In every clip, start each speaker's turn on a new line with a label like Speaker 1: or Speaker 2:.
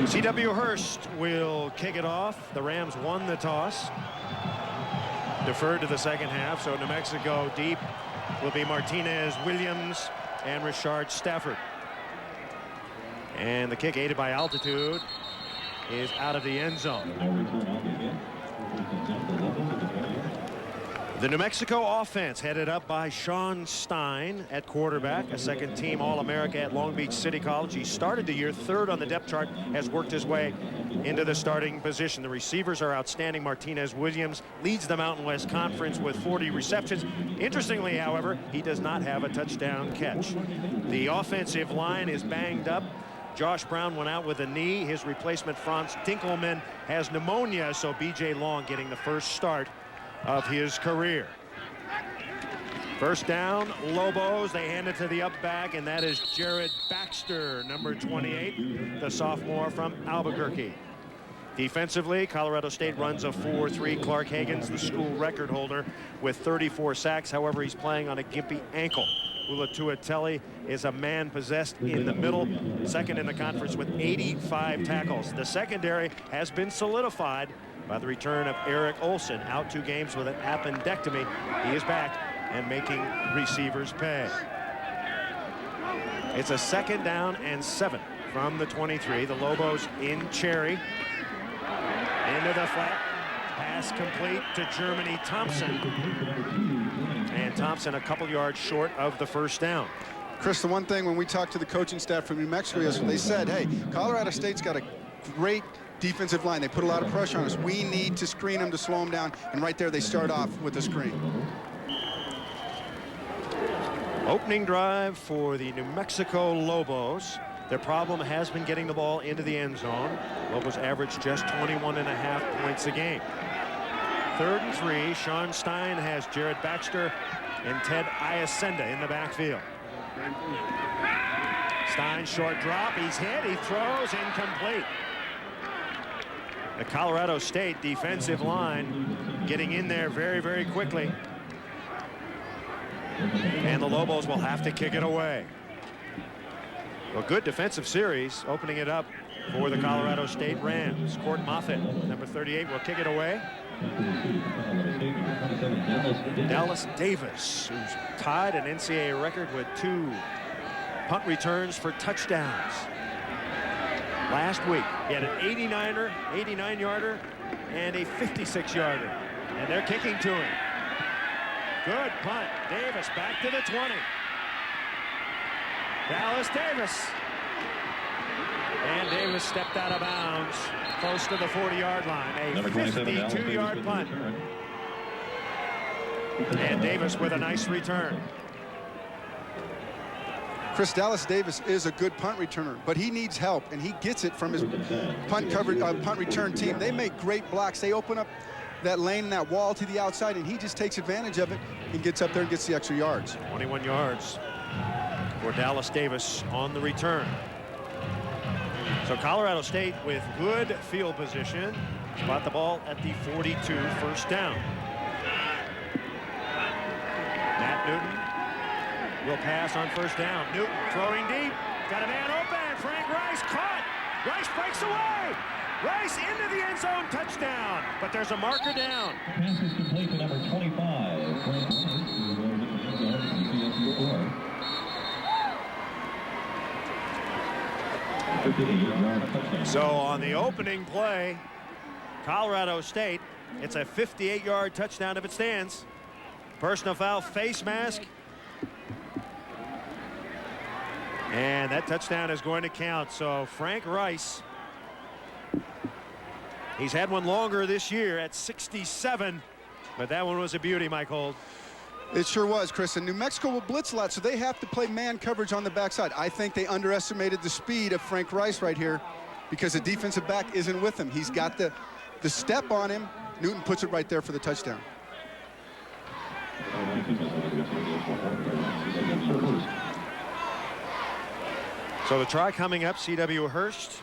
Speaker 1: CW Hurst will kick it off. The Rams won the toss. Deferred to the second half, so New Mexico deep will be Martinez, Williams, and Richard Stafford. And the kick, aided by altitude, is out of the end zone. The New Mexico offense headed up by Sean Stein at quarterback, a second-team All-America at Long Beach City College. He started the year third on the depth chart, has worked his way into the starting position. The receivers are outstanding. Martinez Williams leads the Mountain West Conference with 40 receptions. Interestingly, however, he does not have a touchdown catch. The offensive line is banged up. Josh Brown went out with a knee. His replacement, Franz Dinkelman, has pneumonia, so B.J. Long getting the first start of his career. First down, Lobos. They hand it to the up back, and that is Jared Baxter, number 28, the sophomore from Albuquerque. Defensively, Colorado State runs a 4-3. Clark Hagan's the school record holder with 34 sacks. However, he's playing on a gimpy ankle. Ulatuateli is a man possessed in the middle, second in the conference with 85 tackles. The secondary has been solidified by the return of Eric Olson, out 2 games with an appendectomy. He is back and making receivers pay. It's a 2nd down and 7 from the 23. The Lobos in Cherry. Into the flat. Pass complete to Germany Thompson. And Thompson a couple yards short of the first down.
Speaker 2: Chris, the one thing when we talked to the coaching staff from New Mexico yesterday, they said, hey, Colorado State's got a great defensive line. They put a lot of pressure on us. We need to screen them to slow them down. And right there, they start off with a screen.
Speaker 1: Opening drive for the New Mexico Lobos. Their problem has been getting the ball into the end zone. Lobos average just 21.5 points a game. 3rd and 3. Sean Stein has Jared Baxter and Ted Iacenda in the backfield. Stein, short drop. He's hit. He throws, incomplete. The Colorado State defensive line getting in there very, very quickly. And the Lobos will have to kick it away. A good defensive series, opening it up for the Colorado State Rams. Court Moffitt, number 38, will kick it away. Dallas Davis, who's tied an NCAA record with 2 punt returns for touchdowns. Last week, he had an 89-yarder, and a 56-yarder. And they're kicking to him. Good punt. Davis back to the 20. Dallas Davis. And Davis stepped out of bounds close to the 40-yard line. A 52-yard punt. And Davis with a nice return.
Speaker 2: Chris, Dallas Davis is a good punt returner, but he needs help, and he gets it from his punt return team. They make great blocks. They open up that lane, that wall to the outside, and he just takes advantage of it and gets up there and gets the extra yards.
Speaker 1: 21 yards for Dallas Davis on the return. So Colorado State with good field position. Spot the ball at the 42, first down. Matt Newton will pass on first down. Newton throwing deep. Got a man open. Frank Rice caught. Rice breaks away. Rice into the end zone, touchdown. But there's a marker down.
Speaker 3: Pass is complete to number 25. Frank Rice will go to the end zone from CSU 4. 58-yard touchdown.
Speaker 1: So on the opening play, Colorado State, it's a 58-yard touchdown if it stands. Personal foul, face mask. And that touchdown is going to count. So Frank Rice, he's had one longer this year at 67, but that one was a beauty, Mike Holt.
Speaker 2: It sure was, Chris. And New Mexico will blitz a lot, so they have to play man coverage on the backside. I think they underestimated the speed of Frank Rice right here because the defensive back isn't with him. He's got the step on him. Newton puts it right there for the touchdown.
Speaker 1: So the try coming up, CW Hurst.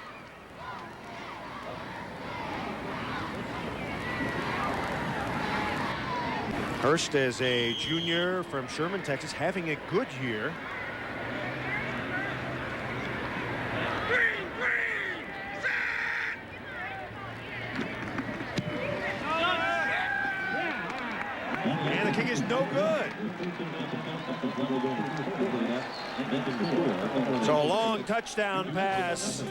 Speaker 1: Hurst is a junior from Sherman, Texas, having a good year. is no good. So a long touchdown pass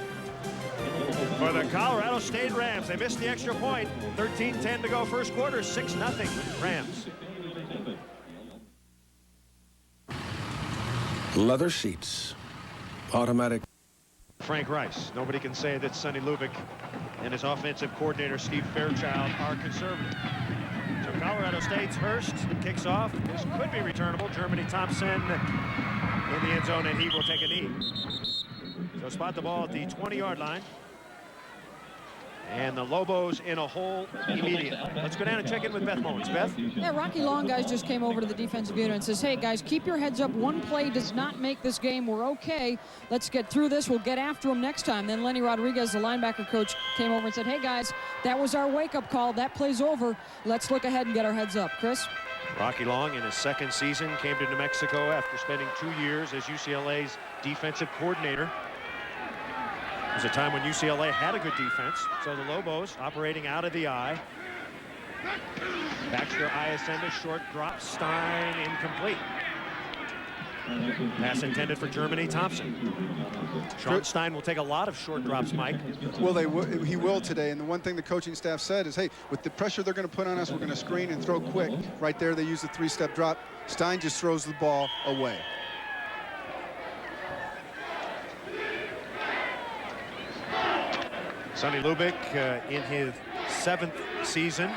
Speaker 1: for the Colorado State Rams. They missed the extra point. 13-10 to go first quarter. 6-0 Rams.
Speaker 4: Leather seats, automatic.
Speaker 1: Frank Rice. Nobody can say that Sonny Lubick and his offensive coordinator Steve Fairchild are conservative. So Colorado State's Hurst kicks off. This could be returnable. Germany Thompson in the end zone, and he will take a knee. So spot the ball at the 20-yard line. And the Lobos in a hole immediately. Let's go down and check in with Beth Mullins. Beth?
Speaker 5: Yeah, Rocky Long guys just came over to the defensive unit and says, hey, guys, keep your heads up. One play does not make this game. We're okay. Let's get through this. We'll get after them next time. Then Lenny Rodriguez, the linebacker coach, came over and said, hey, guys, that was our wake-up call. That play's over. Let's look ahead and get our heads up. Chris?
Speaker 1: Rocky Long, in his second season, came to New Mexico after spending 2 years as UCLA's defensive coordinator. It was a time when UCLA had a good defense. So the Lobos operating out of the eye. Baxter Iasenda, short drop. Stein incomplete. Pass intended for Germany Thompson. Sean Stein will take a lot of short drops, Mike.
Speaker 2: Well, he will today. And the one thing the coaching staff said is, hey, with the pressure they're going to put on us, we're going to screen and throw quick. Right there, they use the three-step drop. Stein just throws the ball away.
Speaker 1: Sonny Lubick in his 7th season.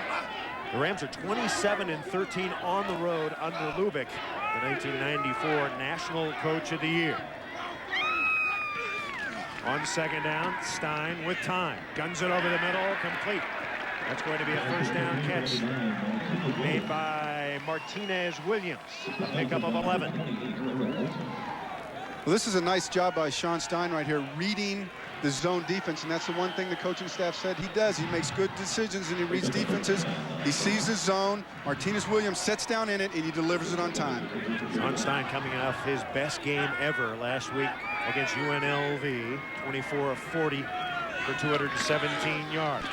Speaker 1: The Rams are 27-13 on the road under Lubick, the 1994 National Coach of the Year. On second down, Stein with time. Guns it over the middle, complete. That's going to be a first down catch made by Martinez Williams. A pickup of 11.
Speaker 2: Well, this is a nice job by Sean Stein right here, reading the zone defense, and that's the one thing the coaching staff said he does. He makes good decisions and he reads defenses. He sees the zone. Martinez Williams sets down in it and he delivers it on time.
Speaker 1: Sean Stein coming off his best game ever last week against UNLV, 24 of 40 for 217 yards.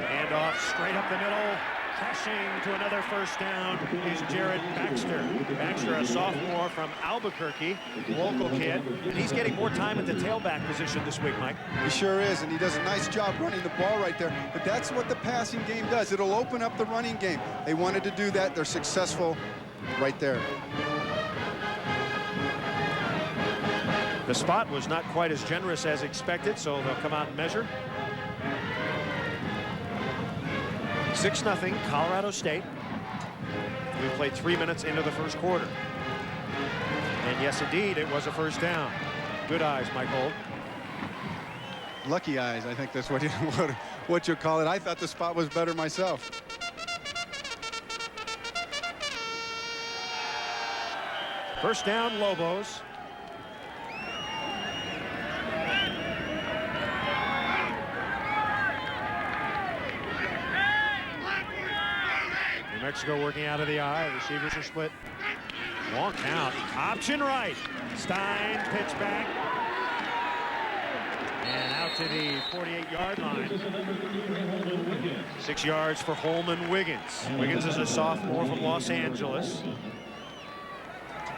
Speaker 1: And off straight up the middle, crashing to another first down is Jared Baxter. Baxter, a sophomore from Albuquerque, local kid, and he's getting more time at the tailback position this week, Mike.
Speaker 2: He sure is, and he does a nice job running the ball right there. But that's what the passing game does. It'll open up the running game. They wanted to do that. They're successful right there.
Speaker 1: The spot was not quite as generous as expected, so they'll come out and measure. 6-0 Colorado State. We played 3 minutes into the first quarter. And yes, indeed, it was a first down. Good eyes, Mike Holt.
Speaker 2: Lucky eyes, I think that's what you call it. I thought the spot was better myself.
Speaker 1: First down, Lobos. New Mexico working out of the eye. Receivers are split. Long count. Option right. Stein pitch back. And out to the 48-yard line. 6 yards for Holman Wiggins. Wiggins is a sophomore from Los Angeles.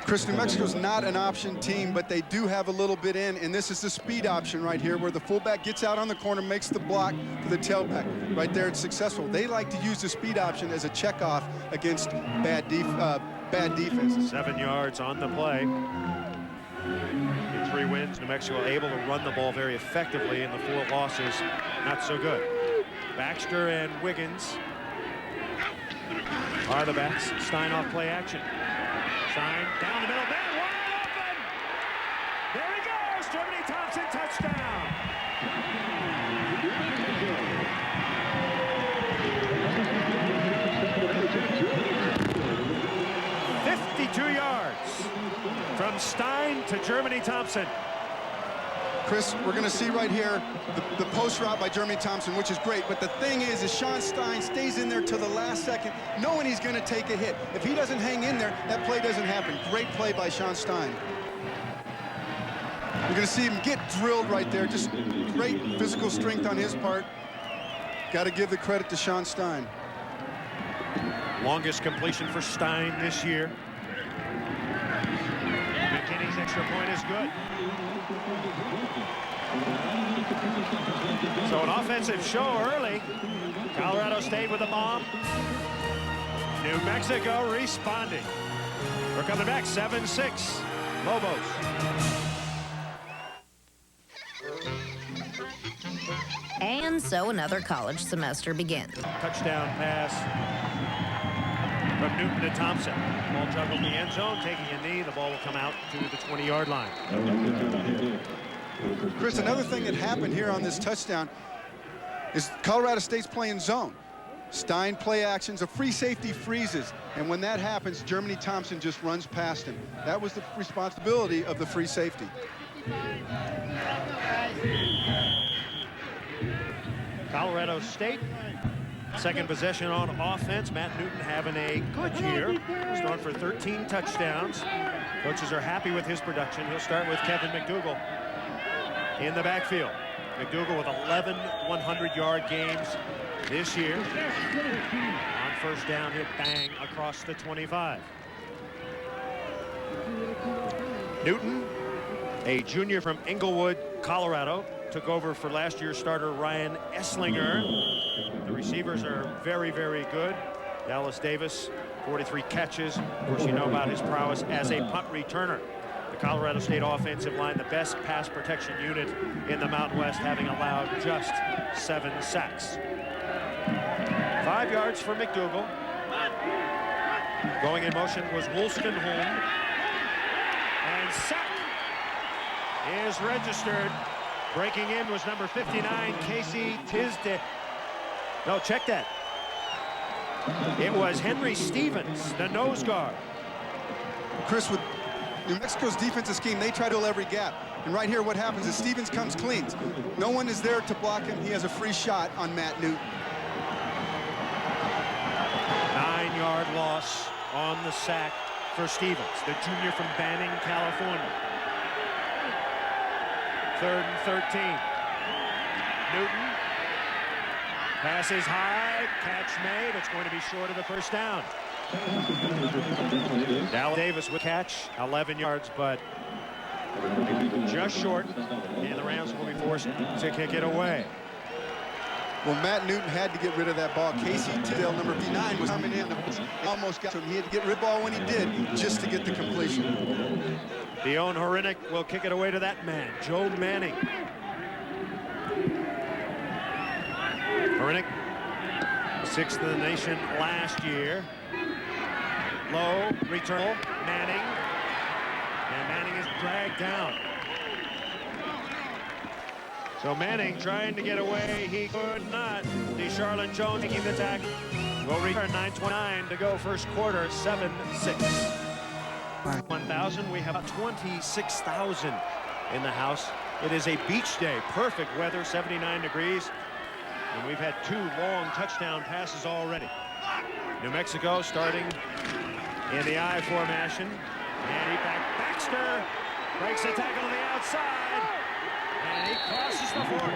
Speaker 2: Chris, New Mexico's not an option team, but they do have a little bit in, and this is the speed option right here where the fullback gets out on the corner, makes the block for the tailback. Right there, it's successful. They like to use the speed option as a checkoff against bad defense.
Speaker 1: 7 yards on the play. In 3 wins, New Mexico able to run the ball very effectively, and the 4 losses, not so good. Baxter and Wiggins are the backs. Stein off play action. Stein down the middle, man, wide open! There he goes, Germany Thompson, touchdown! $52 yards from Stein to Germany Thompson.
Speaker 2: Chris, we're going to see right here the post route by Germany Thompson, which is great. But the thing is Sean Stein stays in there till the last second, knowing he's going to take a hit. If he doesn't hang in there, that play doesn't happen. Great play by Sean Stein. We're going to see him get drilled right there. Just great physical strength on his part. Got to give the credit to Sean Stein.
Speaker 1: Longest completion for Stein this year. McKinney's extra point is good. So an offensive show early. Colorado State with a bomb. New Mexico responding. We're coming back 7-6. Lobos.
Speaker 6: And so another college semester begins.
Speaker 1: Touchdown pass from Newton to Thompson. Ball juggled in the end zone, taking a knee. The ball will come out to the 20-yard line.
Speaker 2: Chris, another thing that happened here on this touchdown is Colorado State's playing zone. Stein play actions, a free safety freezes, and when that happens, Germany Thompson just runs past him. That was the responsibility of the free safety.
Speaker 1: Colorado State, second possession on offense. Matt Newton having a good year. He's thrown for 13 touchdowns. Coaches are happy with his production. He'll start with Kevin McDougal in the backfield. McDougal with 11 100-yard games this year. On first down, hit bang across the 25. Newton, a junior from Englewood, Colorado, took over for last year's starter Ryan Esslinger. The receivers are very, very good. Dallas Davis, 43 catches. Of course, you know about his prowess as a punt returner. The Colorado State offensive line, the best pass protection unit in the Mountain West, having allowed just 7 sacks. 5 yards for McDougal. Going in motion was Wolstenholme. And sack is registered. Breaking in was number 59, Casey Tisdale. No, check that. It was Henry Stevens, the nose guard.
Speaker 2: Chris, with New Mexico's defensive scheme, they try to fill every gap. And right here, what happens is Stevens comes clean. No one is there to block him. He has a free shot on Matt Newton.
Speaker 1: 9-yard loss on the sack for Stevens, the junior from Banning, California. 3rd and 13. Newton. Pass is high. Catch made. It's going to be short of the first down. Dallas Davis with catch. 11 yards, but just short. And the Rams will be forced to kick it away.
Speaker 2: Well, Matt Newton had to get rid of that ball. Casey Tisdale, number 59, was coming in. Almost got to him. He had to get rid of the ball when he did, just to get the completion.
Speaker 1: Dion Horinick will kick it away to that man, Joe Manning. Horinick, 6th in the nation last year. Low return, Manning. And Manning is dragged down. So Manning trying to get away, he could not. DeCharlin Jones taking the tackle. Will return. 9:29 to go first quarter, 7-6. 1,000. We have 26,000 in the house. It is a beach day. Perfect weather, 79 degrees. And we've had 2 long touchdown passes already. New Mexico starting in the I formation. And he Baxter breaks the tackle to the outside. And he crosses the 40.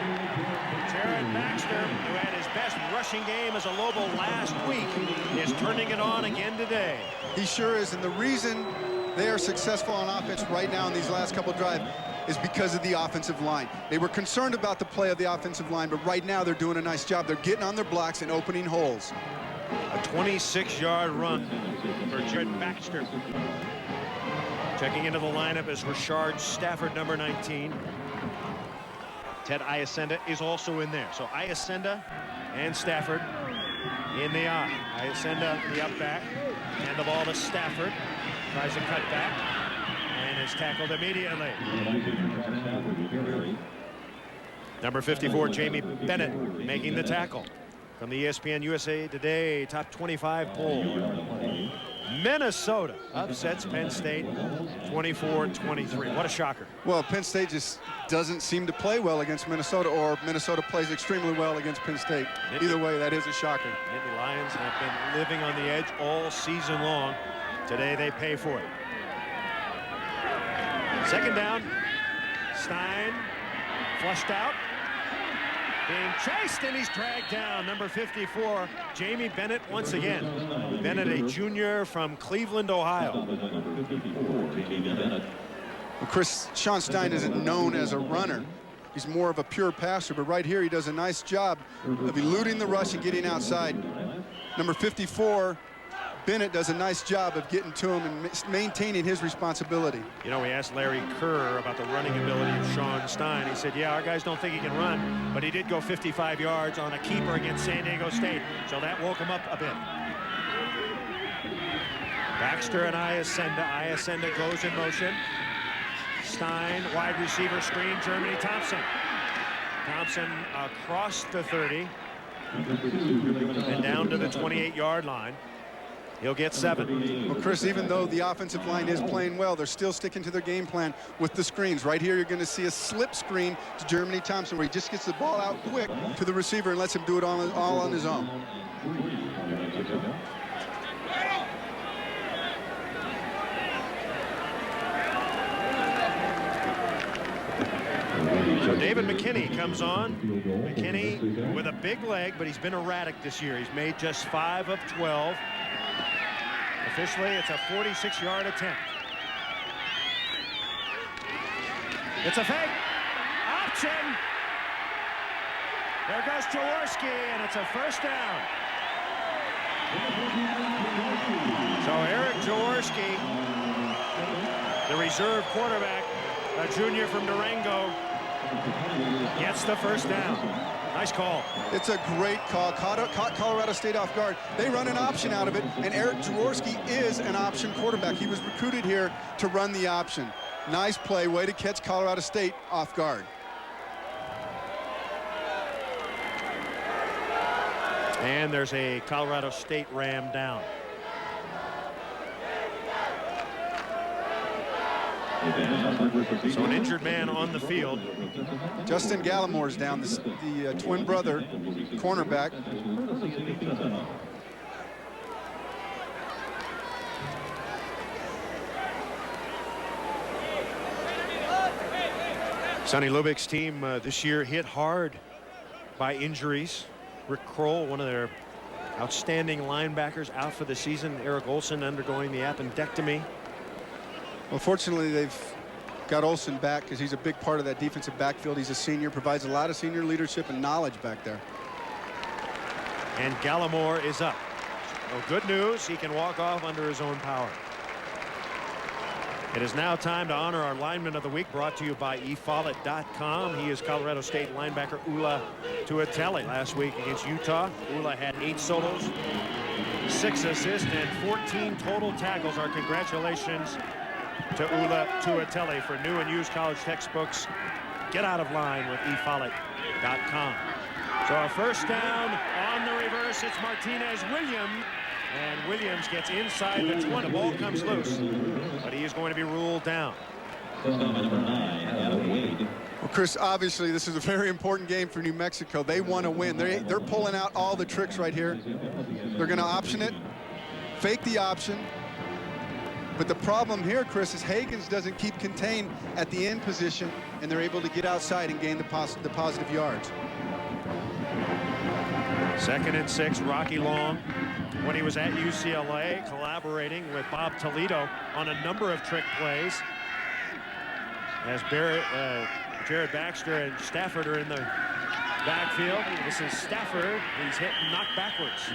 Speaker 1: Jared Baxter, who had his best rushing game as a Lobo last week, is turning it on again today.
Speaker 2: He sure is, and the reason they are successful on offense right now in these last couple drives is because of the offensive line. They were concerned about the play of the offensive line, but right now they're doing a nice job. They're getting on their blocks and opening holes.
Speaker 1: A 26-yard run for Jared Baxter. Checking into the lineup is Rashard Stafford, number 19. Ted Iacenda is also in there. So Iacenda and Stafford in the I. Iacenda, the up back, and the ball to Stafford. Tries to cut back and is tackled immediately. Number 54, Jamie Bennett, making the tackle. From the ESPN USA Today Top 25 poll. Minnesota upsets Penn State 24-23. What a shocker.
Speaker 2: Well, Penn State just doesn't seem to play well against Minnesota, or Minnesota plays extremely well against Penn State. Either way, that is a shocker.
Speaker 1: Nittany Lions have been living on the edge all season long. Today they pay for it. 2nd down. Stein flushed out. being chased, and he's dragged down. Number 54, Jamie Bennett once again. Bennett, a junior from Cleveland, Ohio.
Speaker 2: Well, Sean Stein isn't known as a runner. He's more of a pure passer, but right here he does a nice job of eluding the rush and getting outside. Number 54, Bennett, does a nice job of getting to him and maintaining his responsibility.
Speaker 1: You know, we asked Larry Kerr about the running ability of Sean Stein. He said, yeah, our guys don't think he can run, but he did go 55 yards on a keeper against San Diego State, so that woke him up a bit. Baxter and Iacenda. Iacenda goes in motion. Stein, wide receiver screen, Germany, Thompson. Thompson across the 30 and down to the 28-yard line. He'll get 7.
Speaker 2: Well, Chris, even though the offensive line is playing well, they're still sticking to their game plan with the screens. Right here, you're going to see a slip screen to Germany Thompson, where he just gets the ball out quick to the receiver and lets him do it all on his own.
Speaker 1: So David McKinney comes on. McKinney with a big leg, but he's been erratic this year. He's made just 5 of 12. Officially, it's a 46-yard attempt. It's a fake. Option. There goes Jaworski, and it's a first down. So Eric Jaworski, the reserve quarterback, a junior from Durango, gets the first down. Nice call.
Speaker 2: It's a great call. Caught Colorado State off guard. They run an option out of it, and Eric Jaworski is an option quarterback. He was recruited here to run the option. Nice play. Way to catch Colorado State off guard.
Speaker 1: And there's a Colorado State Ram down. So an injured man on the field.
Speaker 2: Justin Gallimore's down, the twin brother cornerback.
Speaker 1: Sonny Lubick's team this year hit hard by injuries. Rick Kroll, one of their outstanding linebackers, out for the season. Eric Olson undergoing the appendectomy.
Speaker 2: Well, fortunately, they've got Olson back because he's a big part of that defensive backfield. He's a senior, provides a lot of senior leadership and knowledge back there.
Speaker 1: And Gallimore is up. So good news, he can walk off under his own power. It is now time to honor our lineman of the week, brought to you by eFollett.com. He is Colorado State linebacker Ula Tuatele. Last week against Utah, Ula had 8 solos, 6 assists, and 14 total tackles. Our congratulations to Ula Tuatele for new and used college textbooks. Get out of line with eFollett.com. So a first down on the reverse. It's Martinez Williams. And Williams gets inside the 20. The ball comes loose, but he is going to be ruled down.
Speaker 2: Well, Chris, obviously this is a very important game for New Mexico. They want to win. They're pulling out all the tricks right here. They're going to option it, fake the option. But the problem here, Chris, is Hagens doesn't keep contained at the end position, and they're able to get outside and gain the positive yards.
Speaker 1: 2nd and 6, Rocky Long, when he was at UCLA, collaborating with Bob Toledo on a number of trick plays. As Jared Baxter and Stafford are in the backfield. This is Stafford. He's hit and knocked backwards.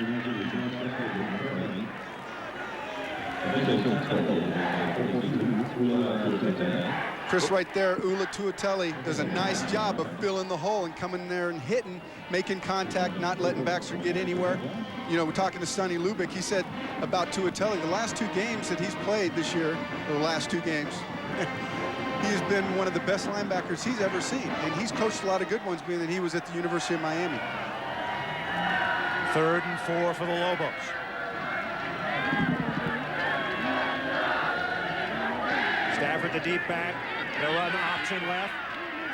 Speaker 2: Chris, right there, Ula Tuatele does a nice job of filling the hole and coming there and hitting, making contact, not letting Baxter get anywhere. You know, we're talking to Sonny Lubick. He said about Tuatele, the last 2 games that he's played this year, or the last 2 games, he has been one of the best linebackers he's ever seen. And he's coached a lot of good ones, being that he was at the University of Miami.
Speaker 1: 3rd and 4 for the Lobos. Stafford, the deep back. They'll run option left.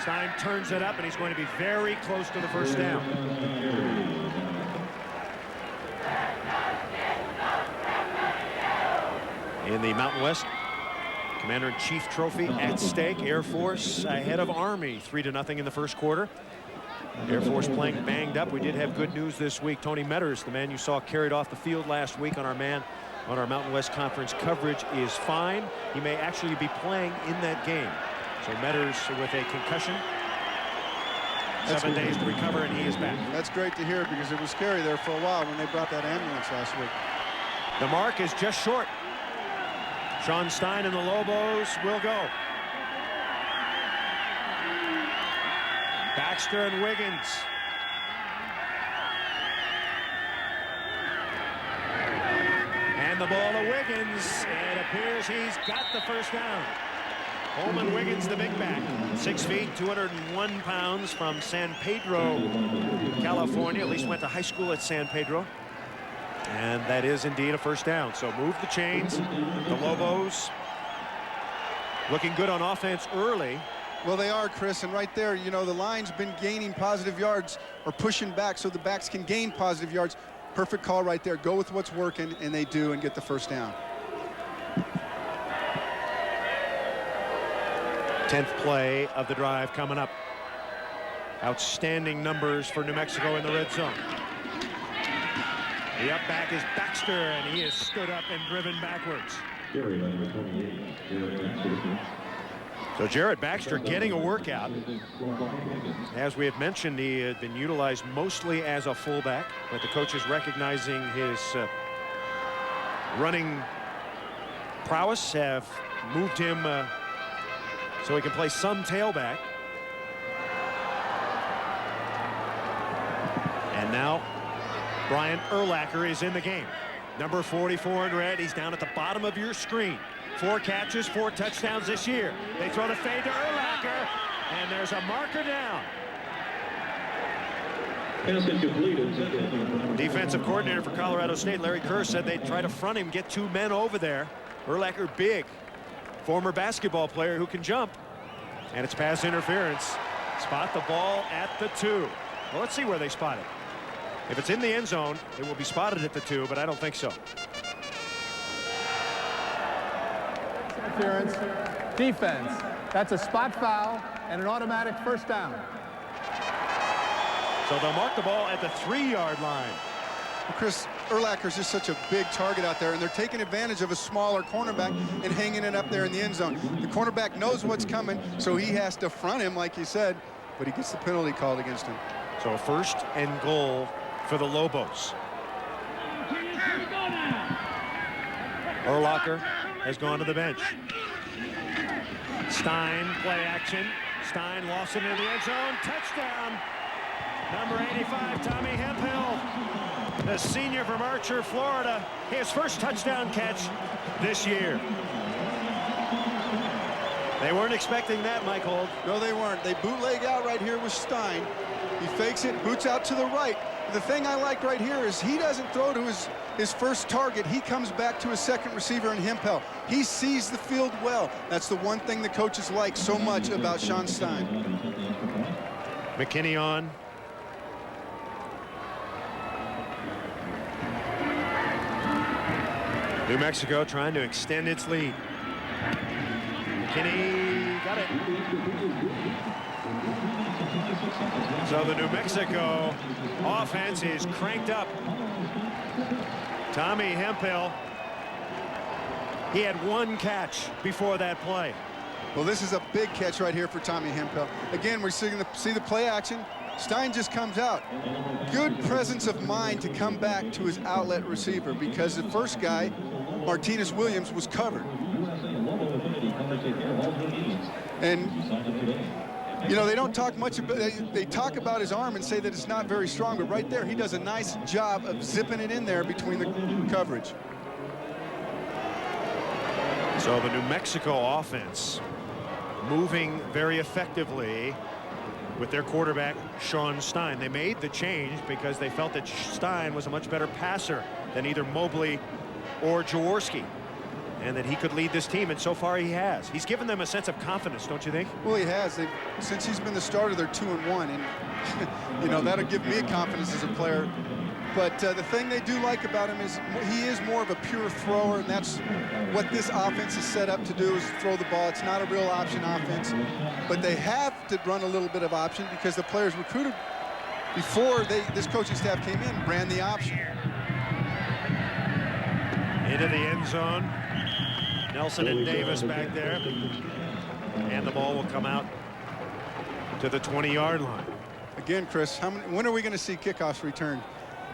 Speaker 1: Stein turns it up, and he's going to be very close to the first down. In the Mountain West, Commander-in-Chief Trophy at stake. Air Force ahead of Army 3-0 in the first quarter. Air Force playing banged up. We did have good news this week. Tony Metters, the man you saw carried off the field last week on our Mountain West Conference coverage, is fine. He may actually be playing in that game. So Metters with a concussion. 7 days to recover, and he is back.
Speaker 2: That's great to hear, because it was scary there for a while when they brought that ambulance last week.
Speaker 1: The mark is just short. Sean Stein and the Lobos will go. Baxter and Wiggins. And the ball to Wiggins. It appears he's got the first down. Holman Wiggins, the big back. 6 feet, 201 pounds, from San Pedro, California. At least went to high school at San Pedro. And that is indeed a first down. So move the chains. The Lobos looking good on offense early.
Speaker 2: Well, they are, Chris, and right there, you know, the line's been gaining positive yards or pushing back so the backs can gain positive yards. Perfect call right there. Go with what's working, and they do, and get the first down.
Speaker 1: 10th play of the drive coming up. Outstanding numbers for New Mexico in the red zone. The up back is Baxter, and he is stood up and driven backwards. So Jarrett Baxter getting a workout. As we have mentioned, he had been utilized mostly as a fullback, but the coaches recognizing his running prowess have moved him so he can play some tailback. And now Brian Urlacher is in the game. Number 44 in red. He's down at the bottom of your screen. 4 catches, 4 touchdowns this year. They throw the fade to Urlacher, and there's a marker down. Defensive coordinator for Colorado State, Larry Kerr, said they'd try to front him, get 2 men over there. Urlacher big, former basketball player who can jump. And it's pass interference. Spot the ball at the 2. Well, let's see where they spot it. If it's in the end zone, it will be spotted at the 2, but I don't think so.
Speaker 7: Interference, defense. That's a spot foul and an automatic first down.
Speaker 1: So they'll mark the ball at the 3-yard line.
Speaker 2: Well, Chris, Urlacher's just such a big target out there, and they're taking advantage of a smaller cornerback and hanging it up there in the end zone. The cornerback knows what's coming, so he has to front him, like you said, but he gets the penalty called against him.
Speaker 1: So a 1st and goal for the Lobos. Urlacher has gone to the bench. Stein, play action. Stein lost it in the end zone. Touchdown. Number 85, Tommy Hemphill, the senior from Archer, Florida. His first touchdown catch this year. They weren't expecting that, Mike Holt.
Speaker 2: No, they weren't. They bootleg out right here with Stein. He fakes it, boots out to the right. The thing I like right here is he doesn't throw to his first target. He comes back to his second receiver in Hemphill. He sees the field well. That's the one thing the coaches like so much about Sean Stein.
Speaker 1: McKinney on. New Mexico trying to extend its lead. McKinney got it. So the New Mexico offense is cranked up. Tommy Hemphill, he had 1 catch before that play.
Speaker 2: Well, this is a big catch right here for Tommy Hemphill. Again, we're seeing see the play action. Stein just comes out. Good presence of mind to come back to his outlet receiver, because the first guy, Martinez Williams, was covered. And you know, they don't talk much about, they talk about his arm and say that it's not very strong, but right there he does a nice job of zipping it in there between the coverage.
Speaker 1: So the New Mexico offense moving very effectively with their quarterback, Sean Stein. They made the change because they felt that Stein was a much better passer than either Mobley or Jaworski, and that he could lead this team, and so far he has. He's given them a sense of confidence, don't you think?
Speaker 2: Well, he has. Since he's been the starter, they're 2-1, and you know, that'll give me confidence as a player. But the thing they do like about him is he is more of a pure thrower, and that's what this offense is set up to do, is throw the ball. It's not a real option offense, but they have to run a little bit of option because the players recruited before this coaching staff came in, ran the option.
Speaker 1: Into the end zone. Nelson and Davis back there. And the ball will come out to the 20-yard line.
Speaker 2: Again, Chris, when are we going to see kickoffs return?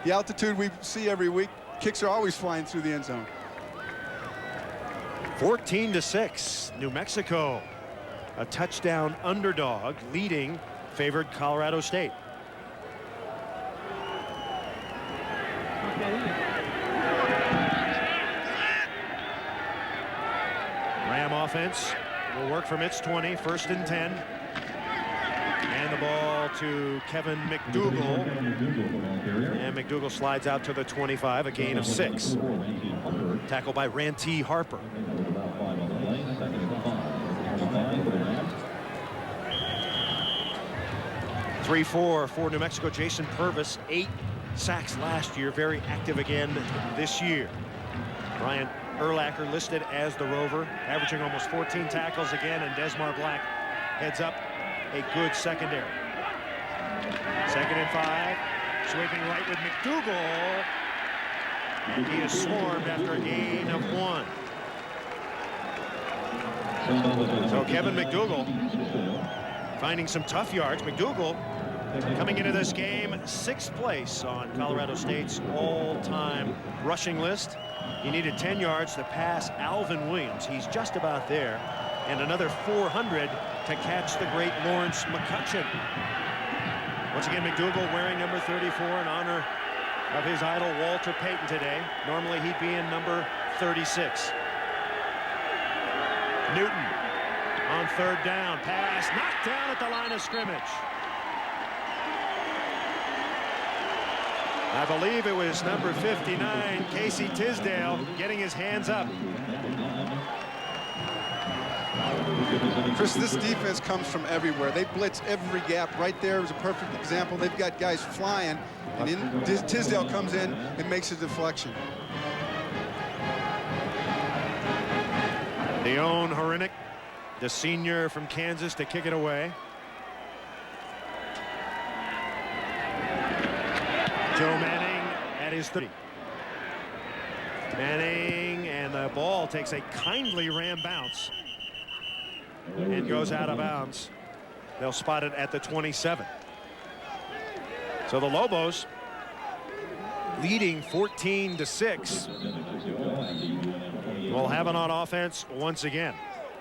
Speaker 2: The altitude we see every week, kicks are always flying through the end zone.
Speaker 1: 14-6, New Mexico, a touchdown underdog, leading favored Colorado State. Ram offense will work from its 20, 1st and 10. And the ball to Kevin McDougal. And McDougal slides out to the 25, a gain of 6. Tackled by Ranty Harper. 3-4 for New Mexico. Jason Purvis, 8 sacks last year, very active again this year. Ryan Urlacher listed as the rover, averaging almost 14 tackles again, and Desmar Black heads up a good secondary. 2nd and 5, sweeping right with McDougal. And he is swarmed after a gain of 1. So Kevin McDougal finding some tough yards. McDougal coming into this game 6th place on Colorado State's all-time rushing list. He needed 10 yards to pass Alvin Williams. He's just about there. And another 400 to catch the great Lawrence McCutcheon. Once again, McDougal wearing number 34 in honor of his idol Walter Payton today. Normally he'd be in number 36. Newton on 3rd down. Pass knocked down at the line of scrimmage. I believe it was number 59, Casey Tisdale, getting his hands up.
Speaker 2: Chris, this defense comes from everywhere. They blitz every gap. Right there is a perfect example. They've got guys flying, and then Tisdale comes in and makes a deflection.
Speaker 1: Leon Horinek, the senior from Kansas, to kick it away. Joe Manning at his 30. Manning, and the ball takes a kindly Ram bounce and goes out of bounds. They'll spot it at the 27. So the Lobos leading 14-6. Will have it on offense once again.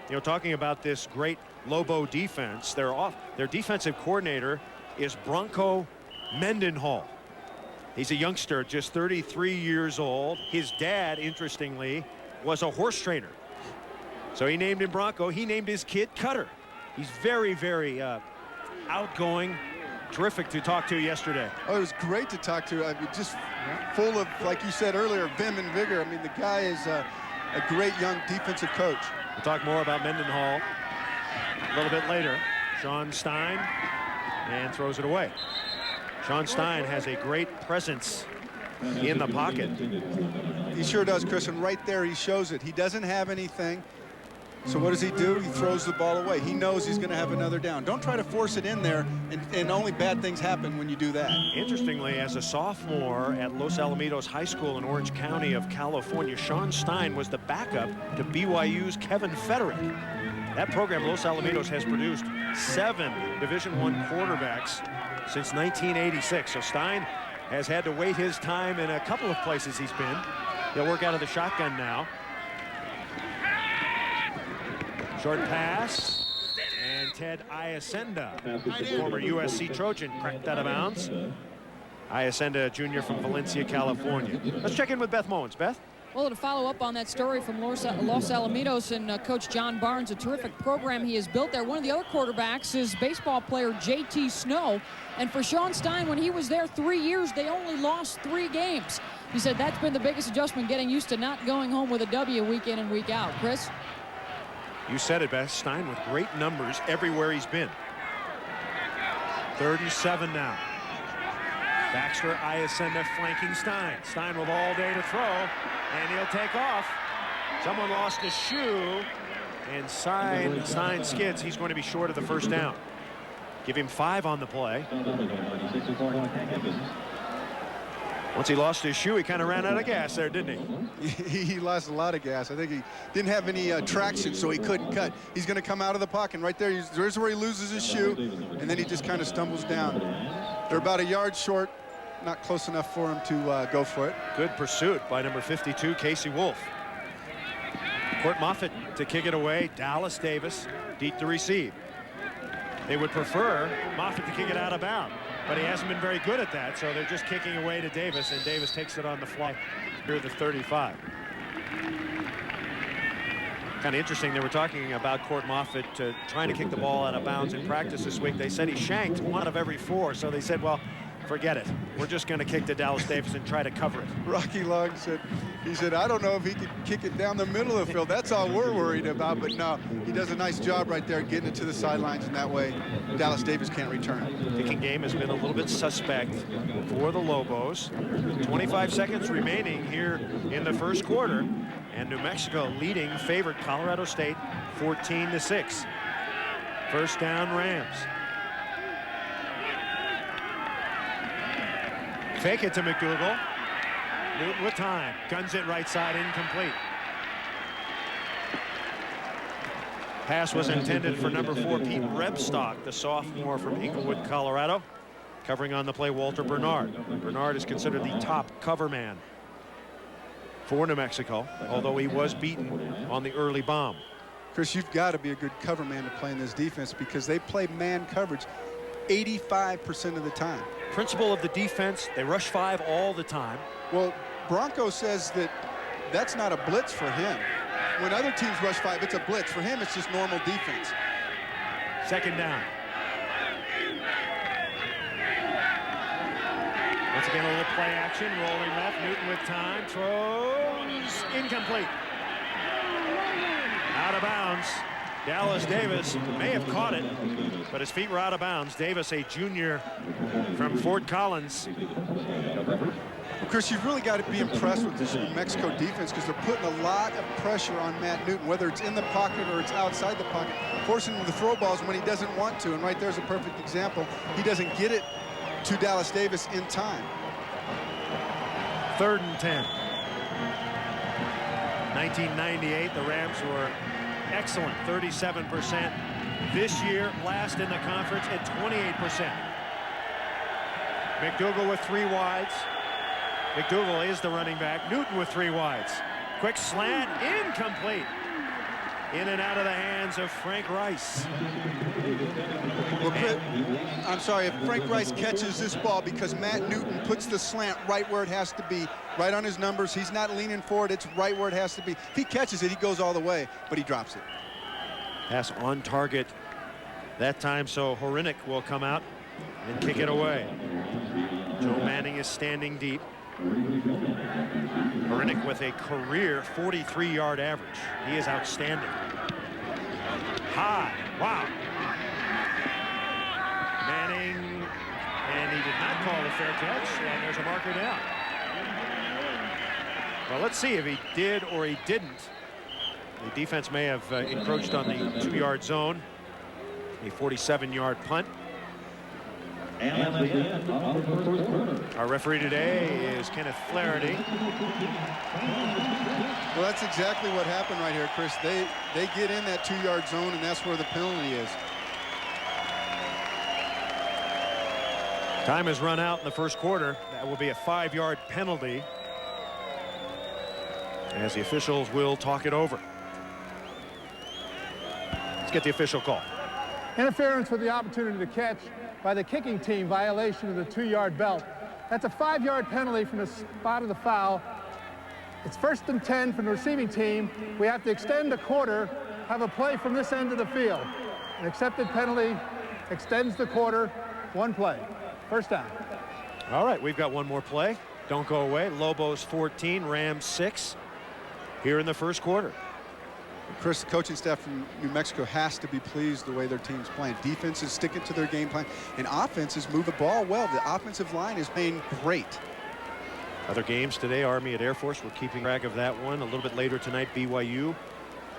Speaker 1: You know, talking about this great Lobo defense, their defensive coordinator is Bronco Mendenhall. He's a youngster, just 33 years old. His dad, interestingly, was a horse trainer. So he named him Bronco. He named his kid Cutter. He's very, very outgoing, terrific to talk to yesterday.
Speaker 2: Oh, it was great to talk to. I mean, just full of, like you said earlier, vim and vigor. I mean, the guy is a great young defensive coach.
Speaker 1: We'll talk more about Mendenhall a little bit later. Sean Stein, and throws it away. Sean Stein has a great presence in the pocket.
Speaker 2: He sure does, Chris, and right there he shows it. He doesn't have anything. So what does he do? He throws the ball away. He knows he's going to have another down. Don't try to force it in there, and only bad things happen when you do that.
Speaker 1: Interestingly, as a sophomore at Los Alamitos High School in Orange County of California, Sean Stein was the backup to BYU's Kevin Federick. That program, Los Alamitos, has produced 7 Division I quarterbacks since 1986. So Stein has had to wait his time in a couple of places he's been. He'll work out of the shotgun now. Short pass, and Ted Iacenda, the former USC Trojan, cracked out of bounds. Iacenda, a junior from Valencia, California. Let's check in with Beth Mowens. Beth?
Speaker 5: Well, to follow up on that story from Los Alamitos and Coach John Barnes, a terrific program he has built there. One of the other quarterbacks is baseball player J.T. Snow. And for Sean Stein, when he was there 3 years, they only lost 3 games. He said that's been the biggest adjustment, getting used to not going home with a W week in and week out. Chris?
Speaker 1: You said it best. Stein with great numbers everywhere he's been. 3rd and 7 now. Baxter Iacenda flanking Stein. Stein with all day to throw, and he'll take off. Someone lost a shoe, and Stein skids. He's going to be short of the 1st down. Give him 5 on the play. Once he lost his shoe, he kind of ran out of gas there, didn't he?
Speaker 2: He lost a lot of gas. I think he didn't have any traction, so he couldn't cut. He's going to come out of the pocket right there. There's where he loses his shoe, and then he just kind of stumbles down. They're about a yard short, not close enough for him to go for it.
Speaker 1: Good pursuit by number 52, Casey Wolf. Court Moffitt to kick it away. Dallas Davis deep to receive. They would prefer Moffitt to kick it out of bounds, but he hasn't been very good at that, so they're just kicking away to Davis, and Davis takes it on the fly near the 35. Kind of interesting, they were talking about Court Moffitt trying to kick the ball out of bounds in practice this week. They said he shanked 1 out of every 4, so they said, well, forget it. We're just going to kick to Dallas Davis and try to cover it.
Speaker 2: Rocky Long said, I don't know if he could kick it down the middle of the field. That's all we're worried about. But no, he does a nice job right there getting it to the sidelines, and that way Dallas Davis can't return it.
Speaker 1: Kicking game has been a little bit suspect for the Lobos. 25 seconds remaining here in the first quarter, and New Mexico leading favored Colorado State 14-6. First down, Rams. Fake it to McDougal. Newton with time. Guns it right side, incomplete. Pass was intended for number 4, Pete Rebstock, the sophomore from Inglewood, Colorado. Covering on the play, Walter Bernard. Bernard is considered the top cover man for New Mexico, although he was beaten on the early bomb.
Speaker 2: Chris, you've got to be a good cover man to play in this defense because they play man coverage 85% of the time.
Speaker 1: Principle of the defense, they rush 5 all the time.
Speaker 2: Well, Bronco says that that's not a blitz for him. When other teams rush 5, it's a blitz. For him, it's just normal defense.
Speaker 1: Second down. Once again, a little play action, rolling left, Newton with time, throws, incomplete. Out of bounds. Dallas Davis may have caught it, but his feet were out of bounds. Davis, a junior from Fort Collins.
Speaker 2: Chris, you've really got to be impressed with this New Mexico defense because they're putting a lot of pressure on Matt Newton, whether it's in the pocket or it's outside the pocket, forcing him to throw balls when he doesn't want to. And right there's a perfect example. He doesn't get it to Dallas Davis in time.
Speaker 1: 3rd and 10. 1998, the Rams were excellent, 37%. This year, last in the conference at 28%. McDougal with 3 wides. McDougal is the running back. Newton with 3 wides. Quick slant, incomplete. In and out of the hands of Frank Rice.
Speaker 2: Well, I'm sorry, if Frank Rice catches this ball because Matt Newton puts the slant right where it has to be, right on his numbers. He's not leaning forward. It's right where it has to be. If he catches it, he goes all the way, but he drops it.
Speaker 1: Pass on target that time, so Horinek will come out and kick it away. Joe Manning is standing deep. Horinek with a career 43-yard average. He is outstanding. High. Wow. Manning, and he did not call the fair catch, and there's a marker down. Well, let's see if he did or he didn't. The defense may have encroached on the 2-yard zone. A 47-yard punt. Our referee today is Kenneth Flaherty.
Speaker 2: Well, that's exactly what happened right here, Chris. They get in that 2-yard zone, and that's where the penalty is.
Speaker 1: Time has run out in the first quarter. That will be a 5-yard penalty, as the officials will talk it over. Let's get the official call.
Speaker 7: Interference with the opportunity to catch by the kicking team, violation of the 2-yard belt. That's a 5-yard penalty from the spot of the foul. It's 1st and 10 from the receiving team. We have to extend a quarter, have a play from this end of the field. An accepted penalty extends the quarter, 1 play. First down.
Speaker 1: All right, we've got one more play. Don't go away. Lobos 14, Rams 6 here in the first quarter.
Speaker 2: Chris, the coaching staff from New Mexico has to be pleased the way their team's playing. Defense is sticking to their game plan, and offenses move the ball well. The offensive line is playing great.
Speaker 1: Other games today, Army at Air Force. We're keeping track of that one. A little bit later tonight, BYU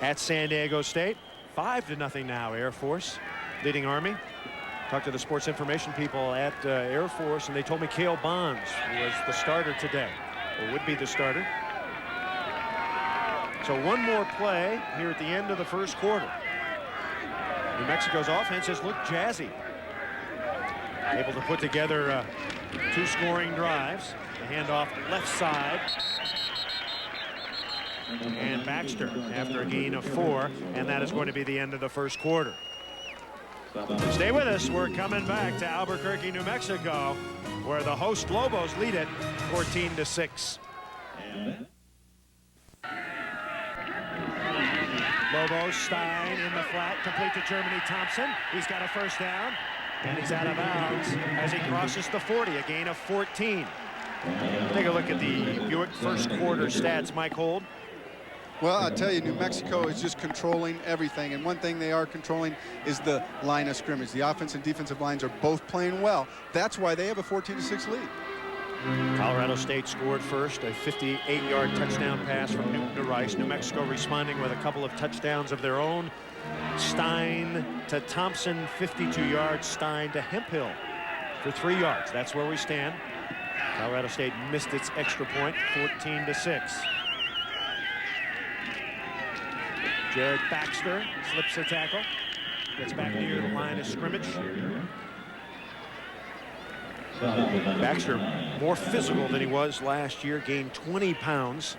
Speaker 1: at San Diego State. 5-0 now, Air Force leading Army. Talked to the sports information people at Air Force, and they told me Cale Bonds was the starter today, or would be the starter. So one more play here at the end of the first quarter. New Mexico's offense has looked jazzy. Able to put together 2 scoring drives. The handoff left side. And Baxter after a gain of 4, and that is going to be the end of the first quarter. Stay with us. We're coming back to Albuquerque, New Mexico, where the host Lobos lead it 14-6. Lobos, Stein in the flat, complete to Germany Thompson. He's got a first down, and he's out of bounds as he crosses the 40, a gain of 14. Take a look at the Buick first quarter stats, Mike Hold.
Speaker 2: Well, I'll tell you, New Mexico is just controlling everything, and one thing they are controlling is the line of scrimmage. The offense and defensive lines are both playing well. That's why they have a 14-6 lead.
Speaker 1: Colorado State scored first, a 58-yard touchdown pass from Newton to Rice. New Mexico responding with a couple of touchdowns of their own. Stein to Thompson, 52 yards. Stein to Hemphill for 3 yards. That's where we stand. Colorado State missed its extra point, 14-6. Jared Baxter slips a tackle, gets back near the line of scrimmage. Baxter more physical than he was last year, gained 20 pounds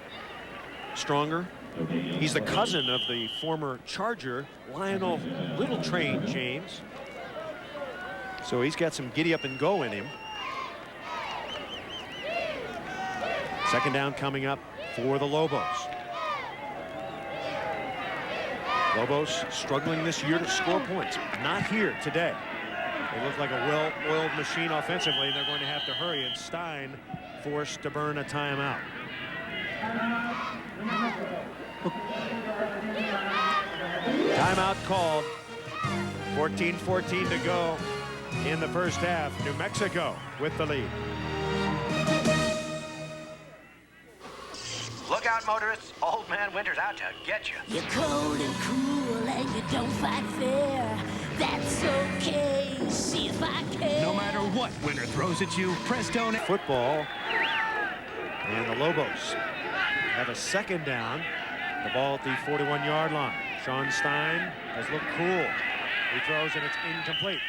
Speaker 1: stronger. He's the cousin of the former Charger Lionel Little Train James, so he's got some giddy up and go in him. Second down coming up for the Lobos. Lobos struggling this year to score points. Not here today. They look like a well-oiled machine offensively, and they're going to have to hurry, and Stein forced to burn a timeout. Timeout called. 14-14 to go in the first half. New Mexico with the lead.
Speaker 8: Look out, motorists. Old Man Winter's out to get you.
Speaker 9: You're cold and cruel and you don't fight fair. That's okay. See if I can.
Speaker 8: No matter what winter throws at you, Prestone
Speaker 1: Football. And the Lobos have a second down. The ball at the 41-yard line. Sean Stein has looked cool. He throws and it's incomplete.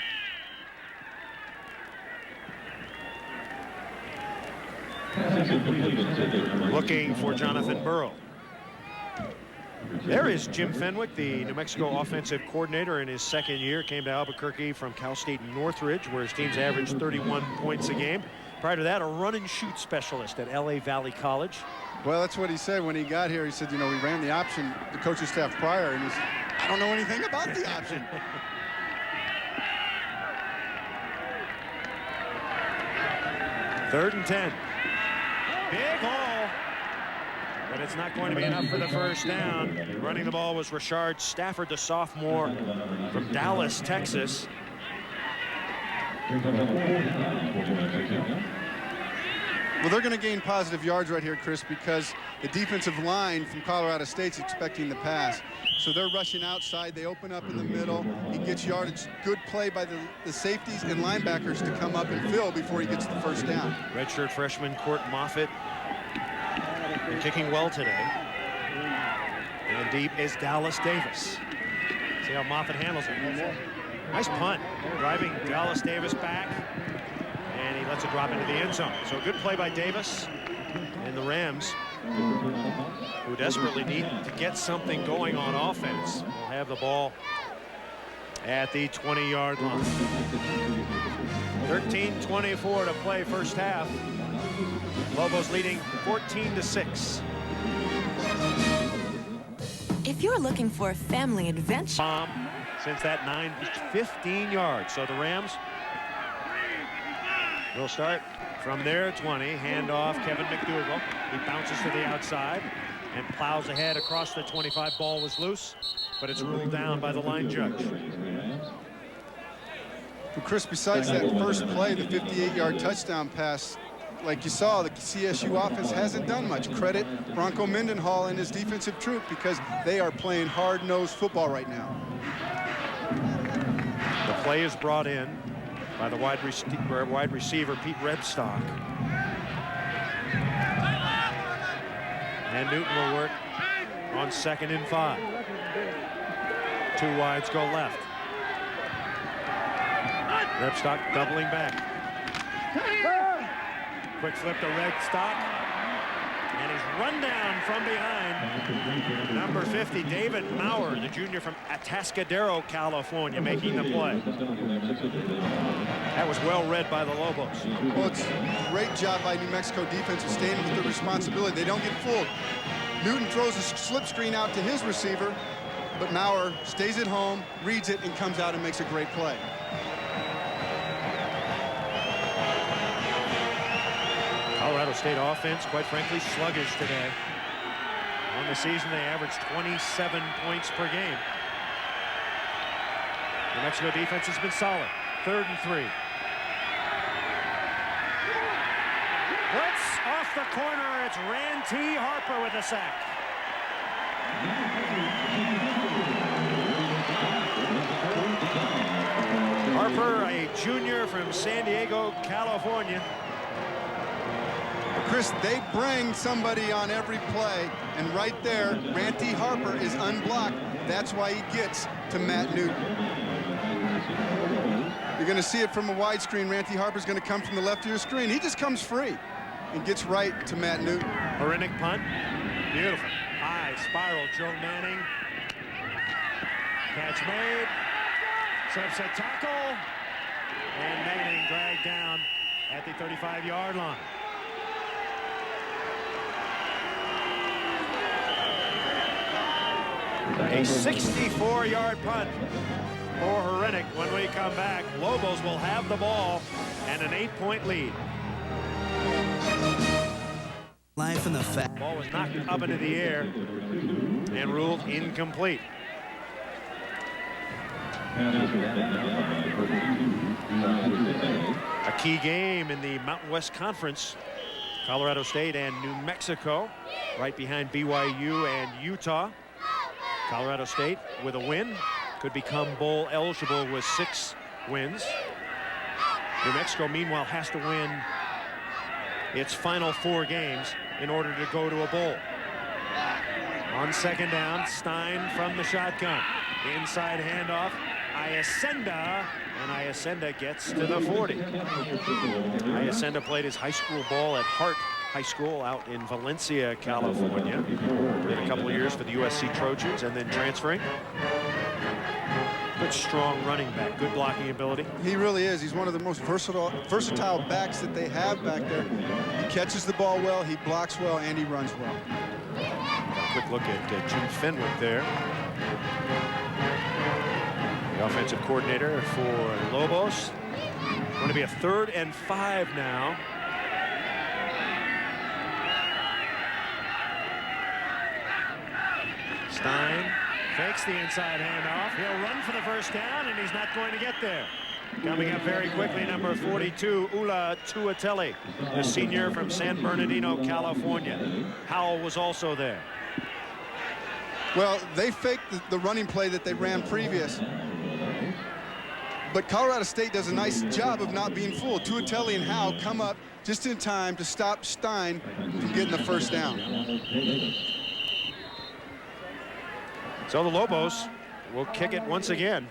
Speaker 1: Looking for Jonathan Burrow. There is Jim Fenwick, the New Mexico offensive coordinator in his second year. Came to Albuquerque from Cal State Northridge, where his teams averaged 31 points a game. Prior to that, a run and shoot specialist at LA Valley College.
Speaker 2: Well, that's what he said when he got here. He said, you know, we ran the option, the coaching staff prior, and he said, I don't know anything about the option.
Speaker 1: Third and 10. Big hole, but it's not going to be enough for the first down. Running the ball was Rashard Stafford, the sophomore from Dallas, Texas.
Speaker 2: Well, they're going to gain positive yards right here, Chris, because the defensive line from Colorado State's expecting the pass. So they're rushing outside. They open up in the middle. He gets yardage. Good play by the safeties and linebackers to come up and fill before he gets the first down.
Speaker 1: Redshirt freshman Court Moffitt kicking well today. And deep is Dallas Davis. See how Moffitt handles it. Nice punt. Driving Dallas Davis back. And he lets it drop into the end zone. So good play by Davis and the Rams, who desperately need to get something going on offense. Will have the ball at the 20-yard line. 13:24 to play first half. Lobos leading 14-6.
Speaker 10: If you're looking for a family adventure.
Speaker 1: Bomb since that 15 yards. So the Rams will start from their 20. Handoff, Kevin McDougal. He bounces to the outside and plows ahead across the 25. Ball was loose, but it's ruled down by the line judge.
Speaker 2: Well, Chris, besides that first play, the 58-yard touchdown pass, like you saw, the CSU offense hasn't done much. Credit Bronco Mendenhall and his defensive troop because they are playing hard-nosed football right now.
Speaker 1: The Play is brought in by the wide receiver Pete Rebstock. And Newton will work on 2nd and 5. 2 wides go left. Rebstock doubling back. Quick flip to Rebstock. And he's run down from behind. Number 50, David Maurer, the junior from Atascadero, California, making the play. That was well read by the Lobos.
Speaker 2: Well, it's a great job by New Mexico defense of staying with the responsibility. They don't get fooled. Newton throws a slip screen out to his receiver, but Maurer stays at home, reads it, and comes out and makes a great play.
Speaker 1: Colorado State offense, quite frankly, sluggish today. On the season, they averaged 27 points per game. New Mexico defense has been solid. 3rd and 3. Blitz off the corner. It's Ranty Harper with a sack. Harper, a junior from San Diego, California.
Speaker 2: Chris, they bring somebody on every play, and right there, Ranty Harper is unblocked. That's why he gets to Matt Newton. You're going to see it from a widescreen. Ranty Harper's going to come from the left of your screen. He just comes free and gets right to Matt Newton.
Speaker 1: Horinick punt. Beautiful. High spiral. Joe Manning. Catch made. Sets a tackle. And Manning dragged down at the 35-yard line. A 64-yard punt for Horinick. When we come back, Lobos will have the ball and an 8-point lead.
Speaker 11: Life in the fat.
Speaker 1: Ball was knocked up into the air and ruled incomplete. A key game in the Mountain West Conference. Colorado State and New Mexico right behind BYU and Utah. Colorado State with a win could become bowl eligible with 6 wins. New Mexico meanwhile has to win its final 4 games in order to go to a bowl. On 2nd down, Stein from the shotgun. Inside handoff, Iacenda, and Iacenda gets to the 40. Iacenda played his high school ball at Hart High School out in Valencia, California. Played a couple of years for the USC Trojans and then transferring. Good strong running back, good blocking ability.
Speaker 2: He really is. He's one of the most versatile backs that they have back there. He catches the ball well, he blocks well, and he runs well.
Speaker 1: A quick look at Jim Fenwick there. The offensive coordinator for Lobos. Going to be a 3rd and 5 now. Stein fakes the inside handoff. He'll run for the first down, and he's not going to get there. Coming up very quickly, number 42, Ula Tuatelli, the senior from San Bernardino, California. Howell was also there.
Speaker 2: Well, they faked the running play that they ran previous. But Colorado State does a nice job of not being fooled. Tuatelli and Howell come up just in time to stop Stein from getting the first down.
Speaker 1: So the Lobos will kick it once again.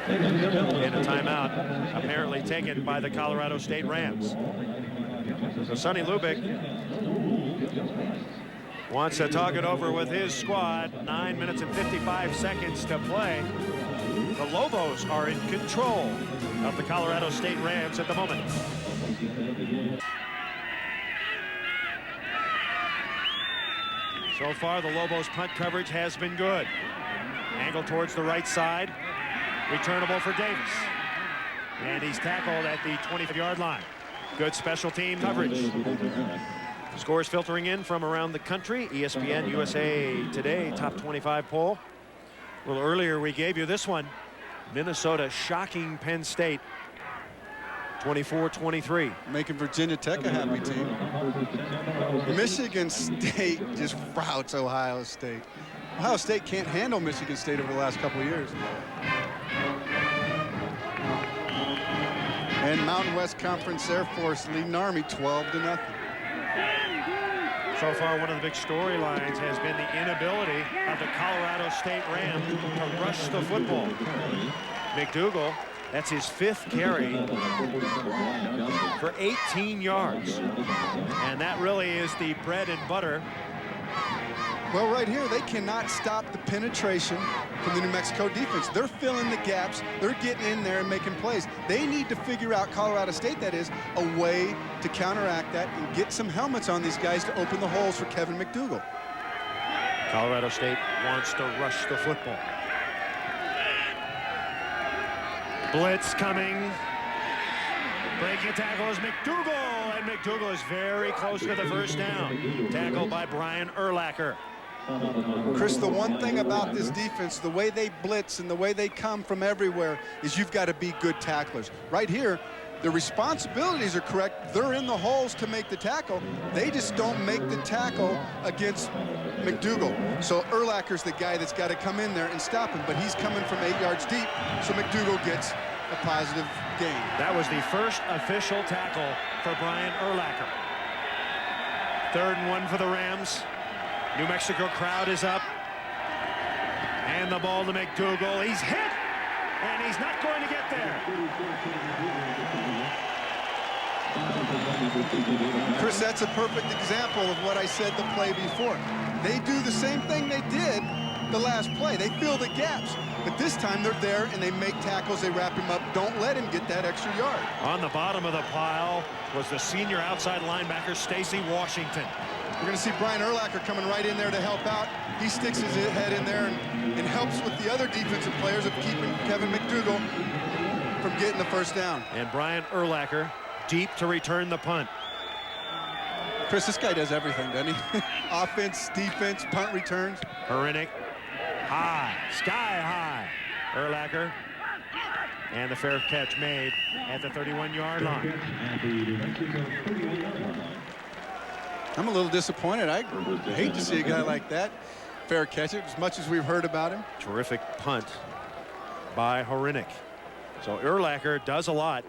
Speaker 1: And a timeout apparently taken by the Colorado State Rams. So Sonny Lubick wants to talk it over with his squad. 9 minutes and 55 seconds to play. The Lobos are in control of the Colorado State Rams at the moment. So far, the Lobos punt coverage has been good. Angle towards the right side. Returnable for Davis. And he's tackled at the 25-yard line. Good special team coverage. Scores filtering in from around the country. ESPN USA Today top 25 poll. A little earlier we gave you this one. Minnesota shocking Penn State 24-23.
Speaker 2: Making Virginia Tech a happy team. Michigan State just routs Ohio State. Ohio State can't handle Michigan State over the last couple of years. And Mountain West Conference Air Force leading Army 12-0.
Speaker 1: So far, one of the big storylines has been the inability of the Colorado State Rams to rush the football. McDougal, that's his 5th carry for 18 yards. And that really is the bread and butter.
Speaker 2: Well, right here, they cannot stop the penetration from the New Mexico defense. They're filling the gaps. They're getting in there and making plays. They need to figure out, Colorado State that is, a way to counteract that and get some helmets on these guys to open the holes for Kevin McDougal.
Speaker 1: Colorado State wants to rush the football. Blitz coming. Breaking tackle is McDougal, and McDougal is very close to the first down. Tackled by Brian Urlacher.
Speaker 2: Chris, the one thing about this defense, the way they blitz and the way they come from everywhere, is you've got to be good tacklers. Right here, the responsibilities are correct. They're in the holes to make the tackle. They just don't make the tackle against McDougal. So Urlacher's the guy that's got to come in there and stop him, but he's coming from 8 yards deep, so McDougal gets a positive gain.
Speaker 1: That was the first official tackle for Brian Urlacher. 3rd and 1 for the Rams. New Mexico crowd is up. And the ball to McDougal. He's hit, and he's not going to get there.
Speaker 2: Chris, that's a perfect example of what I said the play before. They do the same thing they did the last play. They fill the gaps. But this time they're there and they make tackles, they wrap him up. Don't let him get that extra yard.
Speaker 1: On the bottom of the pile was the senior outside linebacker, Stacy Washington.
Speaker 2: We're going to see Brian Urlacher coming right in there to help out. He sticks his head in there and helps with the other defensive players of keeping Kevin McDougal from getting the first down.
Speaker 1: And Brian Urlacher deep to return the punt.
Speaker 2: Chris, this guy does everything, doesn't he? Offense, defense, punt returns.
Speaker 1: Horinek, high, sky high. Urlacher, and the fair catch made at the 31-yard line.
Speaker 2: I'm a little disappointed. I hate to see a guy like that fair catch it, as much as we've heard about him.
Speaker 1: Terrific punt by Horinek. So Urlacher does a lot.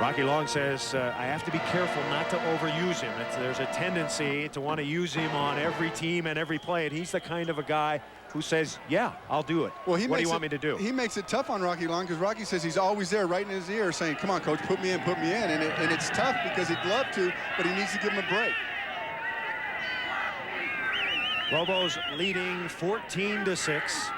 Speaker 1: Rocky Long says, I have to be careful not to overuse him. There's a tendency to want to use him on every team and every play, and he's the kind of a guy who says, yeah, I'll do it. Well, what do you want me to do?
Speaker 2: He makes it tough on Rocky Long because Rocky says he's always there right in his ear saying, come on, coach, put me in, put me in. And it's tough because he'd love to, but he needs to give him a break.
Speaker 1: Lobos leading 14-6.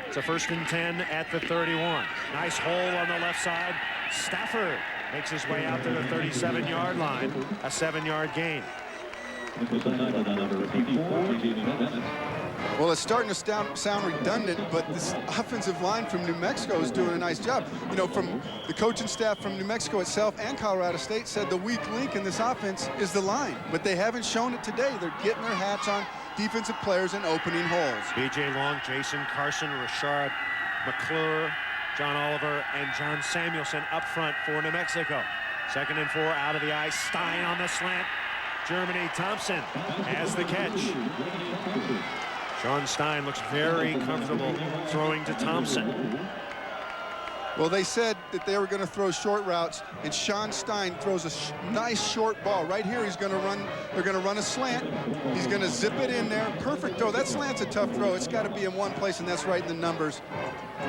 Speaker 1: It's a 1st and 10 at the 31. Nice hole on the left side. Stafford makes his way out to the 37-yard line. A 7-yard gain.
Speaker 2: Well, it's starting to sound redundant, but this offensive line from New Mexico is doing a nice job. You know, from the coaching staff from New Mexico itself and Colorado State said the weak link in this offense is the line, but they haven't shown it today. They're getting their hats on defensive players and opening holes.
Speaker 1: B.J. Long, Jason Carson, Rashard McClure, John Oliver, and John Samuelson up front for New Mexico. 2nd and 4 out of the eye. Stein on the slant. Germany Thompson has the catch. Sean Stein looks very comfortable throwing to Thompson.
Speaker 2: Well, they said that they were going to throw short routes, and Sean Stein throws a nice short ball. Right here, he's going to run. They're going to run a slant. He's going to zip it in there. Perfect throw. That slant's a tough throw. It's got to be in one place, and that's right in the numbers.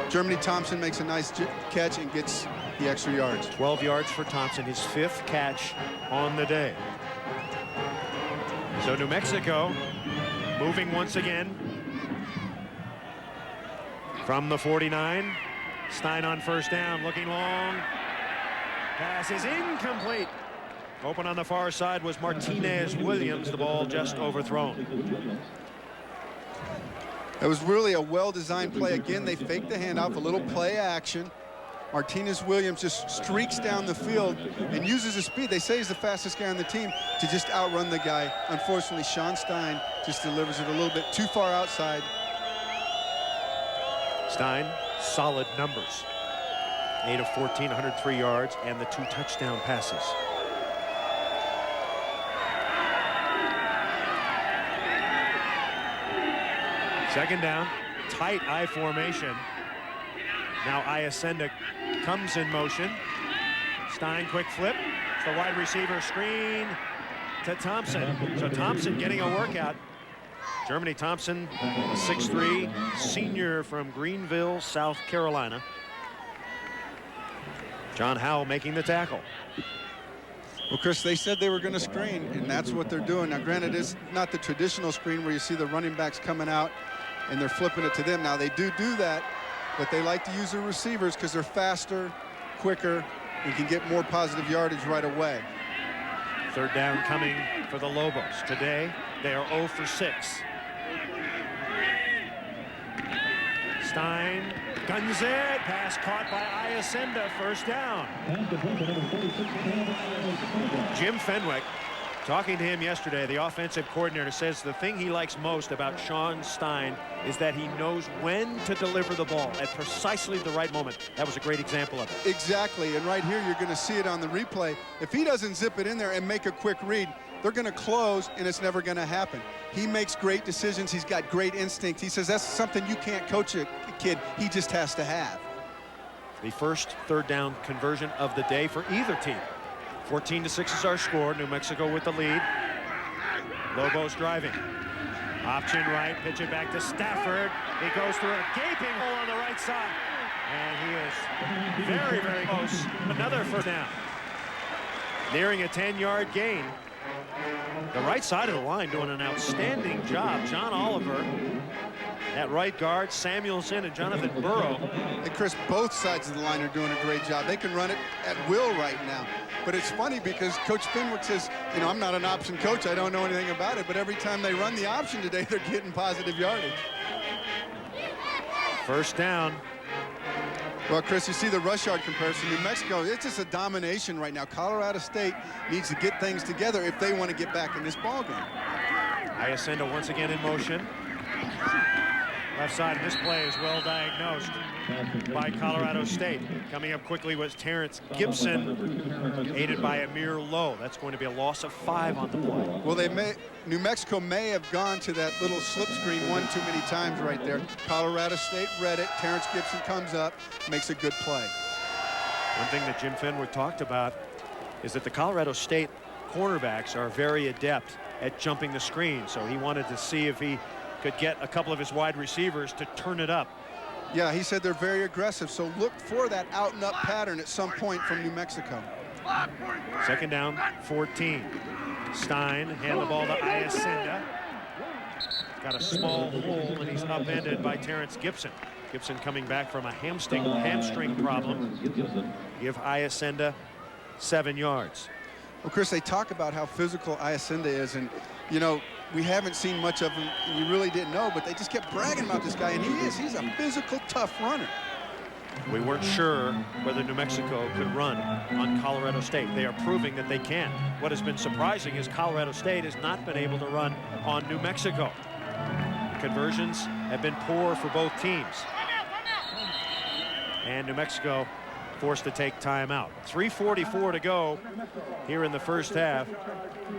Speaker 2: Germany Thompson makes a nice catch and gets the extra yards.
Speaker 1: 12 yards for Thompson, his 5th catch on the day. So New Mexico moving once again from the 49. Stein on 1st down, looking long. Pass is incomplete. Open on the far side was Martinez Williams. The ball just overthrown.
Speaker 2: It was really a well-designed play. Again, they faked the handoff, a little play action. Martinez Williams just streaks down the field and uses his speed. They say he's the fastest guy on the team to just outrun the guy. Unfortunately, Sean Stein just delivers it a little bit too far outside.
Speaker 1: Stein, solid numbers. 8 of 14, 103 yards, and the 2 touchdown passes. Second down, tight I formation. Now Iacenda comes in motion. Stein, quick flip. It's the wide receiver screen to Thompson. So Thompson getting a workout. Germany Thompson, a 6'3", senior from Greenville, South Carolina. John Howell making the tackle.
Speaker 2: Well, Chris, they said they were going to screen, and that's what they're doing. Now, granted, it's not the traditional screen where you see the running backs coming out and they're flipping it to them. Now, they do that, but they like to use their receivers because they're faster, quicker, and can get more positive yardage right away.
Speaker 1: Third down coming for the Lobos. Today, they are 0 for 6. Stein guns it. Pass caught by Iacenda. First down. Jim Fenwick, talking to him yesterday, the offensive coordinator, says the thing he likes most about Sean Stein is that he knows when to deliver the ball at precisely the right moment. That was a great example of it.
Speaker 2: Exactly, and right here you're going to see it on the replay. If he doesn't zip it in there and make a quick read, they're going to close, and it's never going to happen. He makes great decisions. He's got great instinct. He says that's something you can't coach a kid. He just has to have.
Speaker 1: The first third down conversion of the day for either team. 14-6 is our score. New Mexico with the lead. Lobos driving. Option right, pitch it back to Stafford. He goes through a gaping hole on the right side. And he is very, very close. Another first down. Nearing a 10-yard gain. The right side of the line doing an outstanding job. John Oliver at right guard, Samuelson and Jonathan Burrow.
Speaker 2: And Chris, both sides of the line are doing a great job. They can run it at will right now. But it's funny because Coach Fenwick says, you know, I'm not an option coach. I don't know anything about it. But every time they run the option today, they're getting positive yardage.
Speaker 1: First down.
Speaker 2: Well, Chris, you see the rush yard comparison. New Mexico, it's just a domination right now. Colorado State needs to get things together if they want to get back in this ballgame.
Speaker 1: Iacenda once again in motion. Left side of this play is well diagnosed by Colorado State. Coming up quickly was Terrence Gibson, aided by Amir Lowe. That's going to be a loss of 5 on the play.
Speaker 2: Well, New Mexico may have gone to that little slip screen one too many times right there. Colorado State read it. Terrence Gibson comes up, makes a good play.
Speaker 1: One thing that Jim Fenwick talked about is that the Colorado State cornerbacks are very adept at jumping the screen. So he wanted to see if he could get a couple of his wide receivers to turn it up.
Speaker 2: Yeah, he said they're very aggressive, so look for that out and up pattern at some point from New Mexico.
Speaker 1: Second down, 14. Stein hand the ball to Iacenda. Got a small hole, and he's upended by Terrence Gibson. Gibson coming back from a hamstring problem. Give Iacenda 7 yards.
Speaker 2: Well, Chris, they talk about how physical Iacenda is, and, you know, we haven't seen much of him, and you really didn't know, but they just kept bragging about this guy, and he's a physical, tough runner.
Speaker 1: We weren't sure whether New Mexico could run on Colorado State. They are proving that they can. What has been surprising is Colorado State has not been able to run on New Mexico. Conversions have been poor for both teams. And New Mexico forced to take timeout. 3:44 to go here in the first half.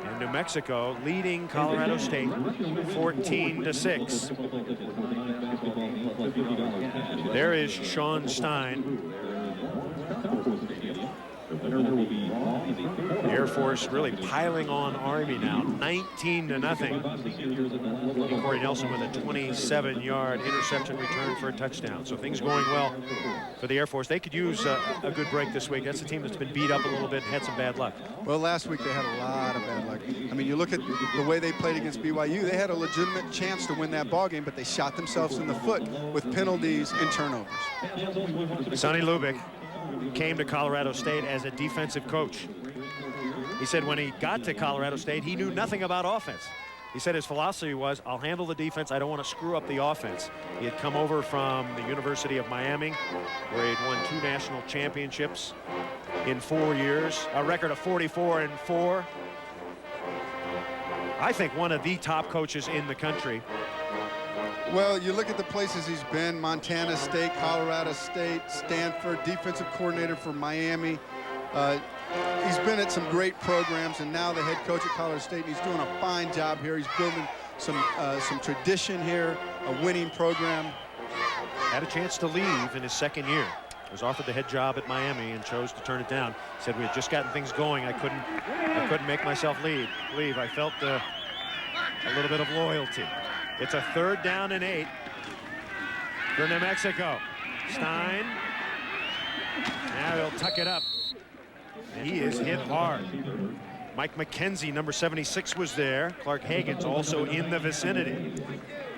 Speaker 1: And New Mexico leading Colorado State 14-6. There is Sean Stein. The Air Force really piling on Army now, 19-0. Corey Nelson with a 27-yard interception return for a touchdown. So things going well for the Air Force. They could use a good break this week. That's a team that's been beat up a little bit and had some bad luck.
Speaker 2: Well, last week they had a lot of bad luck. I mean, you look at the way they played against BYU, they had a legitimate chance to win that ball game, but they shot themselves in the foot with penalties and turnovers.
Speaker 1: Sonny Lubick came to Colorado State as a defensive coach. He said when he got to Colorado State, he knew nothing about offense. He said his philosophy was, I'll handle the defense. I don't want to screw up the offense. He had come over from the University of Miami, where he had won 2 national championships in 4 years, a record of 44-4. I think one of the top coaches in the country.
Speaker 2: Well, you look at the places he's been: Montana State, Colorado State, Stanford, defensive coordinator for Miami. He's been at some great programs, and now the head coach at Colorado State, and he's doing a fine job here. He's building some tradition here, a winning program.
Speaker 1: Had a chance to leave in his second year. Was offered the head job at Miami and chose to turn it down. Said we had just gotten things going. I couldn't make myself leave. I felt a little bit of loyalty. It's a 3rd down and 8 for New Mexico. Stein. Now he'll tuck it up. He is hit hard. Mike McKenzie, number 76, was there. Clark Hagan's also in the vicinity.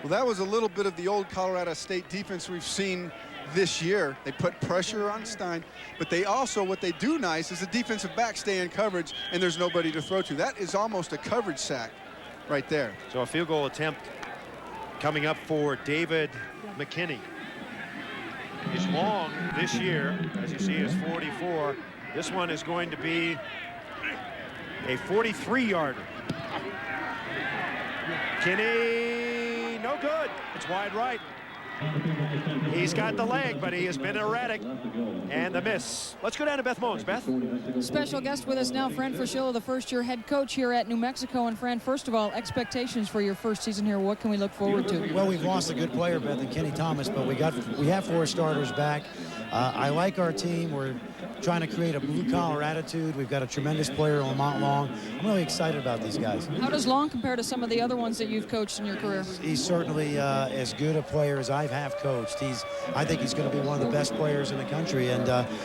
Speaker 2: Well, that was a little bit of the old Colorado State defense we've seen this year. They put pressure on Stein, but they also, what they do nice is the defensive back stay in coverage and there's nobody to throw to. That is almost a coverage sack right there.
Speaker 1: So a field goal attempt coming up for David McKinney. He's long this year, as you see, is 44. This one is going to be a 43-yarder. Kinney, no good. It's wide right. He's got the leg, but he has been erratic. And the miss. Let's go down to Beth Mowins. Beth?
Speaker 5: Special guest with us now, Fran Fraschilla, the first-year head coach here at New Mexico. And Fran, first of all, expectations for your first season here. What can we look forward to?
Speaker 12: Well, we've lost a good player, Beth, and Kenny Thomas, but we have 4 starters back. I like our team. We're trying to create a blue-collar attitude. We've got a tremendous player, Lamont Long. I'm really excited about these guys.
Speaker 5: How does Long compare to some of the other ones that you've coached in your career?
Speaker 12: He's certainly as good a player as I have coached. I think he's going to be one of the best players in the country, and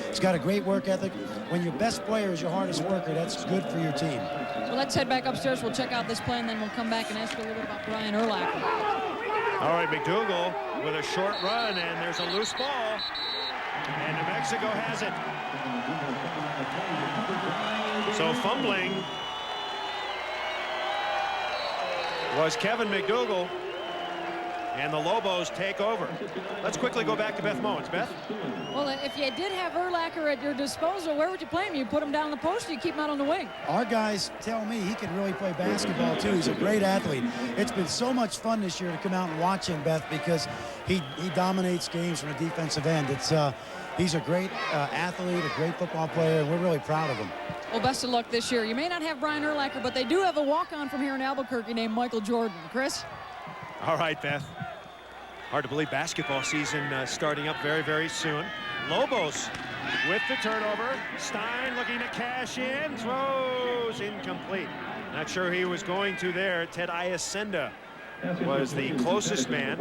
Speaker 12: he's got a great work ethic. When your best player is your hardest worker, that's good for your team.
Speaker 5: Well, let's head back upstairs. We'll check out this play, and then we'll come back and ask you a little bit about Brian Urlacher.
Speaker 1: All right, McDougal with a short run, and there's a loose ball. And New Mexico has it. So fumbling was Kevin McDougal, and the Lobos take over. Let's quickly go back to Beth Mowins. Beth?
Speaker 5: Well, if you did have Urlacher at your disposal, where would you play him? You put him down the post, or you keep him out on the wing?
Speaker 12: Our guys tell me he can really play basketball, too. He's a great athlete. It's been so much fun this year to come out and watch him, Beth, because he dominates games from a defensive end. He's a great athlete, a great football player, and we're really proud of him.
Speaker 5: Well, best of luck this year. You may not have Brian Urlacher, but they do have a walk-on from here in Albuquerque named Michael Jordan. Chris?
Speaker 1: All right, Beth. Hard to believe basketball season starting up very, very soon. Lobos with the turnover. Stein looking to cash in. Throws incomplete. Not sure he was going to there. Ted Iacenda was the closest man.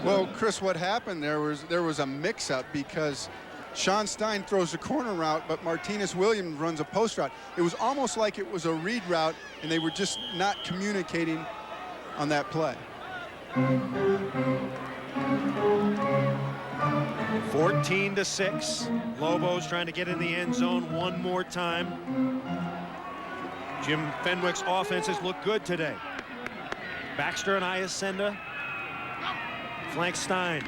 Speaker 2: Well, Chris, what happened there was a mix-up because Sean Stein throws a corner route, but Martinez Williams runs a post route. It was almost like it was a read route, and they were just not communicating on that play.
Speaker 1: 14-6. Lobos trying to get in the end zone one more time. Jim Fenwick's offenses look good today. Baxter and Iacenda. Flank Stein.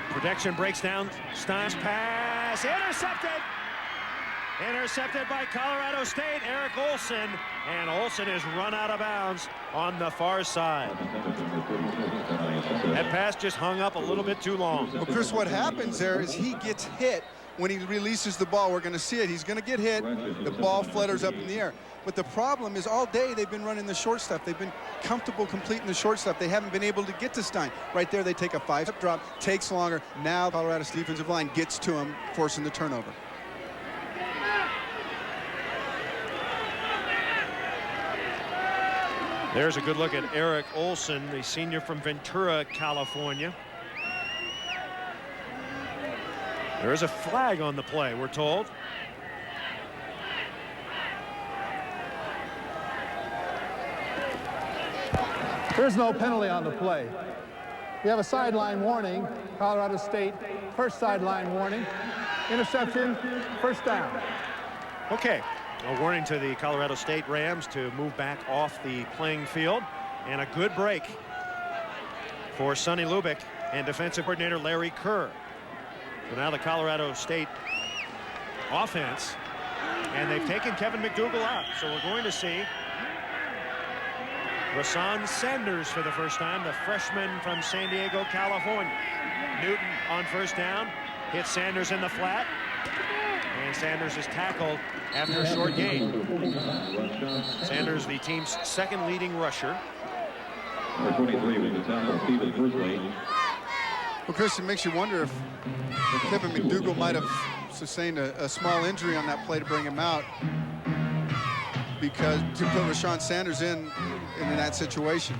Speaker 1: Protection breaks down. Stein's pass intercepted. Intercepted by Colorado State. Eric Olson. And Olson is run out of bounds on the far side. That pass just hung up a little bit too long.
Speaker 2: Well, Chris, what happens there is he gets hit when he releases the ball. We're going to see it. He's going to get hit. The ball flutters up in the air. But the problem is all day they've been running the short stuff. They've been comfortable completing the short stuff. They haven't been able to get to Stein. Right there, they take a 5-step drop, takes longer. Now Colorado's defensive line gets to him, forcing the turnover.
Speaker 1: There's a good look at Eric Olson, the senior from Ventura, California. There is a flag on the play, we're told.
Speaker 7: There's no penalty on the play. We have a sideline warning. Colorado State, first sideline warning. Interception, first down.
Speaker 1: Okay. A warning to the Colorado State Rams to move back off the playing field. And a good break for Sonny Lubick and defensive coordinator Larry Kerr. So now the Colorado State offense, and they've taken Kevin McDougal out. So we're going to see Rasan Sanders for the first time, the freshman from San Diego, California. Newton on first down, hits Sanders in the flat. And and Sanders is tackled after a short gain. Sanders, the team's second leading rusher.
Speaker 3: Number 23 with the tackle, Stephen Fursley.
Speaker 2: Well, Chris, it makes you wonder if Kevin McDougal might have sustained a small injury on that play to bring him out, because to put Rashawn Sanders in that situation.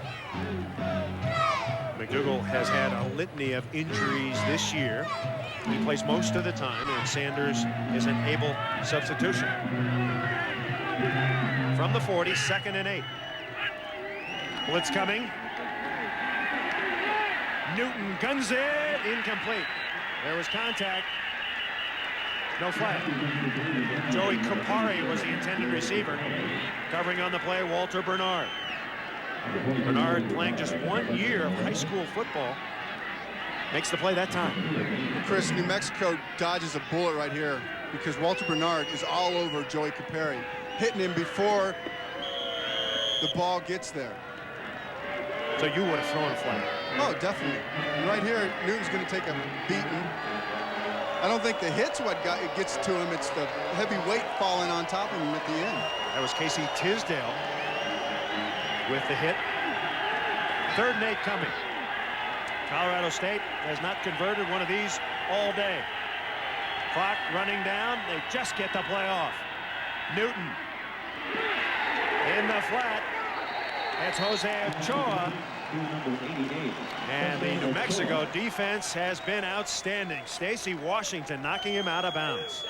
Speaker 1: McDougal has had a litany of injuries this year. He plays most of the time, and Sanders is an able substitution. From the 40, 2nd and 8. Blitz coming. Newton guns it, incomplete. There was contact. No flag. Joey Kupari was the intended receiver. Covering on the play, Walter Bernard. Bernard, playing just 1 year of high school football, makes the play that time.
Speaker 2: Chris, New Mexico dodges a bullet right here because Walter Bernard is all over Joey Kupari, hitting him before the ball gets there.
Speaker 1: So you would have thrown a flag?
Speaker 2: Oh, definitely. And right here, Newton's going to take a beating. I don't think the hit's what gets to him. It's the heavy weight falling on top of him at the end.
Speaker 1: That was Casey Tisdale with the hit. 3rd and 8 coming. Colorado State has not converted one of these all day. Clock running down. They just get the play off. Newton in the flat. That's Jose Ochoa. And the New Mexico defense has been outstanding. Stacy Washington knocking him out of bounds.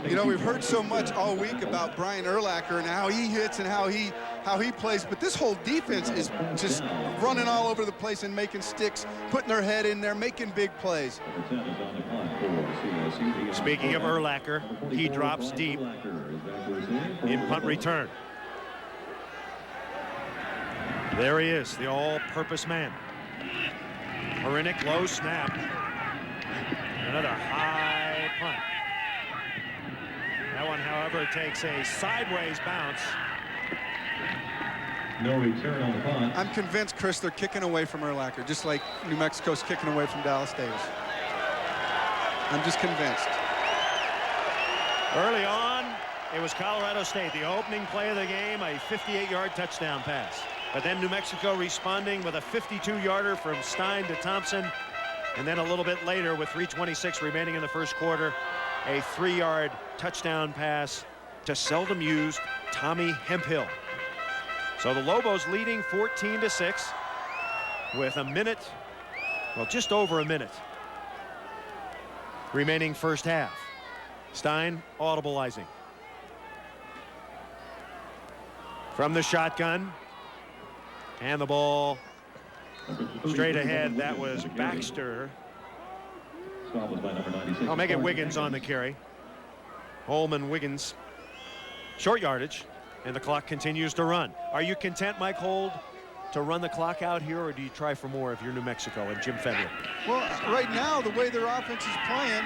Speaker 2: You know, we've heard so much all week about Brian Urlacher and how he hits and how he plays, but this whole defense is just running all over the place and making sticks, putting their head in there, making big plays.
Speaker 1: Speaking of Urlacher, he drops deep in punt return. There he is, the all-purpose man. Horinek, low snap. Another high punt. That one, however, takes a sideways bounce.
Speaker 3: No return on the punt.
Speaker 2: I'm convinced, Chris, they're kicking away from Urlacher, just like New Mexico's kicking away from Dallas Davis. I'm just convinced.
Speaker 1: Early on, it was Colorado State. The opening play of the game, a 58-yard touchdown pass. But then New Mexico responding with a 52-yarder from Stein to Thompson. And then a little bit later, with 3:26 remaining in the first quarter, a 3-yard touchdown pass to seldom used Tommy Hemphill. So the Lobos leading 14-6 with a minute, well, just over a minute remaining first half. Stein audibleizing. From the shotgun. And the ball straight ahead. That was Baxter. I'll make it Wiggins on the carry. Holman, Wiggins. Short yardage. And the clock continues to run. Are you content, Mike Hold, to run the clock out here, or do you try for more if you're New Mexico and Jim Fenwick?
Speaker 2: Well, right now, the way their offense is playing,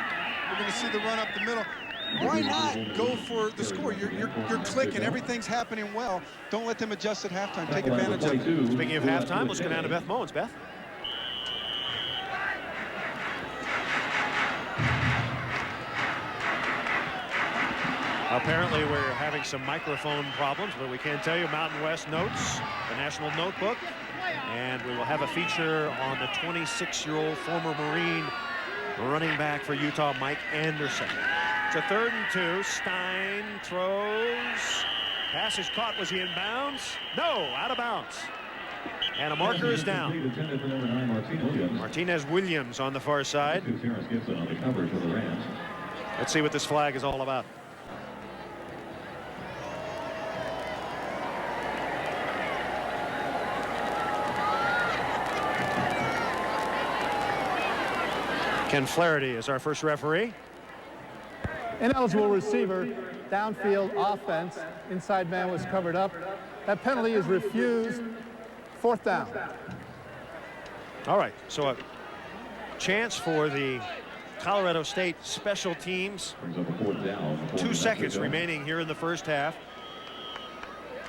Speaker 2: we're going to see the run up the middle. Why not go for the score? You're clicking. Everything's happening well. Don't let them adjust at halftime. Take advantage of it.
Speaker 1: Speaking of halftime, let's go down to Beth Mowins. Beth? Apparently, we're having some microphone problems, but we can tell you Mountain West Notes, the National Notebook, and we will have a feature on the 26-year-old former Marine running back for Utah, Mike Anderson. It's a 3rd and 2. Stein throws. Pass is caught. Was he in bounds? No, out of bounds. And a marker is down. Martinez Williams on the far side. Let's see what this flag is all about. Ken Flaherty is our first referee.
Speaker 7: Ineligible receiver, downfield offense, inside man was covered up. That penalty is refused. 4th down.
Speaker 1: All right, so a chance for the Colorado State special teams. 2 seconds remaining here in the first half.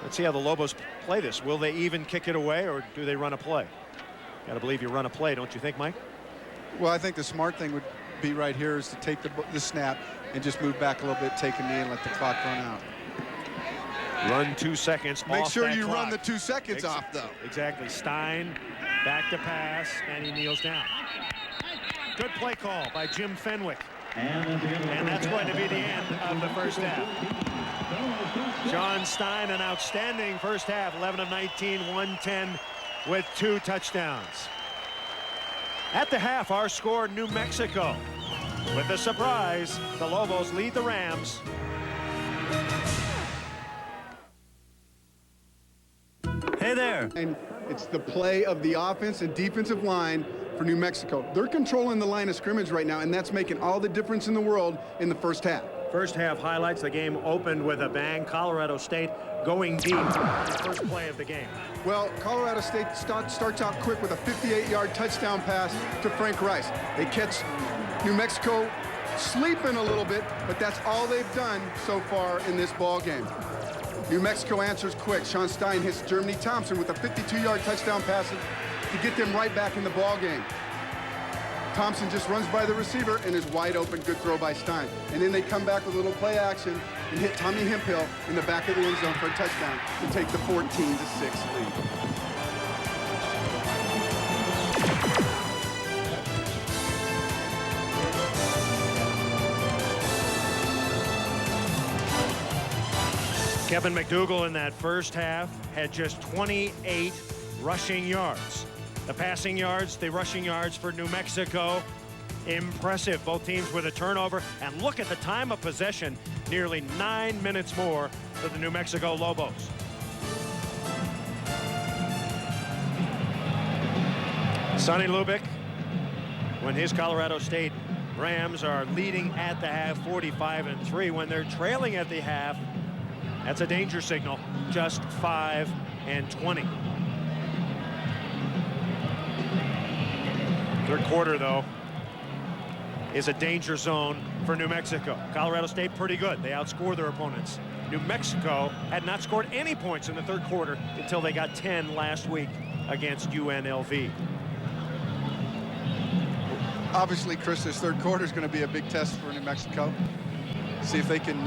Speaker 1: Let's see how the Lobos play this. Will they even kick it away, or do they run a play? Got to believe you run a play, don't you think, Mike?
Speaker 2: Well, I think the smart thing would be right here is to take the snap and just move back a little bit, take a knee, and let the clock run out.
Speaker 1: Run 2 seconds
Speaker 2: Make
Speaker 1: off
Speaker 2: sure
Speaker 1: that
Speaker 2: you
Speaker 1: clock.
Speaker 2: run the 2 seconds off, though.
Speaker 1: Exactly. Stein back to pass, and he kneels down. Good play call by Jim Fenwick. And that's going to be the end of the first half. Sean Stein, an outstanding first half, 11 of 19, 110 with 2 touchdowns. At the half, our score, New Mexico. With a surprise, the Lobos lead the Rams.
Speaker 2: Hey there. And it's the play of the offense and defensive line for New Mexico. They're controlling the line of scrimmage right now, and that's making all the difference in the world in the first half.
Speaker 1: First half highlights. The game opened with a bang. Colorado State going deep. The first play of the game.
Speaker 2: Well, Colorado State starts out quick with a 58-yard touchdown pass to Frank Rice. They catch New Mexico sleeping a little bit, but that's all they've done so far in this ball game. New Mexico answers quick. Sean Stein hits Germany Thompson with a 52-yard touchdown pass to get them right back in the ball game. Thompson just runs by the receiver and is wide open. Good throw by Stein. And then they come back with a little play action and hit Tommy Hemphill in the back of the end zone for a touchdown to take the 14-6 lead.
Speaker 1: Kevin McDougal in that first half had just 28 rushing yards. The passing yards, the rushing yards for New Mexico, impressive. Both teams with a turnover. And look at the time of possession, nearly 9 minutes more for the New Mexico Lobos. Sonny Lubick, when his Colorado State Rams are leading at the half 45-3, when they're trailing at the half, that's a danger signal, just 5-20. Third quarter, though, is a danger zone for New Mexico. Colorado State pretty good. They outscore their opponents. New Mexico had not scored any points in the third quarter until they got 10 last week against UNLV.
Speaker 2: Obviously, Chris, this third quarter is going to be a big test for New Mexico. See if they can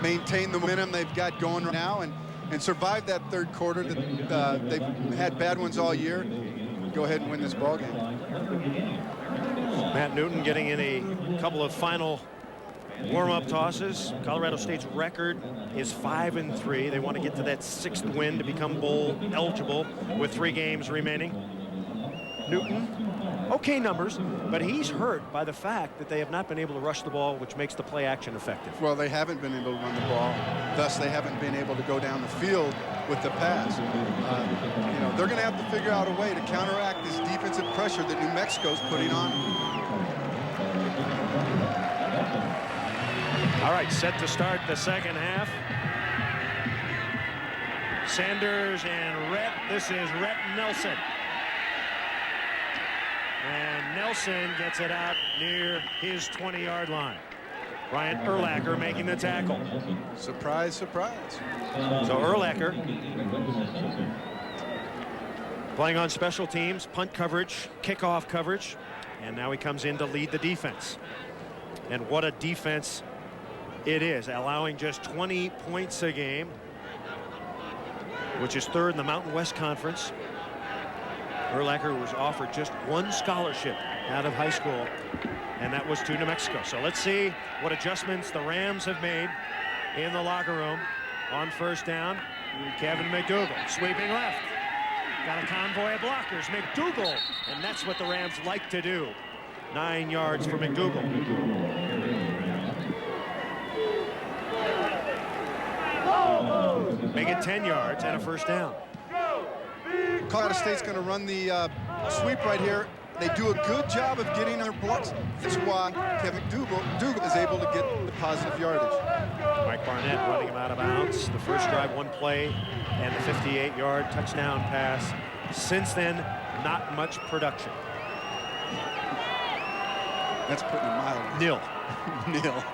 Speaker 2: maintain the momentum they've got going right now and survive that third quarter. They've had bad ones all year. Go ahead and win this ball game.
Speaker 1: Matt Newton getting in a couple of final warm-up tosses. Colorado State's record is 5-3. They want to get to that 6th win to become bowl eligible with 3 games remaining. Newton, okay numbers, but he's hurt by the fact that they have not been able to rush the ball, which makes the play action effective.
Speaker 2: Well, they haven't been able to run the ball. Thus, they haven't been able to go down the field with the pass. You know, they're going to have to figure out a way to counteract this defensive pressure that New Mexico's putting on.
Speaker 1: All right, set to start the second half. Sanders and Rhett. This is Rhett Nelson. And Nelson gets it out near his 20-yard line. Ryan Urlacher making the tackle.
Speaker 2: Surprise, surprise.
Speaker 1: So Urlacher playing on special teams, punt coverage, kickoff coverage, and now he comes in to lead the defense. And what a defense it is, allowing just 20 points a game, which is 3rd in the Mountain West Conference. Urlacher was offered just 1 scholarship out of high school, and that was to New Mexico. So let's see what adjustments the Rams have made in the locker room on first down. Kevin McDougal sweeping left. Got a convoy of blockers. McDougal, and that's what the Rams like to do. 9 yards for McDougal. Make it 10 yards and a first down.
Speaker 2: Colorado State's going to run the sweep right here. They do a good job of getting their blocks. That's why Kevin McDougal is able to get the positive yardage.
Speaker 1: Mike Barnett running him out of bounds. The first drive, 1 play, and the 58-yard touchdown pass. Since then, not much production.
Speaker 2: That's putting it mildly.
Speaker 1: Nil.
Speaker 2: Nil.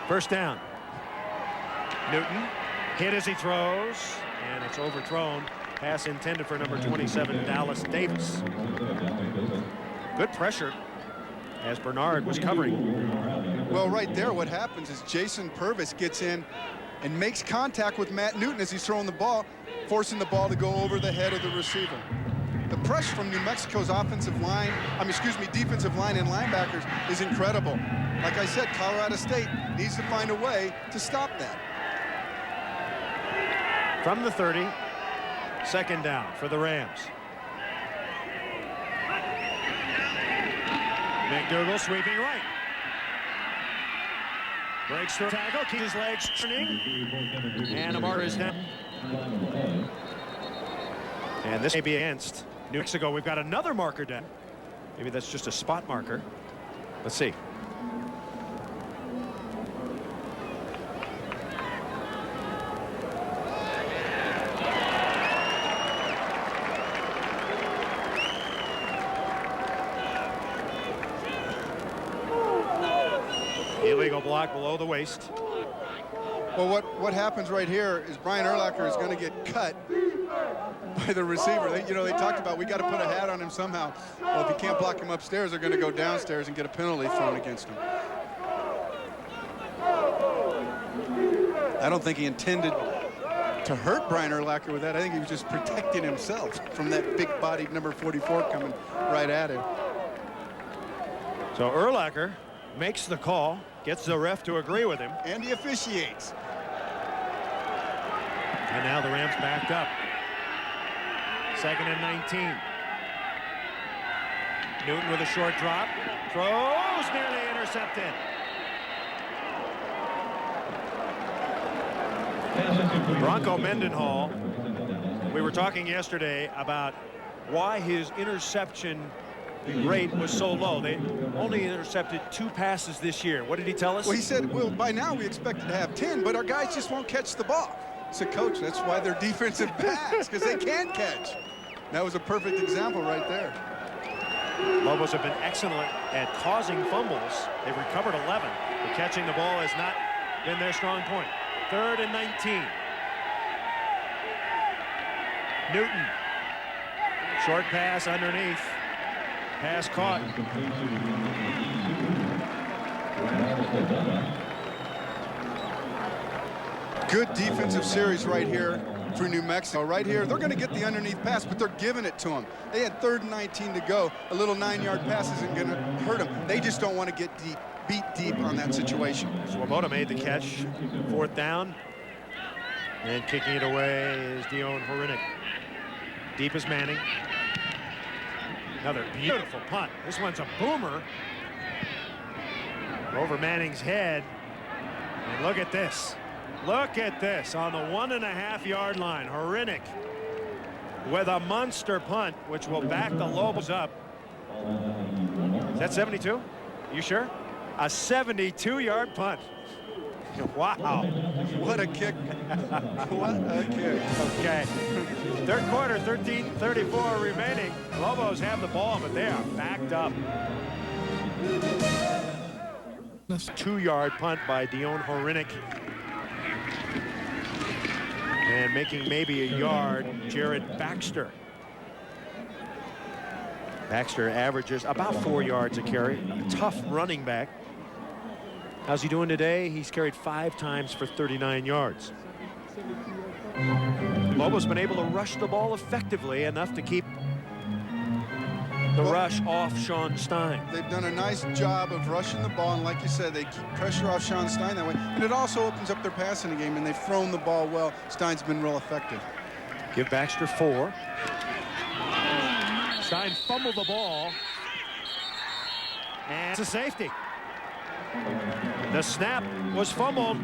Speaker 1: First down. Newton hit as he throws, and it's overthrown. Pass intended for number 27, Dallas Davis. Good pressure as Bernard was covering.
Speaker 2: Well, right there, what happens is Jason Purvis gets in and makes contact with Matt Newton as he's throwing the ball, forcing the ball to go over the head of the receiver. The pressure from New Mexico's defensive line and linebackers is incredible. Like I said, Colorado State needs to find a way to stop that.
Speaker 1: From the 30, second down for the Rams. McDougal sweeping right. Breaks through tackle, keeps his legs turning, and Amar is down. And this may be against New Mexico. We've got another marker down. Maybe that's just a spot marker. Let's see. Illegal block below the waist.
Speaker 2: Well, what happens right here is Brian Urlacher is going to get cut by the receiver. They talked about we got to put a hat on him somehow. Well, if you can't block him upstairs, they're going to go downstairs and get a penalty thrown against him. I don't think he intended to hurt Brian Urlacher with that. I think he was just protecting himself from that big-bodied number 44 coming right at him.
Speaker 1: So Urlacher makes the call, gets the ref to agree with him.
Speaker 2: And he officiates.
Speaker 1: And now the Rams backed up. 2nd and 19. Newton with a short drop. Throws, nearly intercepted. Bronco Mendenhall, we were talking yesterday about why his interception rate was so low. They only intercepted 2 passes this year. What did he tell us?
Speaker 2: Well, he said, well, by now we expected to have 10, but our guys just won't catch the ball. So, Coach, that's why they're defensive backs, because they can't catch. That was a perfect example right there.
Speaker 1: Lobos have been excellent at causing fumbles. They've recovered 11, but catching the ball has not been their strong point. 3rd and 19. Newton. Short pass underneath. Pass caught.
Speaker 2: Good defensive series right here for New Mexico. Right here, they're going to get the underneath pass, but they're giving it to them. They had 3rd and 19 to go. A little 9-yard pass isn't going to hurt them. They just don't want to get beat deep on that situation.
Speaker 1: Swoboda made the catch. 4th down. And kicking it away is Dion Horinek. Deep is Manning. Another beautiful punt. This one's a boomer. Over Manning's head. And look at this. Look at this on the 1.5-yard line. Horinek with a monster punt, which will back the Lobos up. Is that 72? You sure? A 72-yard punt. Wow.
Speaker 2: What a kick. What a kick.
Speaker 1: Okay. 3rd quarter, 13:34 remaining. Lobos have the ball, but they are backed up. 2-yard punt by Dion Horinek. And making maybe a yard, Jared Baxter. Baxter averages about 4 yards a carry. A tough running back. How's he doing today? He's carried 5 times for 39 yards. Lobos been able to rush the ball effectively enough to keep the rush off Sean Stein.
Speaker 2: They've done a nice job of rushing the ball, and like you said, they keep pressure off Sean Stein that way. And it also opens up their passing game, and they've thrown the ball well. Stein's been real effective.
Speaker 1: Give Baxter 4. Stein fumbled the ball. And it's a safety. The snap was fumbled.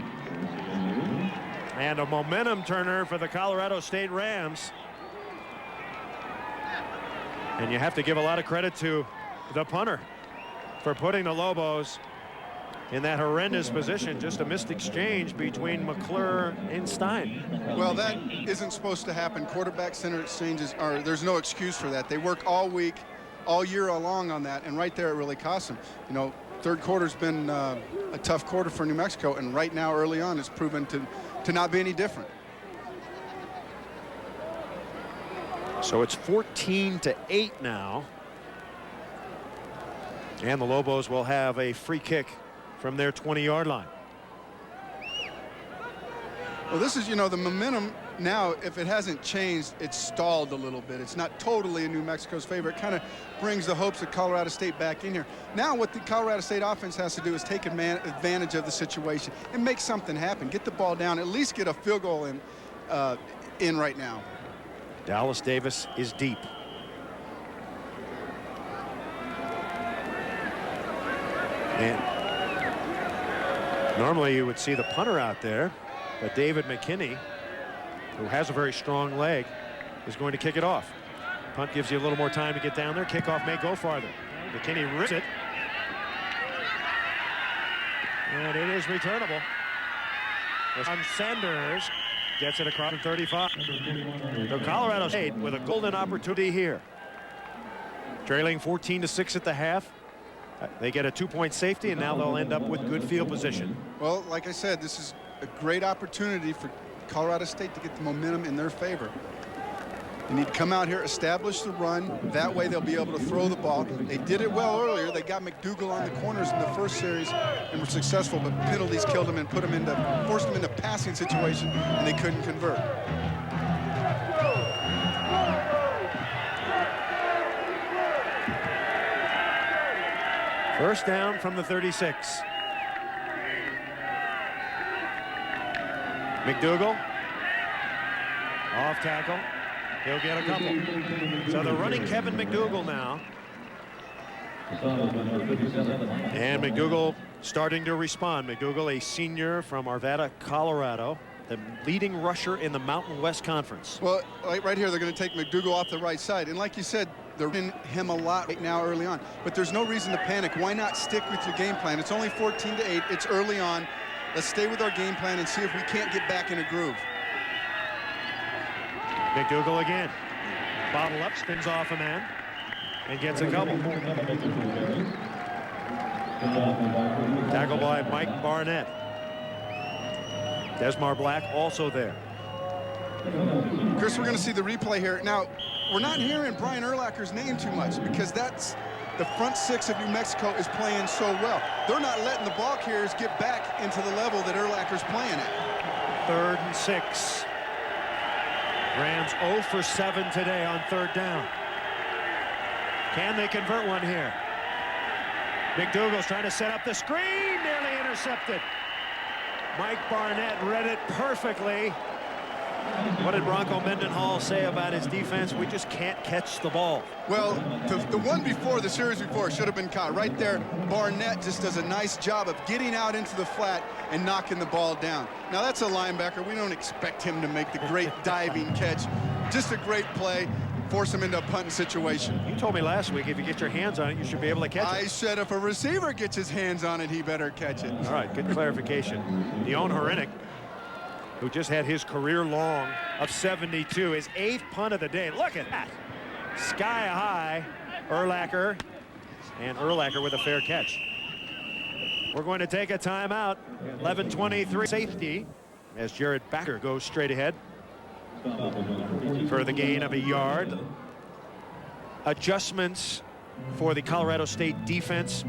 Speaker 1: And a momentum turner for the Colorado State Rams. And you have to give a lot of credit to the punter for putting the Lobos in that horrendous position. Just a missed exchange between McClure and Stein.
Speaker 2: Well, that isn't supposed to happen. Quarterback center exchanges are, there's no excuse for that. They work all week, all year long on that, and right there it really costs them. You know, 3rd quarter's been a tough quarter for New Mexico, and right now early on it's proven to not be any different.
Speaker 1: So it's 14-8 now. And the Lobos will have a free kick from their 20-yard line.
Speaker 2: Well, this is, you know, the momentum now, if it hasn't changed, it's stalled a little bit. It's not totally in New Mexico's favor. It kind of brings the hopes of Colorado State back in here. Now what the Colorado State offense has to do is take advantage of the situation and make something happen. Get the ball down, at least get a field goal in right now.
Speaker 1: Dallas Davis is deep. And normally you would see the punter out there, but David McKinney, who has a very strong leg, is going to kick it off. Punt gives you a little more time to get down there. Kickoff may go farther. McKinney rips it. And it is returnable. Sanders gets it across the 35. So Colorado State with a golden opportunity here. Trailing 14-6 at the half. They get a 2-point safety, and now they'll end up with good field position.
Speaker 2: Well, like I said, this is a great opportunity for Colorado State to get the momentum in their favor. They need to come out here, establish the run. That way they'll be able to throw the ball. They did it well earlier. They got McDougal on the corners in the first series and were successful, but penalties killed them and forced them into passing situation, and they couldn't convert.
Speaker 1: First down from the 36. McDougal off tackle. He'll get a couple. So they're running Kevin McDougal now. And McDougal starting to respond. McDougal, a senior from Arvada, Colorado, the leading rusher in the Mountain West Conference.
Speaker 2: Well, right here, they're going to take McDougal off the right side. And like you said, they're in him a lot right now early on. But there's no reason to panic. Why not stick with your game plan? It's only 14-8. It's early on. Let's stay with our game plan and see if we can't get back in a groove.
Speaker 1: McDougal again. Bottle up, spins off a man, and gets a couple. Tackle by Mike Barnett. Desmar Black also there.
Speaker 2: Chris, we're going to see the replay here. Now, we're not hearing Brian Urlacher's name too much because that's the front six of New Mexico is playing so well. They're not letting the ball carriers get back into the level that Urlacher's playing at.
Speaker 1: 3rd and 6. Rams 0 for 7 today on 3rd down. Can they convert one here? McDougal's trying to set up the screen, nearly intercepted. Mike Barnett read it perfectly. What did Bronco Mendenhall say about his defense? We just can't catch the ball.
Speaker 2: Well, the one before, the series before, should have been caught. Right there, Barnett just does a nice job of getting out into the flat and knocking the ball down. Now, that's a linebacker. We don't expect him to make the great diving catch. Just a great play. Force him into a punting situation.
Speaker 1: You told me last week if you get your hands on it, you should be able to catch it.
Speaker 2: I said if a receiver gets his hands on it, he better catch it.
Speaker 1: All right, good clarification. Dion Hrenek, who just had his career long of 72, his 8th punt of the day. Look at that. Sky high. Urlacher. And Urlacher with a fair catch. We're going to take a timeout. 11:23 safety as Jared Backer goes straight ahead for the gain of a yard. Adjustments for the Colorado State defense.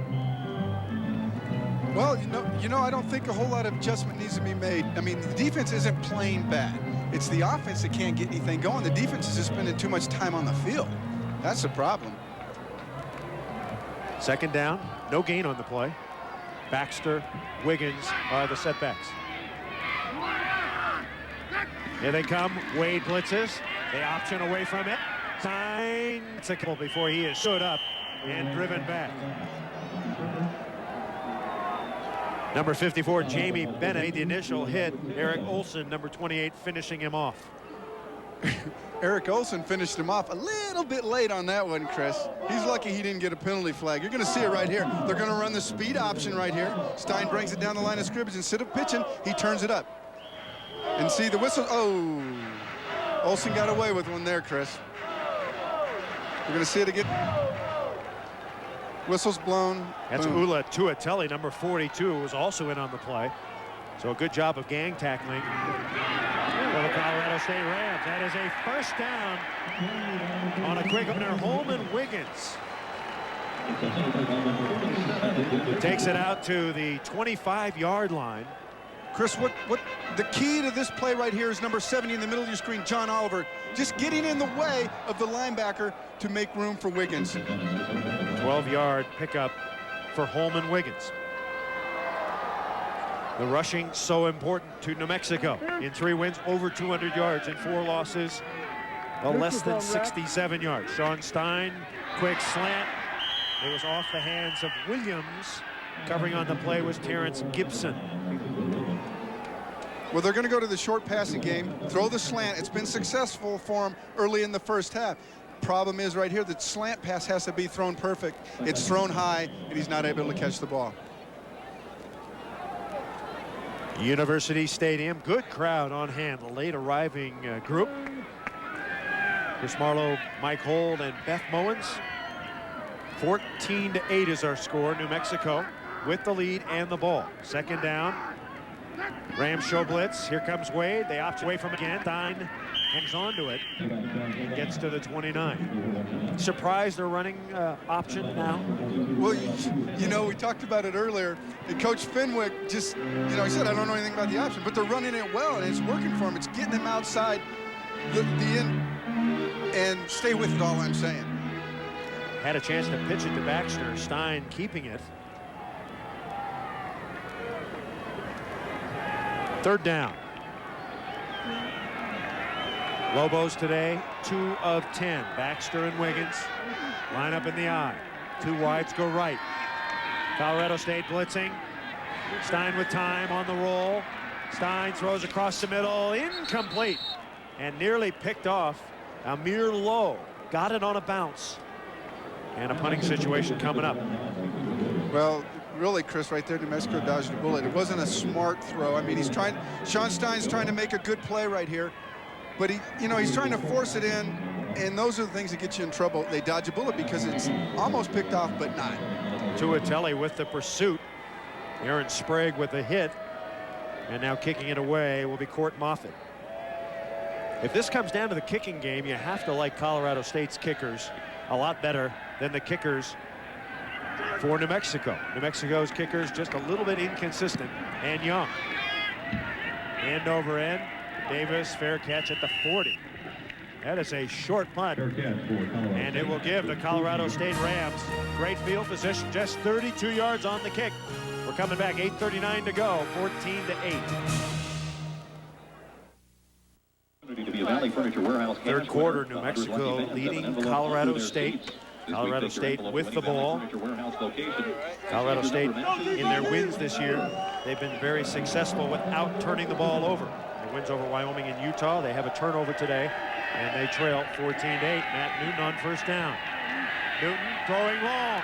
Speaker 2: Well, you know, I don't think a whole lot of adjustment needs to be made. I mean, the defense isn't playing bad. It's the offense that can't get anything going. The defense is just spending too much time on the field. That's the problem.
Speaker 1: 2nd down, no gain on the play. Baxter, Wiggins are the setbacks. Here they come. Wade blitzes. They option away from it. It's a couple before he is stood up and driven back. Number 54, Jamie Bennett, the initial hit. Eric Olson, number 28, finishing him off.
Speaker 2: Eric Olson finished him off a little bit late on that one, Chris. He's lucky he didn't get a penalty flag. You're going to see it right here. They're going to run the speed option right here. Stein brings it down the line of scrimmage. Instead of pitching, he turns it up. And see the whistle. Oh, Olson got away with one there, Chris. We're going to see it again. Whistle's blown.
Speaker 1: That's Ula Tuatelli, number 42, was also in on the play. So a good job of gang tackling for the Colorado State Rams. That is a 1st down on a quick opener. Holman Wiggins Takes it out to the 25-yard line.
Speaker 2: Chris, what the key to this play right here is number 70 in the middle of your screen, John Oliver, just getting in the way of the linebacker to make room for Wiggins.
Speaker 1: 12-yard pickup for Holman Wiggins. The rushing so important to New Mexico. In 3 wins, over 200 yards. In 4 losses, less than 67 yards. Sean Stein, quick slant. It was off the hands of Williams. Covering on the play was Terrence Gibson.
Speaker 2: Well, they're going to go to the short passing game, throw the slant. It's been successful for him early in the first half. Problem is right here, the slant pass has to be thrown perfect. It's thrown high, and he's not able to catch the ball.
Speaker 1: University Stadium, good crowd on hand. The late arriving group. Chris Marlowe, Mike Hold, and Beth Mowens. 14-8 is our score. New Mexico with the lead and the ball. Second down. Rams show blitz. Here comes Wade. They opt away from it again. Stein hangs on to it and gets to the 29. Surprised they're running option now?
Speaker 2: Well, you know, we talked about it earlier. And Coach Fenwick just, you know, he said, I don't know anything about the option, but they're running it well, and it's working for him. It's getting him outside the end, and stay with it, all I'm saying.
Speaker 1: Had a chance to pitch it to Baxter. Stein keeping it. Third down. Lobos today, 2 of 10. Baxter and Wiggins line up in the eye. 2 wides go right. Colorado State blitzing. Stein with time on the roll. Stein throws across the middle, incomplete, and nearly picked off. Amir Lowe got it on a bounce. And a punting situation coming up.
Speaker 2: Well, really, Chris, right there, New Mexico dodged a bullet. It wasn't a smart throw. I mean, Sean Stein's trying to make a good play right here, but he's trying to force it in, and those are the things that get you in trouble. They dodge a bullet because it's almost picked off, but not.
Speaker 1: Tuatelli with the pursuit. Aaron Sprague with the hit, and now kicking it away will be Court Moffitt. If this comes down to the kicking game, you have to like Colorado State's kickers a lot better than the kickers for New Mexico. New Mexico's kickers just a little bit inconsistent and young. End over end. Davis, fair catch at the 40. That is a short punt, and it will give the Colorado State Rams great field position. Just 32 yards on the kick. We're coming back, 8:39 to go, 14-8. Third quarter, New Mexico leading Colorado State. Colorado State with the ball. Colorado State, in their wins this year, they've been very successful without turning the ball over. Their wins over Wyoming and Utah, they have a turnover today, and they trail 14-8. Matt Newton on first down. Newton throwing long.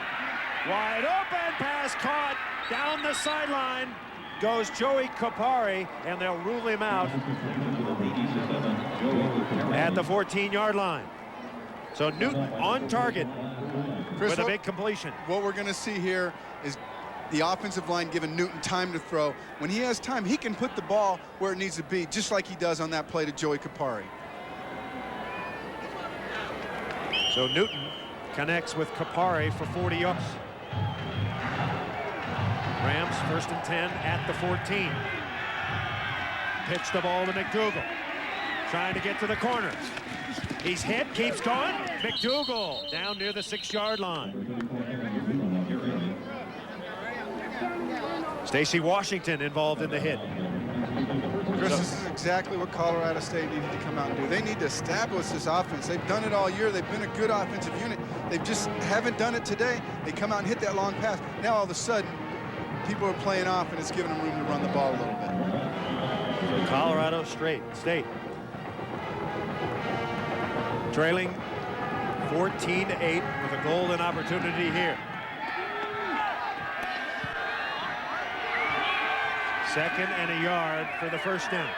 Speaker 1: Wide open pass caught down the sideline. Goes Joey Kapari, and they'll rule him out at the 14-yard line. So Newton on target, Chris, with a big completion.
Speaker 2: What we're going to see here is the offensive line giving Newton time to throw. When he has time, he can put the ball where it needs to be, just like he does on that play to Joey Kapari.
Speaker 1: So Newton connects with Kapari for 40 yards. Rams 1st and 10 at the 14. Pitch the ball to McDougal. Trying to get to the corner. He's hit, keeps going. McDougal down near the 6-yard line. Stacey Washington involved in the hit.
Speaker 2: Chris, this is exactly what Colorado State needed to come out and do. They need to establish this offense. They've done it all year. They've been a good offensive unit. They just haven't done it today. They come out and hit that long pass. Now all of a sudden, people are playing off, and it's giving them room to run the ball a little bit.
Speaker 1: So Colorado State trailing 14-8 with a golden opportunity here. Second and a yard for the first down.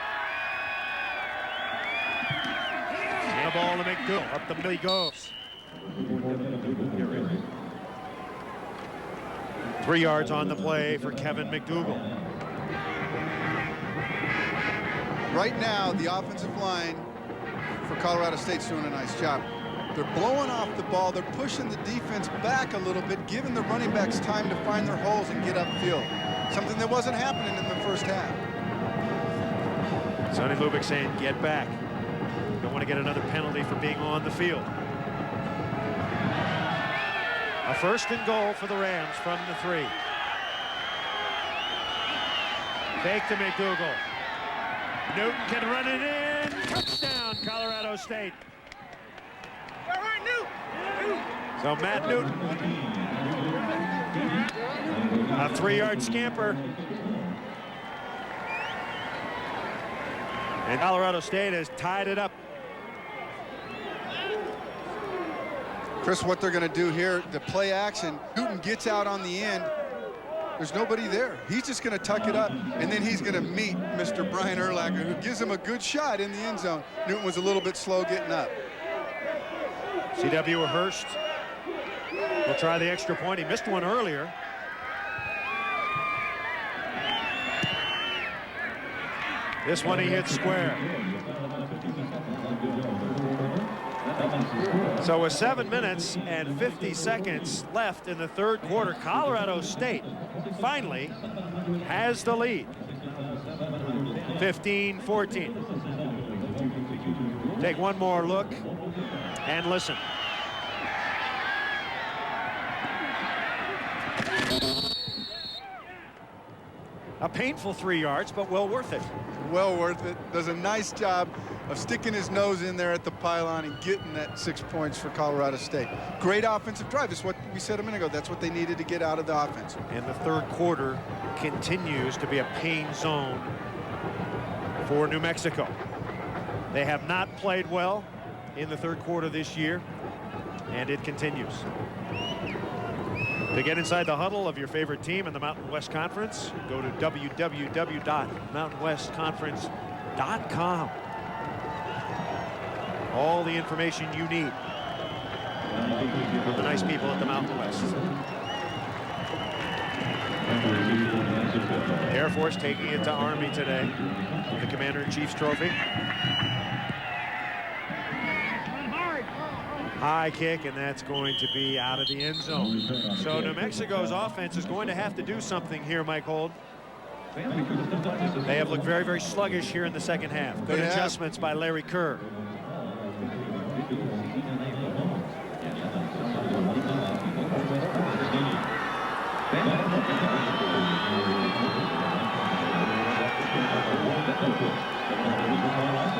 Speaker 1: And the ball to McDougal. Up the middle he goes. 3 yards on the play for Kevin McDougal.
Speaker 2: Right now, the offensive line for Colorado State's doing a nice job. They're blowing off the ball. They're pushing the defense back a little bit, giving the running backs time to find their holes and get upfield. Something that wasn't happening in the first half.
Speaker 1: Sonny Lubick saying, get back. Don't want to get another penalty for being on the field. A 1st and goal for the Rams from the 3. Fake to McDougal. Newton can run it in. Touchdown, Colorado State. So Matt Newton, a 3-yard scamper. And Colorado State has tied it up.
Speaker 2: Chris, what they're going to do here, the play action, Newton gets out on the end. There's nobody there. He's just going to tuck it up, and then he's going to meet Mr. Brian Urlacher, who gives him a good shot in the end zone. Newton was a little bit slow getting up.
Speaker 1: C.W. Hurst will try the extra point. He missed one earlier. This one he hits square. So with 7 minutes and 50 seconds left in the 3rd quarter, Colorado State finally has the lead. 15-14. Take one more look and listen. A painful 3 yards, but well worth it.
Speaker 2: Well worth it. Does a nice job of sticking his nose in there at the pylon and getting that 6 points for Colorado State. Great offensive drive. It's what we said a minute ago. That's what they needed to get out of the offense.
Speaker 1: And the 3rd quarter continues to be a pain zone for New Mexico. They have not played well in the 3rd quarter this year, and it continues. To get inside the huddle of your favorite team in the Mountain West Conference, go to www.mountainwestconference.com. All the information you need from the nice people at the Mountain West. Air Force taking it to Army today, the Commander-in-Chief's trophy. High kick, and that's going to be out of the end zone. So New Mexico's offense is going to have to do something here, Mike Hold. They have looked very, very sluggish here in the 2nd half. Good adjustments by Larry Kerr.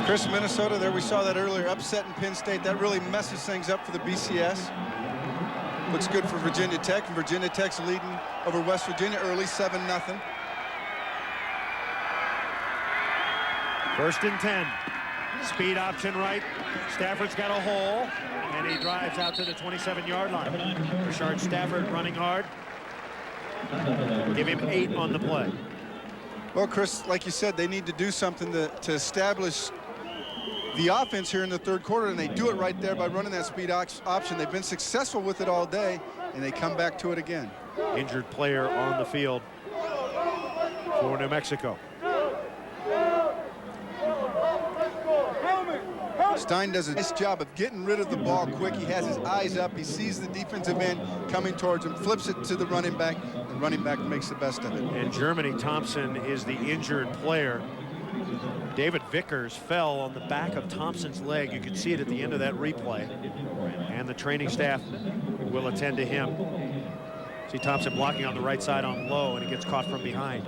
Speaker 2: Chris, Minnesota, there we saw that earlier, upset in Penn State. That really messes things up for the BCS. Looks good for Virginia Tech, and Virginia Tech's leading over West Virginia early, 7-0.
Speaker 1: 1st and 10. Speed option right. Stafford's got a hole, and he drives out to the 27-yard line. Richard Stafford running hard. Give him 8 on the play.
Speaker 2: Well, Chris, like you said, they need to do something to establish the offense here in the 3rd quarter, and they do it right there by running that speed option. They've been successful with it all day, and they come back to it again.
Speaker 1: Injured player on the field for New Mexico.
Speaker 2: Stein does a nice job of getting rid of the ball quick. He has his eyes up. He sees the defensive end coming towards him, flips it to the running back. The running back makes the best of it.
Speaker 1: And Germany Thompson is the injured player. David Vickers fell on the back of Thompson's leg. You can see it at the end of that replay. And the training staff will attend to him. See Thompson blocking on the right side on low, and he gets caught from behind.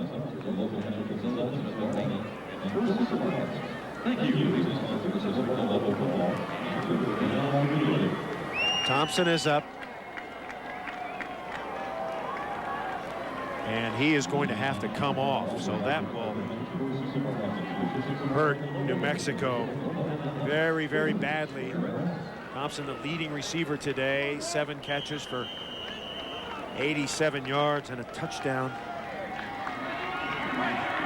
Speaker 1: Thompson is up. And he is going to have to come off, so that will hurt New Mexico very, very badly. Thompson, the leading receiver today, 7 catches for 87 yards and a touchdown.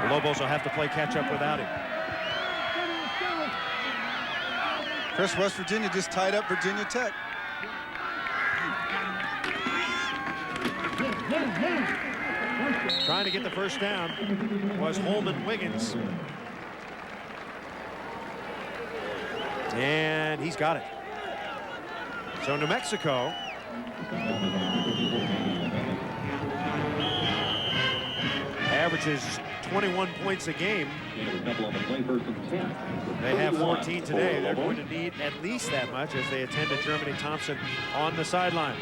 Speaker 1: The Lobos will have to play catch up without him.
Speaker 2: Chris, West Virginia just tied up Virginia Tech.
Speaker 1: Trying to get the first down was Holman Wiggins. And he's got it. So New Mexico averages 21 points a game. They have 14 today. They're going to need at least that much as they attend to Germany Thompson on the sideline.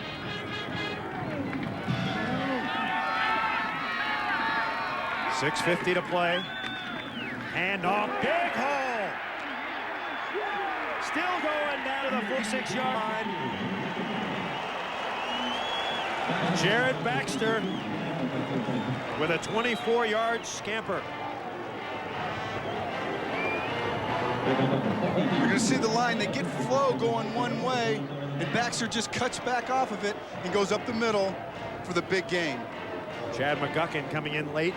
Speaker 1: .650 to play. Hand off, big hole. Still going down to the 46-yard line. Jared Baxter with a 24-yard scamper.
Speaker 2: You're going to see the line. They get flow going one way, and Baxter just cuts back off of it and goes up the middle for the big gain.
Speaker 1: Chad McGuckin coming in late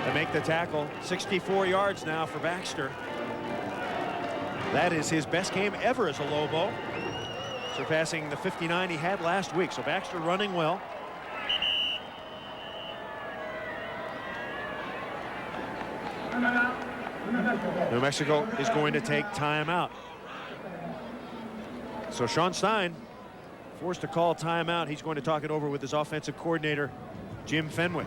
Speaker 1: to make the tackle. 64 yards now for Baxter. That is his best game ever as a Lobo, surpassing the 59 he had last week. So Baxter running well. New Mexico is going to take timeout. So Sean Stein forced to call timeout. He's going to talk it over with his offensive coordinator, Jim Fenwick.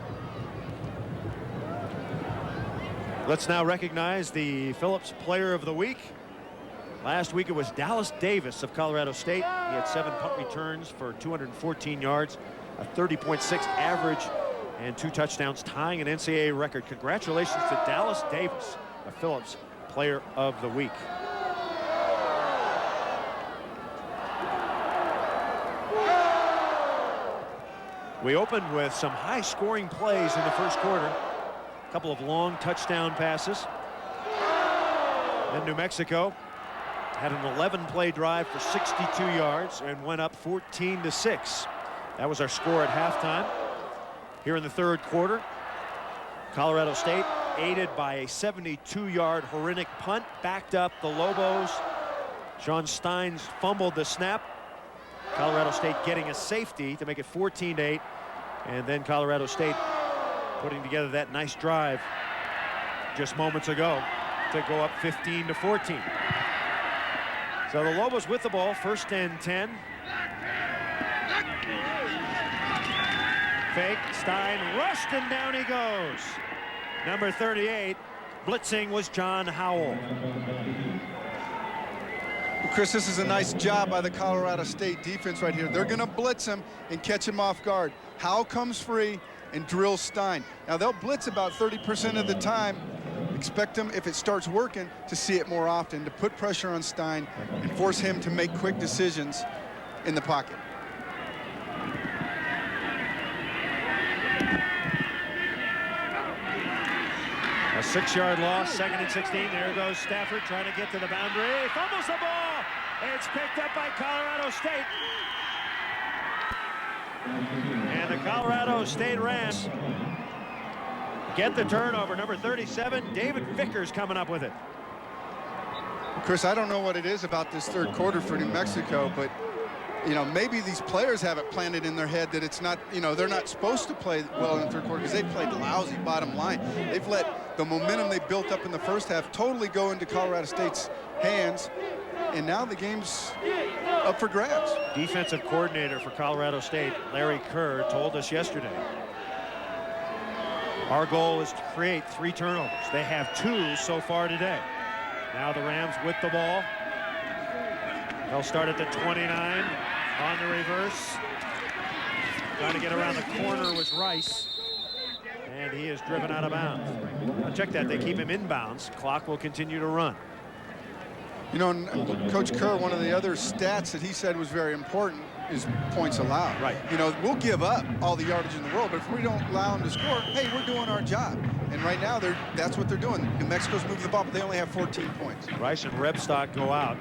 Speaker 1: Let's now recognize the Phillips Player of the Week. Last week it was Dallas Davis of Colorado State. He had 7 punt returns for 214 yards, a 30.6 average, and 2 touchdowns, tying an NCAA record. Congratulations to Dallas Davis, the Phillips Player of the Week. We opened with some high-scoring plays in the first quarter. A couple of long touchdown passes. Then New Mexico had an 11-play drive for 62 yards and went up 14-6. That was our score at halftime. Here in the third quarter, Colorado State, aided by a 72-yard Horinek punt, backed up the Lobos. Sean Steins fumbled the snap. Colorado State getting a safety to make it 14-8, and then Colorado State putting together that nice drive just moments ago to go up 15-14. So the Lobos with the ball, 1st and 10. Fake, Stein rushed, and down he goes. Number 38, blitzing was John Howell.
Speaker 2: Chris, this is a nice job by the Colorado State defense right here. They're going to blitz him and catch him off guard. Howell comes free and drills Stein. Now, they'll blitz about 30% of the time. Expect them, if it starts working, to see it more often, to put pressure on Stein and force him to make quick decisions in the pocket.
Speaker 1: A 6-yard loss, 2nd and 16. There goes Stafford trying to get to the boundary. Fumbles the ball. It's picked up by Colorado State. And the Colorado State Rams get the turnover. Number 37, David Vickers coming up with it.
Speaker 2: Chris, I don't know what it is about this third quarter for New Mexico, but you know, maybe these players have it planted in their head that it's not, you know, they're not supposed to play well in the third quarter because they played lousy bottom line. They've let the momentum they built up in the first half totally go into Colorado State's hands, and now the game's up for grabs.
Speaker 1: Defensive coordinator for Colorado State, Larry Kerr, told us yesterday, our goal is to create 3 turnovers. They have 2 so far today. Now the Rams with the ball. They'll start at the 29 on the reverse. Trying to get around the corner was Rice, and he is driven out of bounds. Now check that, they keep him inbounds. Clock will continue to run.
Speaker 2: You know, Coach Kerr, one of the other stats that he said was very important is points allowed.
Speaker 1: Right.
Speaker 2: You know, we'll give up all the yardage in the world, but if we don't allow them to score, hey, we're doing our job. And right now, that's what they're doing. New Mexico's moving the ball, but they only have 14 points.
Speaker 1: Rice and Rebstock go out.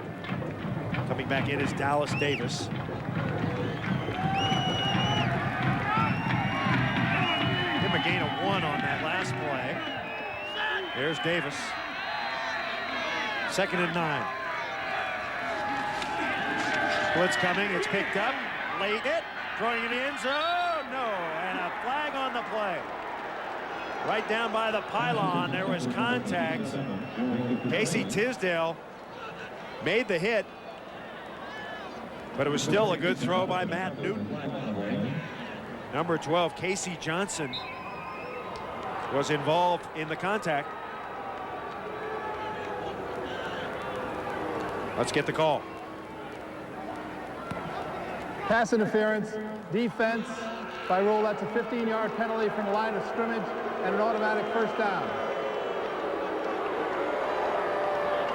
Speaker 1: Coming back in is Dallas Davis. Give him a gain of 1 on that last play. There's Davis. 2nd and 9. Blitz coming, it's picked up. Late it, throwing it in the end zone. No, and a flag on the play. Right down by the pylon, there was contact. Casey Tisdale made the hit. But it was still a good throw by Matt Newton. Number 12, Casey Johnson, was involved in the contact. Let's get the call.
Speaker 7: Pass interference, defense. By rule, that's a 15-yard penalty from the line of scrimmage and an automatic first down.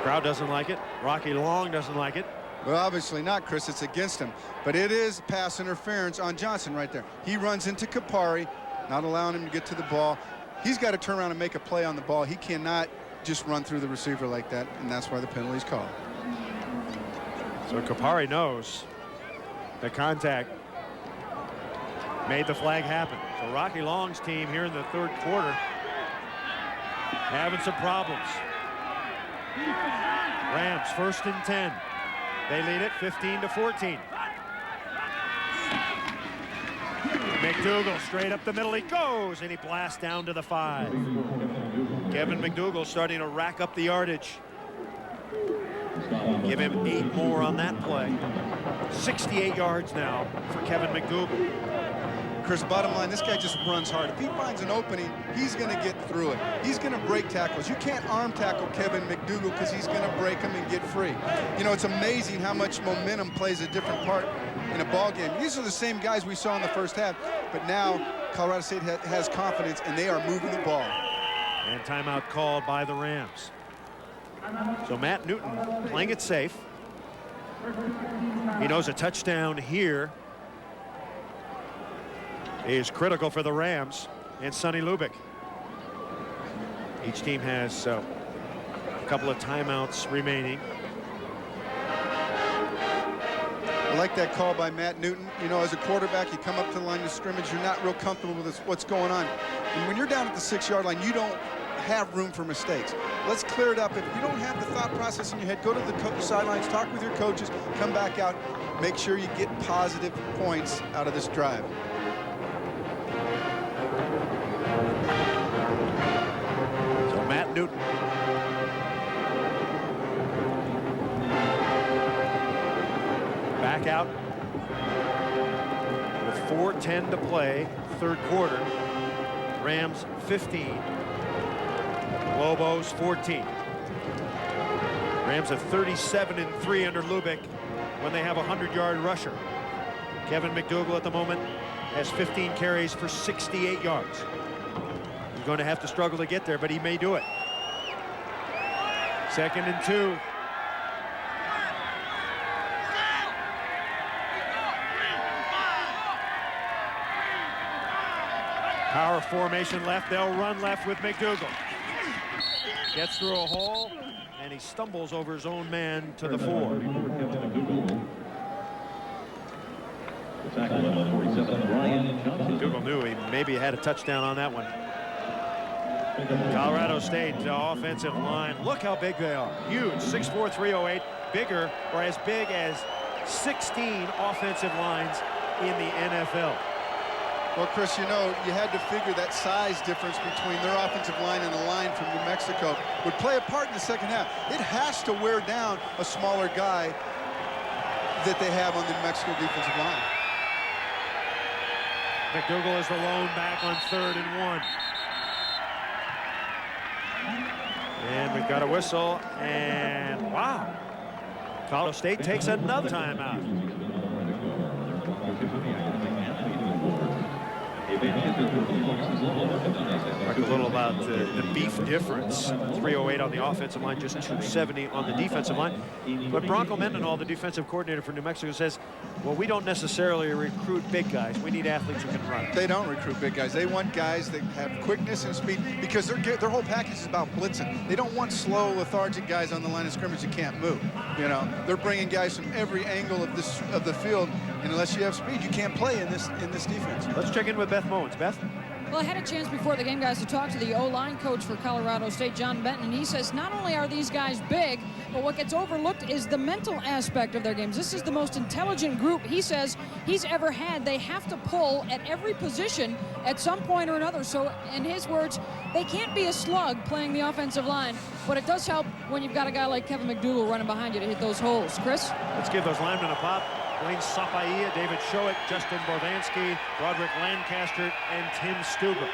Speaker 1: Crowd doesn't like it. Rocky Long doesn't like it.
Speaker 2: Well, obviously not, Chris. It's against him. But it is pass interference on Johnson right there. He runs into Kapari, not allowing him to get to the ball. He's got to turn around and make a play on the ball. He cannot just run through the receiver like that, and that's why the penalty is called.
Speaker 1: So Kapari knows the contact made the flag happen. So Rocky Long's team here in the third quarter having some problems. Rams 1st and 10. They lead it 15-14. McDougal straight up the middle. He goes, and he blasts down to the 5. Kevin McDougal starting to rack up the yardage. Give him 8 more on that play. 68 yards now for Kevin McDougal.
Speaker 2: Chris, bottom line, this guy just runs hard. If he finds an opening, he's going to get through it. He's going to break tackles. You can't arm tackle Kevin McDougal because he's going to break them and get free. You know, it's amazing how much momentum plays a different part in a ball game. These are the same guys we saw in the first half, but now Colorado State has confidence, and they are moving the ball.
Speaker 1: And timeout called by the Rams. So Matt Newton playing it safe. He knows a touchdown here is critical for the Rams and Sonny Lubick. Each team has a couple of timeouts remaining.
Speaker 2: I like that call by Matt Newton. You know, as a quarterback, you come up to the line of scrimmage, you're not real comfortable with what's going on. And when you're down at the 6-yard line, you don't have room for mistakes. Let's clear it up. If you don't have the thought process in your head, go to the sidelines, talk with your coaches, come back out, make sure you get positive points out of this drive.
Speaker 1: So Matt Newton. Back out with 4:10 to play, third quarter. Rams 15. Lobos 14. Rams are 37-3 under Lubick when they have a 100-yard rusher. Kevin McDougal at the moment has 15 carries for 68 yards. He's going to have to struggle to get there, but he may do it. 2nd and 2. Power formation left. They'll run left with McDougal. Gets through a hole, and he stumbles over his own man to the 4. McDougal knew he maybe had a touchdown on that one. Colorado State offensive line. Look how big they are. Huge. 6'4", 308. Bigger, or as big as 16 offensive lines in the NFL.
Speaker 2: Well, Chris, you know, you had to figure that size difference between their offensive line and the line from New Mexico would play a part in the second half. It has to wear down a smaller guy that they have on the New Mexico defensive line.
Speaker 1: McDougal is the lone back on 3rd and 1. And we've got a whistle, and wow. Colorado State takes another timeout. Talk a little about the beef difference. 308 on the offensive line, just 270 on the defensive line. But Bronco Mendenhall, the defensive coordinator for New Mexico, says, well, we don't necessarily recruit big guys. We need athletes who can run.
Speaker 2: They don't recruit big guys. They want guys that have quickness and speed because their whole package is about blitzing. They don't want slow, lethargic guys on the line of scrimmage that can't move. You know, they're bringing guys from every angle of the field, and unless you have speed, you can't play in this defense.
Speaker 1: Let's check in with Beth Mowens. Beth?
Speaker 5: Well, I had a chance before the game, guys, to talk to the O-line coach for Colorado State, John Benton, and he says not only are these guys big, but what gets overlooked is the mental aspect of their games. This is the most intelligent group, he says, he's ever had. They have to pull at every position at some point or another. So, in his words, they can't be a slug playing the offensive line, but it does help when you've got a guy like Kevin McDougal running behind you to hit those holes. Chris?
Speaker 1: Let's give those linemen a pop. Blaine Sapaia, David Showick, Justin Borvansky, Roderick Lancaster, and Tim Stuber.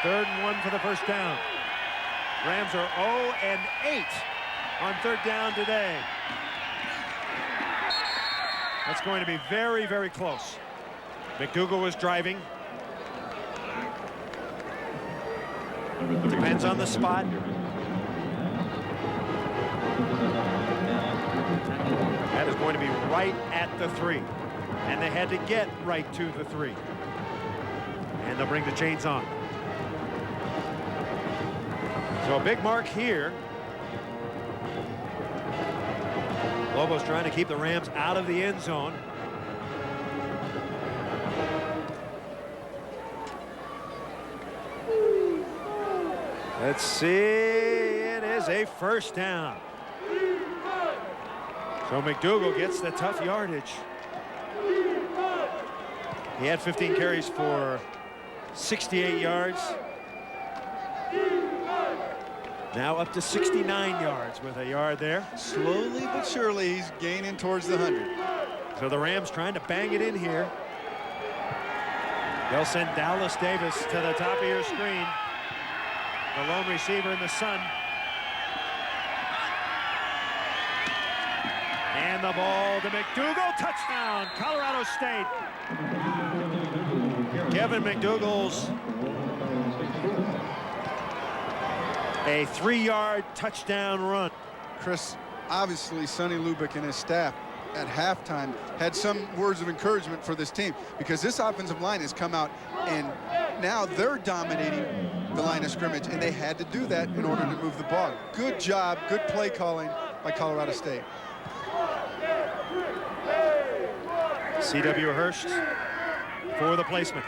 Speaker 1: 3rd and 1 for the first down. Rams are 0-8 on 3rd down today. That's going to be very, very close. McDougal was driving. Depends on the spot. That is going to be right at the 3. And they had to get right to the 3. And they'll bring the chains on. So a big mark here. Lobos trying to keep the Rams out of the end zone. Let's see. It is a first down. So McDougal gets the tough yardage. He had 15 carries for 68 yards. Now up to 69 yards with a yard there.
Speaker 2: Slowly but surely, he's gaining towards the 100.
Speaker 1: So the Rams trying to bang it in here. They'll send Dallas Davis to the top of your screen. The lone receiver in the sun. And the ball to McDougal. Touchdown, Colorado State. Kevin McDougal's a 3-yard touchdown run.
Speaker 2: Chris, obviously Sonny Lubick and his staff at halftime had some words of encouragement for this team, because this offensive line has come out and now they're dominating the line of scrimmage, and they had to do that in order to move the ball. Good job, good play calling by Colorado State.
Speaker 1: C.W. Hurst for the placement.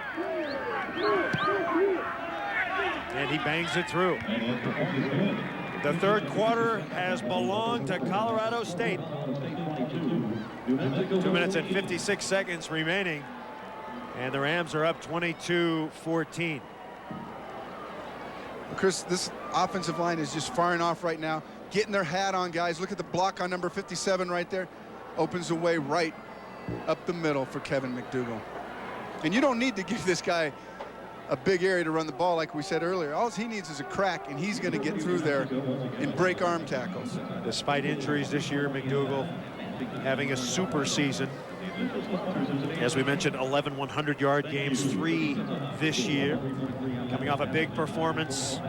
Speaker 1: And he bangs it through. The 3rd quarter has belonged to Colorado State. 2 minutes and 56 seconds remaining. And the Rams are up 22-14.
Speaker 2: Chris, this offensive line is just firing off right now, getting their hat on, guys. Look at the block on number 57 right there. Opens the way right up the middle for Kevin McDougal. And you don't need to give this guy a big area to run the ball, like we said earlier. All he needs is a crack, and he's going to get through there and break arm tackles.
Speaker 1: Despite injuries this year, McDougal having a super season. As we mentioned, 11 100-yard games, 3 this year. Coming off a big performance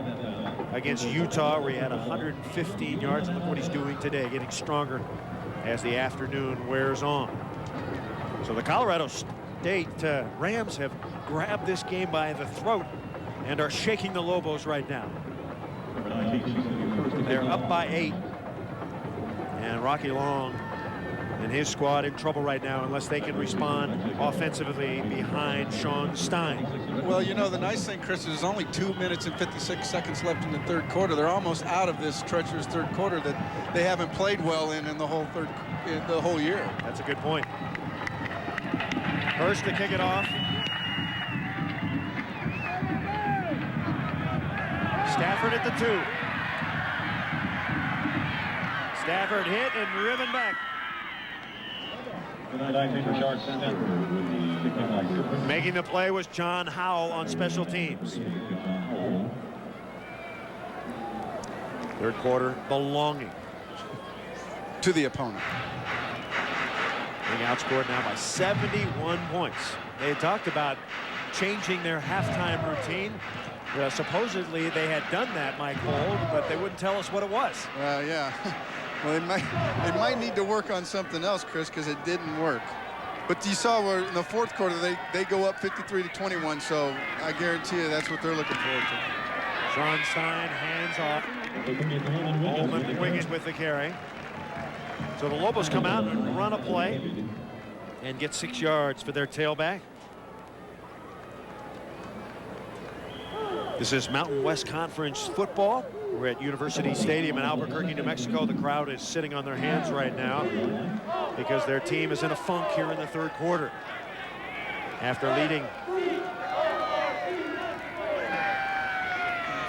Speaker 1: against Utah, where he had 115 yards. And look what he's doing today, getting stronger as the afternoon wears on. So the Colorado State Rams have grabbed this game by the throat and are shaking the Lobos right now. They're up by 8. And Rocky Long and his squad in trouble right now unless they can respond offensively behind Sean Stein.
Speaker 2: Well, you know, the nice thing, Chris, is there's only 2 minutes and 56 seconds left in the 3rd quarter. They're almost out of this treacherous 3rd quarter that they haven't played well in the whole year.
Speaker 1: That's a good point. Hurst to kick it off. Stafford at the 2. Stafford hit and driven back. Making the play was John Howell on special teams. 3rd quarter belonging
Speaker 2: to the opponent.
Speaker 1: Being outscored now by 71 points. They had talked about changing their halftime routine. Supposedly they had done that, Mike Hold, but they wouldn't tell us what it was.
Speaker 2: Yeah. Well, they might need to work on something else, Chris, because it didn't work. But you saw where in the 4th quarter they go up 53-21, so I guarantee you that's what they're looking forward to.
Speaker 1: Sean Stein hands off. Holman Wiggins with the carry. So the Lobos come out and run a play and get 6 yards for their tailback. This is Mountain West Conference football. We're at University Stadium in Albuquerque, New Mexico. The crowd is sitting on their hands right now because their team is in a funk here in the 3rd quarter. After leading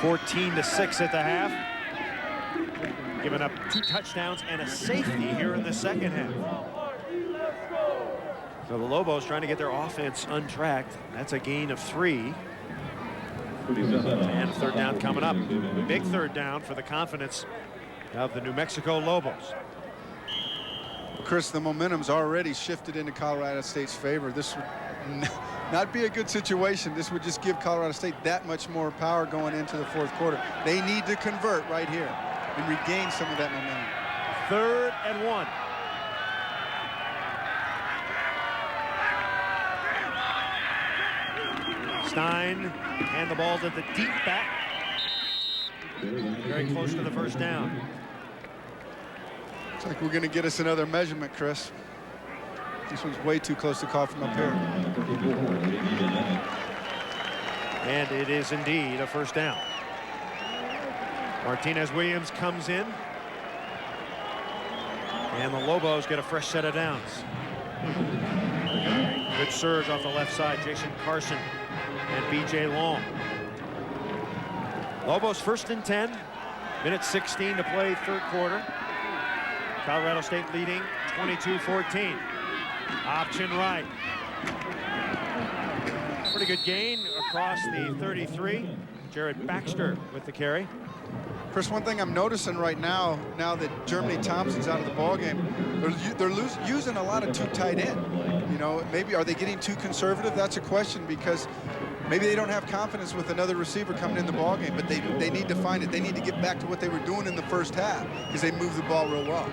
Speaker 1: 14-6 at the half, giving up 2 touchdowns and a safety here in the 2nd half. So the Lobos trying to get their offense untracked. That's a gain of 3. And a third down coming up. Big third down for the confidence of the New Mexico Lobos.
Speaker 2: Chris, the momentum's already shifted into Colorado State's favor. This would not be a good situation. This would just give Colorado State that much more power going into the fourth quarter. They need to convert right here and regain some of that momentum.
Speaker 1: 3rd and 1. Stein and the ball to the deep back. Very close to the first down.
Speaker 2: Looks like we're going to get us another measurement, Chris. This one's way too close to call from up here.
Speaker 1: And it is indeed a first down. Martinez Williams comes in. And the Lobos get a fresh set of downs. Good surge off the left side. Jason Carson and B.J. Long. Lobos 1st and 10. Minute 16 to play, third quarter. Colorado State leading 22-14. Option right. Pretty good gain across the 33. Jared Baxter with the carry.
Speaker 2: Chris, one thing I'm noticing right now that Germany Thompson's out of the ballgame, they're using a lot of too tight end. You know, maybe are they getting too conservative? That's a question, because maybe they don't have confidence with another receiver coming in the ballgame, but they need to find it. They need to get back to what they were doing in the first half, because they moved the ball real well.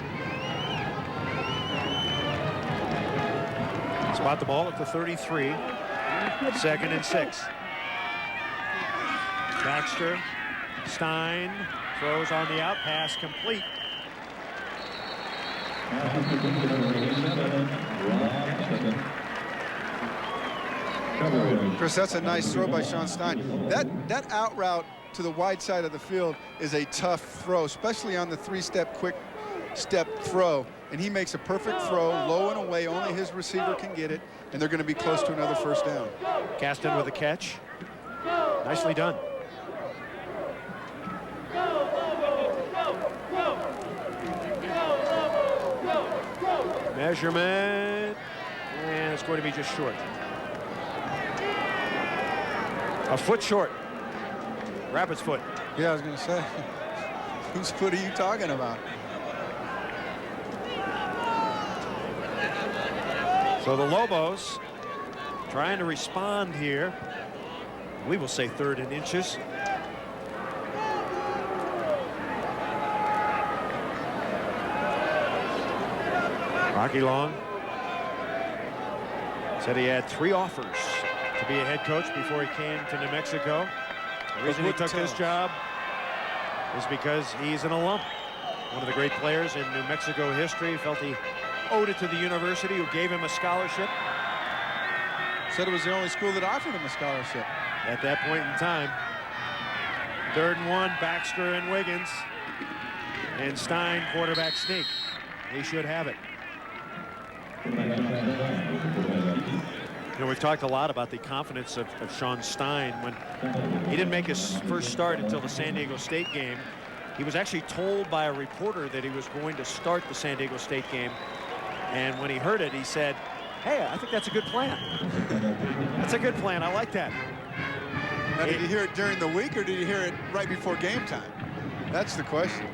Speaker 1: Spot the ball at the 33. 2nd and 6. Baxter, Stein throws on the out, pass complete.
Speaker 2: Chris, that's a nice throw by Sean Stein. That out route to the wide side of the field is a tough throw, especially on the 3-step quick step throw. And he makes a perfect throw, low and away, only his receiver can get it, and they're going to be close to another first down.
Speaker 1: Caston with a catch. Nicely done. Measurement, and it's going to be just short. A foot short. Rabbit's foot.
Speaker 2: Yeah, I was going to say, whose foot are you talking about?
Speaker 1: So the Lobos trying to respond here. We will say 3rd and inches. Rocky Long said he had 3 offers to be a head coach before he came to New Mexico. The reason he took this job is because he's an alum. One of the great players in New Mexico history. Felt he owed it to the university who gave him a scholarship.
Speaker 2: Said it was the only school that offered him a scholarship.
Speaker 1: At that point in time. 3rd and 1, Baxter and Wiggins. And Stein, quarterback sneak. He should have it. You know, we've talked a lot about the confidence of Sean Stein. When he didn't make his first start until the San Diego State game, he was actually told by a reporter that he was going to start the San Diego State game. And when he heard it, he said, "Hey, I think that's a good plan." That's a good plan. I like that.
Speaker 2: Now, did you hear it during the week, or did you hear it right before game time? That's the question.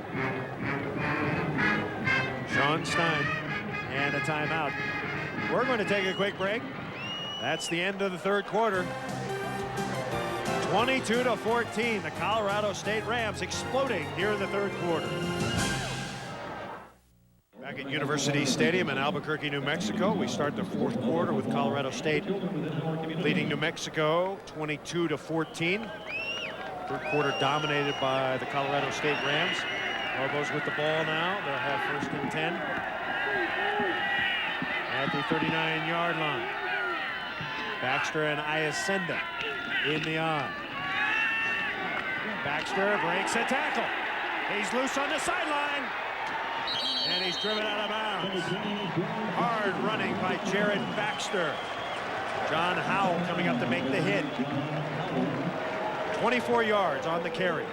Speaker 1: Sean Stein and a timeout. We're going to take a quick break. That's the end of the third quarter. 22-14, the Colorado State Rams exploding here in the third quarter. Back at University Stadium in Albuquerque, New Mexico, we start the fourth quarter with Colorado State leading New Mexico 22-14. Third quarter dominated by the Colorado State Rams. Lobos with the ball now. They'll have 1st and 10 at the 39-yard line. Baxter and Iacenda in the eye. Baxter breaks a tackle. He's loose on the sideline. And he's driven out of bounds. Hard running by Jared Baxter. John Howell coming up to make the hit. 24 yards on the carry.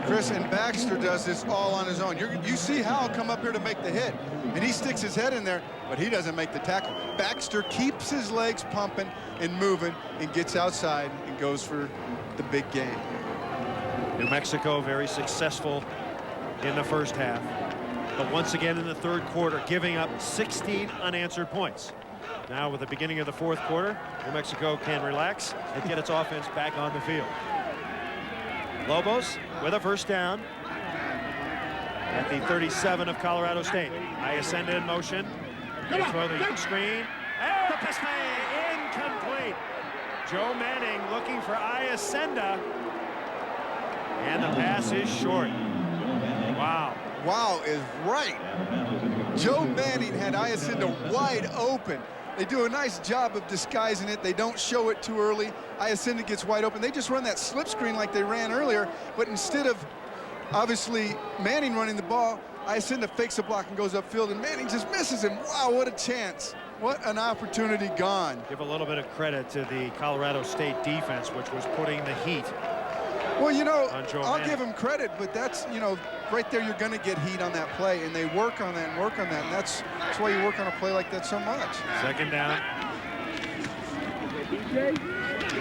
Speaker 2: Chris, and Baxter does this all on his own. You see Howell come up here to make the hit, and he sticks his head in there, but he doesn't make the tackle. Baxter keeps his legs pumping and moving and gets outside and goes for the big game.
Speaker 1: New Mexico very successful in the first half, but once again in the third quarter giving up 16 unanswered points. Now with the beginning of the fourth quarter, New Mexico can relax and get its offense back on the field. Lobos with a first down at the 37 of Colorado State. Iacenda in motion. They throw the screen. And the pass incomplete. Joe Manning looking for Iacenda. And the pass is short. Wow.
Speaker 2: Wow is right. Joe Manning had Iacenda wide open. They do a nice job of disguising it. They don't show it too early. Iacenda gets wide open. They just run that slip screen like they ran earlier, but instead of obviously Manning running the ball, Iacenda fakes a block and goes upfield, and Manning just misses him. Wow, what a chance. What an opportunity gone.
Speaker 1: Give a little bit of credit to the Colorado State defense, which was putting the heat.
Speaker 2: Well, you know,
Speaker 1: I'll
Speaker 2: give them credit, but that's, you know, right there you're going to get heat on that play, and they work on that and work on that, and that's why you work on a play like that so much.
Speaker 1: Second down.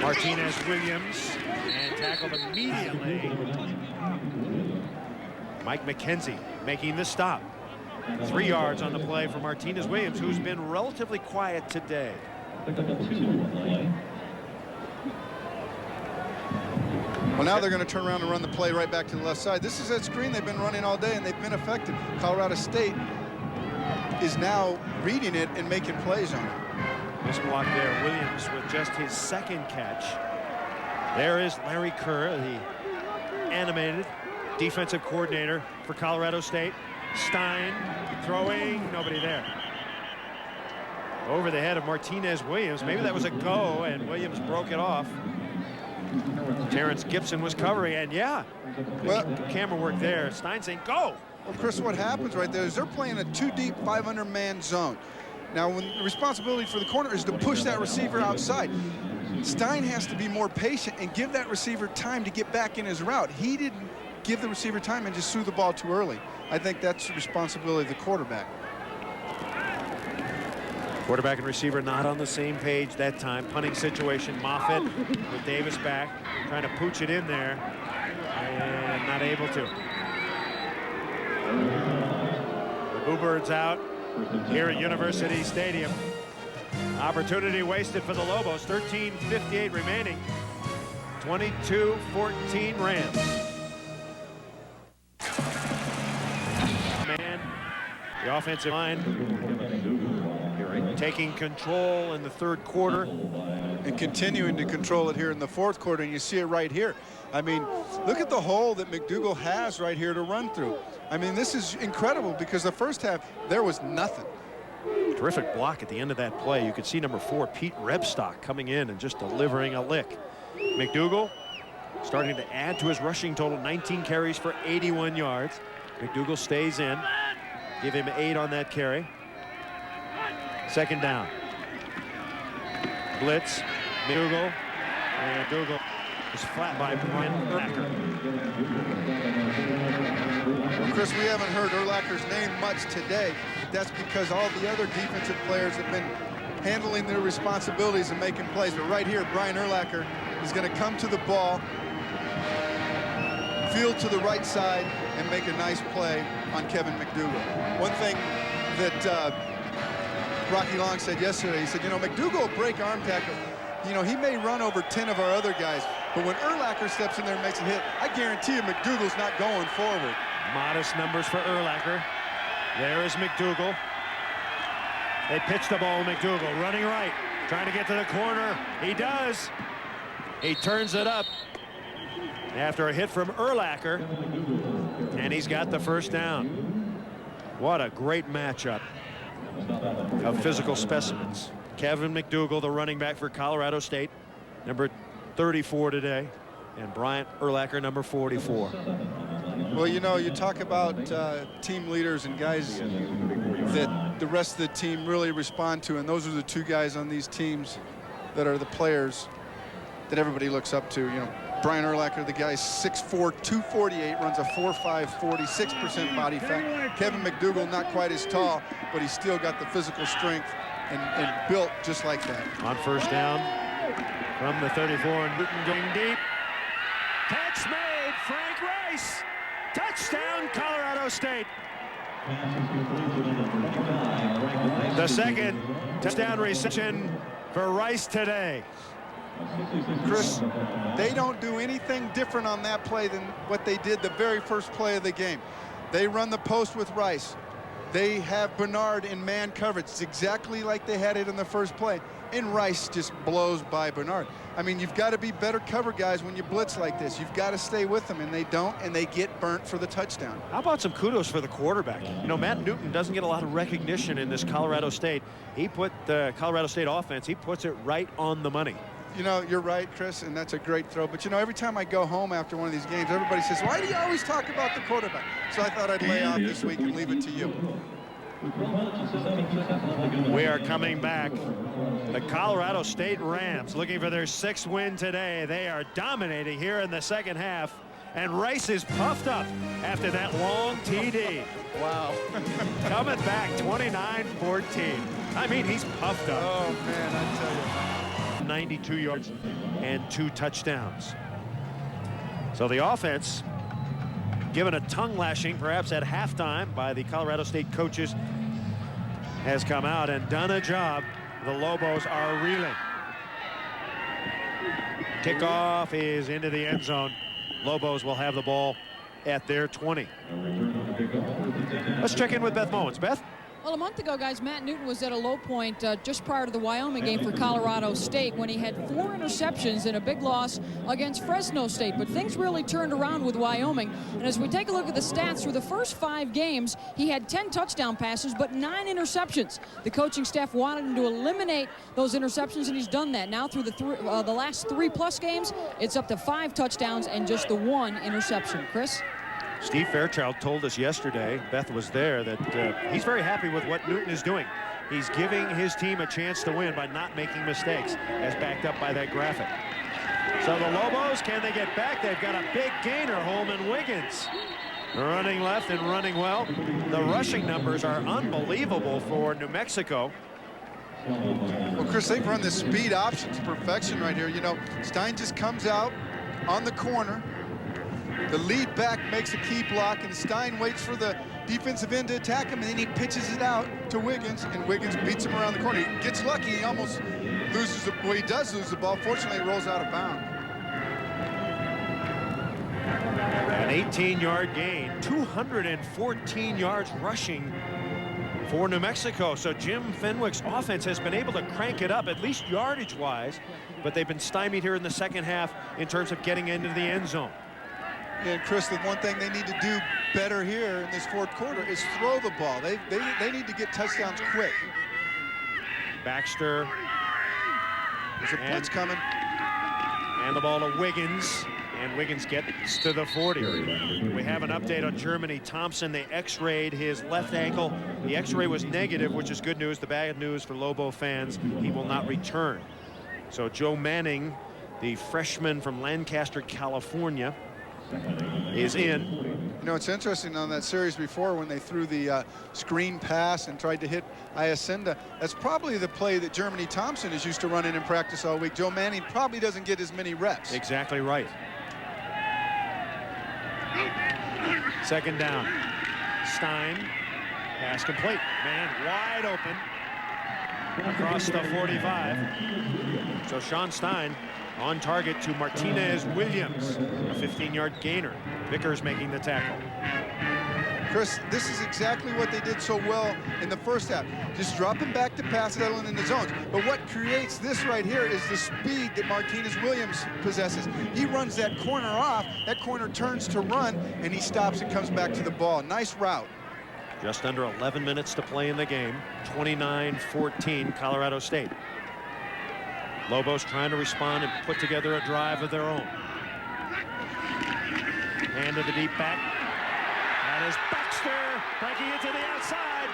Speaker 1: Martinez Williams, and tackled immediately. Mike McKenzie making the stop. 3 yards on the play for Martinez Williams, who's been relatively quiet today.
Speaker 2: Well, now they're going to turn around and run the play right back to the left side. This is that screen they've been running all day, and they've been effective. Colorado State is now reading it and making plays on it.
Speaker 1: This block there, Williams with just his second catch. There is Larry Kerr, the animated defensive coordinator for Colorado State. Stein throwing, nobody there. Over the head of Martinez Williams. Maybe that was a go, and Williams broke it off. Terrence Gibson was covering, and yeah, well, camera work there. Stein saying go.
Speaker 2: Well, Chris, what happens right there is they're playing a 2-deep 500-man zone. Now, when the responsibility for the corner is to push that receiver outside, Stein has to be more patient and give that receiver time to get back in his route. He didn't give the receiver time and just threw the ball too early. I think that's the responsibility of the quarterback.
Speaker 1: Quarterback and receiver not on the same page that time. Punting situation. Moffitt with Davis back, trying to pooch it in there, and not able to. The Bluebirds out here at University Stadium. Opportunity wasted for the Lobos. 13:58 remaining. 22-14 Rams. Man, the offensive line taking control in the third quarter
Speaker 2: and continuing to control it here in the fourth quarter, and you see it right here. I mean, look at the hole that McDougal has right here to run through. I mean, this is incredible because the first half there was nothing.
Speaker 1: Terrific block at the end of that play. You could see number 4 Pete Rebstock coming in and just delivering a lick. McDougal starting to add to his rushing total. 19 carries for 81 yards. McDougal stays in. Give him 8 on that carry. Second down. Blitz. McDougal. And McDougal is flat by Brian Urlacher.
Speaker 2: Well, Chris, we haven't heard Urlacher's name much today. But that's because all the other defensive players have been handling their responsibilities and making plays. But right here, Brian Urlacher is going to come to the ball, field to the right side, and make a nice play on Kevin McDougal. One thing that Rocky Long said yesterday, he said, you know, McDougal will break arm tackle. You know, he may run over 10 of our other guys, but when Urlacher steps in there and makes a hit, I guarantee you McDougal's not going forward.
Speaker 1: Modest numbers for Urlacher. There is McDougal. They pitch the ball to McDougal, running right, trying to get to the corner. He does. He turns it up after a hit from Urlacher, and he's got the first down. What a great matchup of physical specimens. Kevin McDougal, the running back for Colorado State, number 34 today, and Bryant Urlacher, number 44.
Speaker 2: Well, you know, you talk about team leaders and guys that the rest of the team really respond to, and those are the 2 guys on these teams that are the players that everybody looks up to. You know, Brian Urlacher, the guy's 6'4", 248, runs a 4.5 46% body fat. Kevin McDougal, not quite as tall, but he's still got the physical strength and built just like that.
Speaker 1: On first down from the 34, and Newton going deep. Catch made, Frank Rice. Touchdown, Colorado State. The second touchdown reception for Rice today.
Speaker 2: Chris, they don't do anything different on that play than what they did the very first play of the game. They run the post with Rice. They have Bernard in man coverage. It's exactly like they had it in the first play. And Rice just blows by Bernard. I mean, you've got to be better cover guys when you blitz like this. You've got to stay with them, and they don't, and they get burnt for the touchdown.
Speaker 1: How about some kudos for the quarterback? You know, Matt Newton doesn't get a lot of recognition in this Colorado State. He put the Colorado State offense, he puts it right on the money.
Speaker 2: You know, you're right, Chris, and that's a great throw. But, you know, every time I go home after one of these games, everybody says, why do you always talk about the quarterback? So I thought I'd lay off this week and leave it to you.
Speaker 1: We are coming back. The Colorado State Rams looking for their 6th win today. They are dominating here in the second half. And Rice is puffed up after that long TD.
Speaker 2: Wow.
Speaker 1: Coming back 29-14. I mean, he's puffed up.
Speaker 2: Oh, man, I tell you.
Speaker 1: 92 yards and 2 touchdowns. So the offense given a tongue lashing perhaps at halftime by the Colorado State coaches has come out and done a job. The Lobos are reeling. Kickoff is into the end zone. Lobos will have the ball at their 20. Let's check in with Beth Mowens. Beth?
Speaker 5: Well, a month ago, guys, Matt Newton was at a low point just prior to the Wyoming game for Colorado State when he had 4 interceptions in a big loss against Fresno State. But things really turned around with Wyoming. And as we take a look at the stats, through the first 5 games, he had 10 touchdown passes, but 9 interceptions. The coaching staff wanted him to eliminate those interceptions, and he's done that. Now through the last 3+ games, it's up to 5 touchdowns and just the 1 interception. Chris?
Speaker 1: Steve Fairchild told us yesterday, Beth was there, that he's very happy with what Newton is doing. He's giving his team a chance to win by not making mistakes, as backed up by that graphic. So the Lobos, can they get back? They've got a big gainer, Holman Wiggins. Running left and running well. The rushing numbers are unbelievable for New Mexico.
Speaker 2: Well, Chris, they've run the speed option to perfection right here. You know, Stein just comes out on the corner. The lead back makes a key block, and Stein waits for the defensive end to attack him, and then he pitches it out to Wiggins, and Wiggins beats him around the corner. He gets lucky. He almost loses the, well, he does lose the ball. Fortunately, it rolls out of bounds.
Speaker 1: An 18-yard gain, 214 yards rushing for New Mexico. So Jim Fenwick's offense has been able to crank it up, at least yardage-wise, but they've been stymied here in the second half in terms of getting into the end zone.
Speaker 2: And Chris, the one thing they need to do better here in this fourth quarter is throw the ball. They need to get touchdowns quick.
Speaker 1: Baxter.
Speaker 2: There's a blitz coming.
Speaker 1: And the ball to Wiggins. And Wiggins gets to the 40. We have an update on Germany. Thompson, they x-rayed his left ankle. The x-ray was negative, which is good news. The bad news for Lobo fans, he will not return. So Joe Manning, the freshman from Lancaster, California, is in.
Speaker 2: You know, it's interesting on that series before when they threw the screen pass and tried to hit Iacenda. That's probably the play that Germany Thompson is used to running in practice all week. Joe Manning probably doesn't get as many reps.
Speaker 1: Exactly right. Second down. Stein. Pass complete. Man wide open. Across the 45. So Sean Stein on target to Martinez Williams, a 15-yard gainer. Vickers making the tackle.
Speaker 2: Chris, this is exactly what they did so well in the first half. Just dropping back to pass, settling in the zones. But what creates this right here is the speed that Martinez Williams possesses. He runs that corner off, that corner turns to run, and he stops and comes back to the ball. Nice route.
Speaker 1: Just under 11 minutes to play in the game. 29-14 Colorado State. Lobos trying to respond and put together a drive of their own. Hand to the deep back. That is Baxter breaking it to the outside.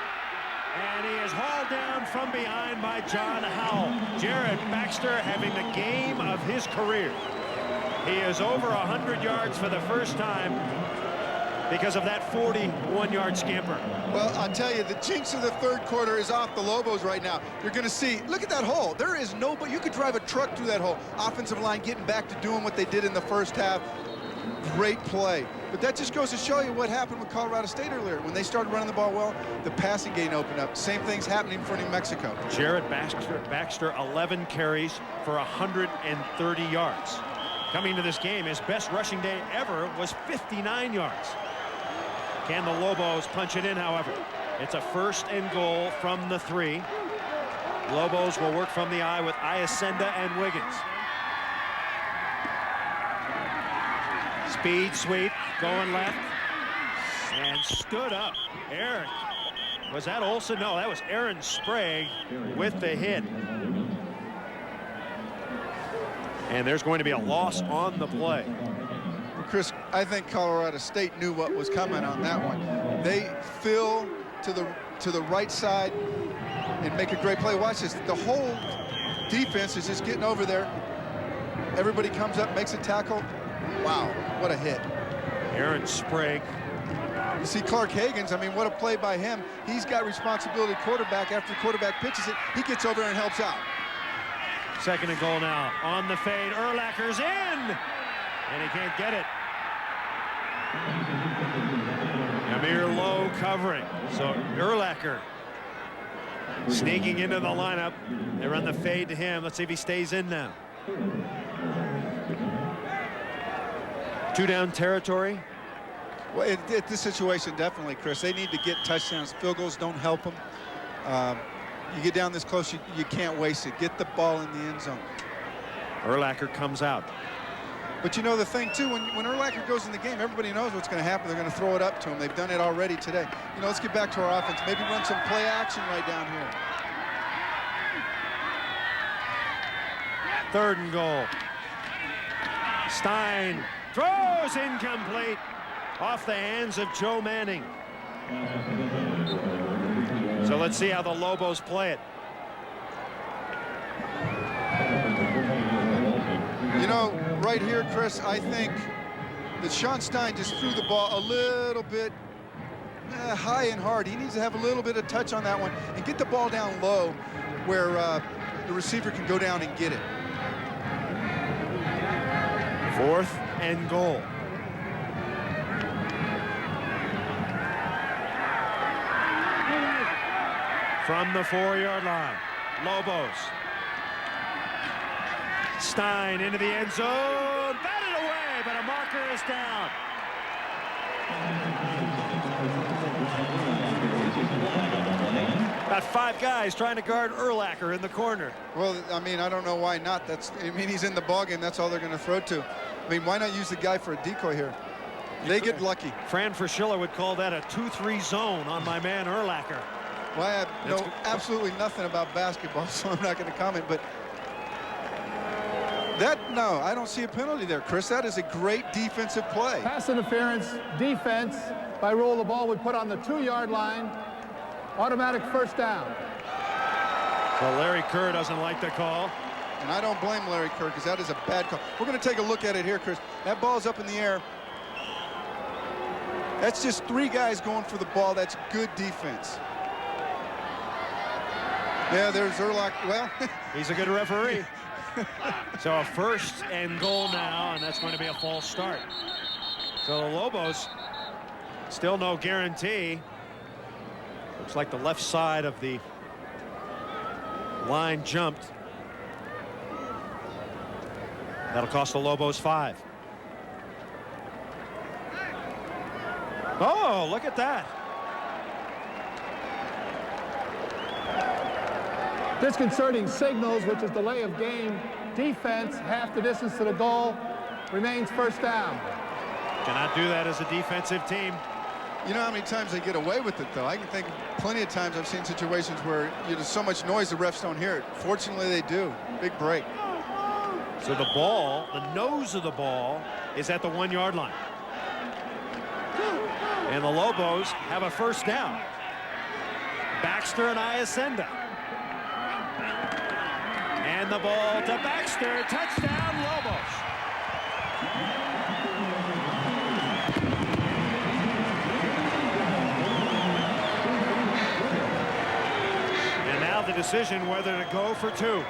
Speaker 1: And he is hauled down from behind by John Howell. Jared Baxter having the game of his career. He is over 100 yards for the first time because of that 41-yard scamper.
Speaker 2: Well, I'll tell you, the jinx of the third quarter is off the Lobos right now. You're going to see, look at that hole. There is nobody. You could drive a truck through that hole. Offensive line getting back to doing what they did in the first half. Great play. But that just goes to show you what happened with Colorado State earlier. When they started running the ball well, the passing game opened up. Same thing's happening for New Mexico.
Speaker 1: Jared Baxter 11 carries for 130 yards. Coming to this game, his best rushing day ever was 59 yards. Can the Lobos punch it in, however? It's a 1st and goal from the 3. Lobos will work from the I with Iacenda and Wiggins. Speed sweep, going left, and stood up. Eric, was that Olsen? No, that was Aaron Sprague with the hit. And there's going to be a loss on the play.
Speaker 2: Chris, I think Colorado State knew what was coming on that one. They fill to the right side and make a great play. Watch this. The whole defense is just getting over there. Everybody comes up, makes a tackle. Wow, what a hit.
Speaker 1: Aaron Sprague.
Speaker 2: You see Clark Hagens, I mean, what a play by him. He's got responsibility quarterback. After the quarterback pitches it, he gets over and helps out.
Speaker 1: 2nd and goal now. On the fade, Urlacher's in! And he can't get it. Amir Lowe covering. So Urlacher sneaking into the lineup. They run the fade to him. Let's see if he stays in now. 2-down territory.
Speaker 2: Well, at this situation, definitely, Chris. They need to get touchdowns. Field goals don't help them. You get down this close, you can't waste it. Get the ball in the end zone.
Speaker 1: Urlacher comes out.
Speaker 2: But you know the thing, too, when Urlacher goes in the game, everybody knows what's going to happen. They're going to throw it up to him. They've done it already today. You know, let's get back to our offense. Maybe run some play action right down here.
Speaker 1: 3rd and goal. Stein throws incomplete off the hands of Joe Manning. So let's see how the Lobos play it.
Speaker 2: You know, right here, Chris, I think that Sean Stein just threw the ball a little bit high and hard. He needs to have a little bit of touch on that one and get the ball down low where the receiver can go down and get it.
Speaker 1: 4th and goal. From the 4-yard line, Lobos. Stein into the end zone, batted away, but a marker is down. About 5 guys trying to guard Urlacher in the corner.
Speaker 2: Well, I mean, I don't know why not. I mean, he's in the ballgame. That's all they're going to throw to. I mean, why not use the guy for a decoy here? They get lucky.
Speaker 1: Fran Fraschilla would call that a 2-3 zone on my man Urlacher.
Speaker 2: Well, I know absolutely nothing about basketball, so I'm not going to comment. But no, I don't see a penalty there, Chris. That is a great defensive play.
Speaker 7: Pass interference, defense. By rule, the ball would put on the 2-yard line. Automatic 1st down.
Speaker 1: So Larry Kerr doesn't like the call.
Speaker 2: And I don't blame Larry Kerr because that is a bad call. We're going to take a look at it here, Chris. That ball's up in the air. That's just 3 guys going for the ball. That's good defense. Yeah, there's Urlacher. Well,
Speaker 1: he's a good referee. So a 1st and goal now, and that's going to be a false start. So the Lobos, still no guarantee. Looks like the left side of the line jumped. That'll cost the Lobos 5. Oh, look at that.
Speaker 7: Disconcerting signals, which is delay of game. Defense, half the distance to the goal, remains 1st down.
Speaker 1: Cannot do that as a defensive team.
Speaker 2: You know how many times they get away with it, though? I can think plenty of times I've seen situations where there's so much noise the refs don't hear it. Fortunately, they do. Big break.
Speaker 1: So the ball, the nose of the ball, is at the 1-yard line. And the Lobos have a 1st down. Baxter and Iacenda. And the ball to Baxter. Touchdown, Lobos. And now the decision whether to go for two.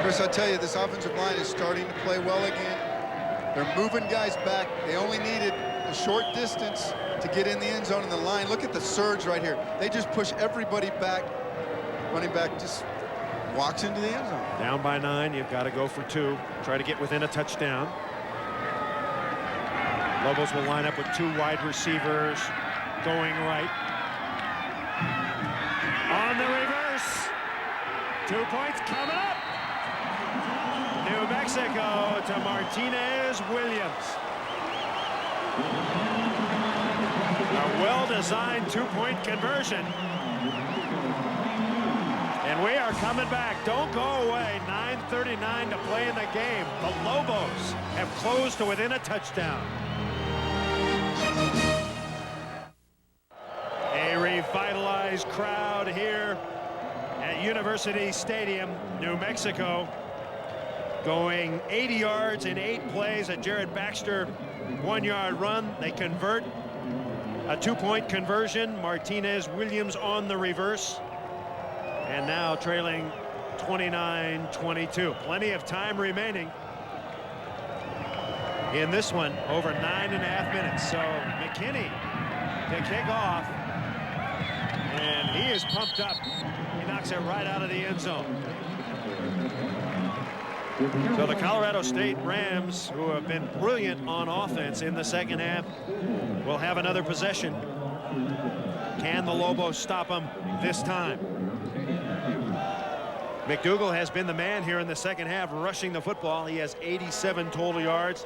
Speaker 2: Chris, I tell you, this offensive line is starting to play well again. They're moving guys back. They only needed a short distance to get in the end zone in the line. Look at the surge right here. They just push everybody back. Running back just walks into the end zone.
Speaker 1: Down by 9, you've got to go for two. Try to get within a touchdown. Lobos will line up with 2 wide receivers going right. On the reverse. 2 points coming up. New Mexico to Martinez Williams. A well-designed 2-point conversion. And we are coming back. Don't go away. 9:39 to play in the game. The Lobos have closed to within a touchdown. A revitalized crowd here at University Stadium, New Mexico. Going 80 yards in 8 plays. A Jared Baxter 1-yard run. They convert. A 2-point conversion. Martinez Williams on the reverse. And now trailing 29-22. Plenty of time remaining in this one, over 9.5 minutes. So McKinney to kick off. And he is pumped up. He knocks it right out of the end zone. So the Colorado State Rams, who have been brilliant on offense in the second half, will have another possession. Can the Lobos stop them this time? McDougal has been the man here in the second half, rushing the football. He has 87 total yards.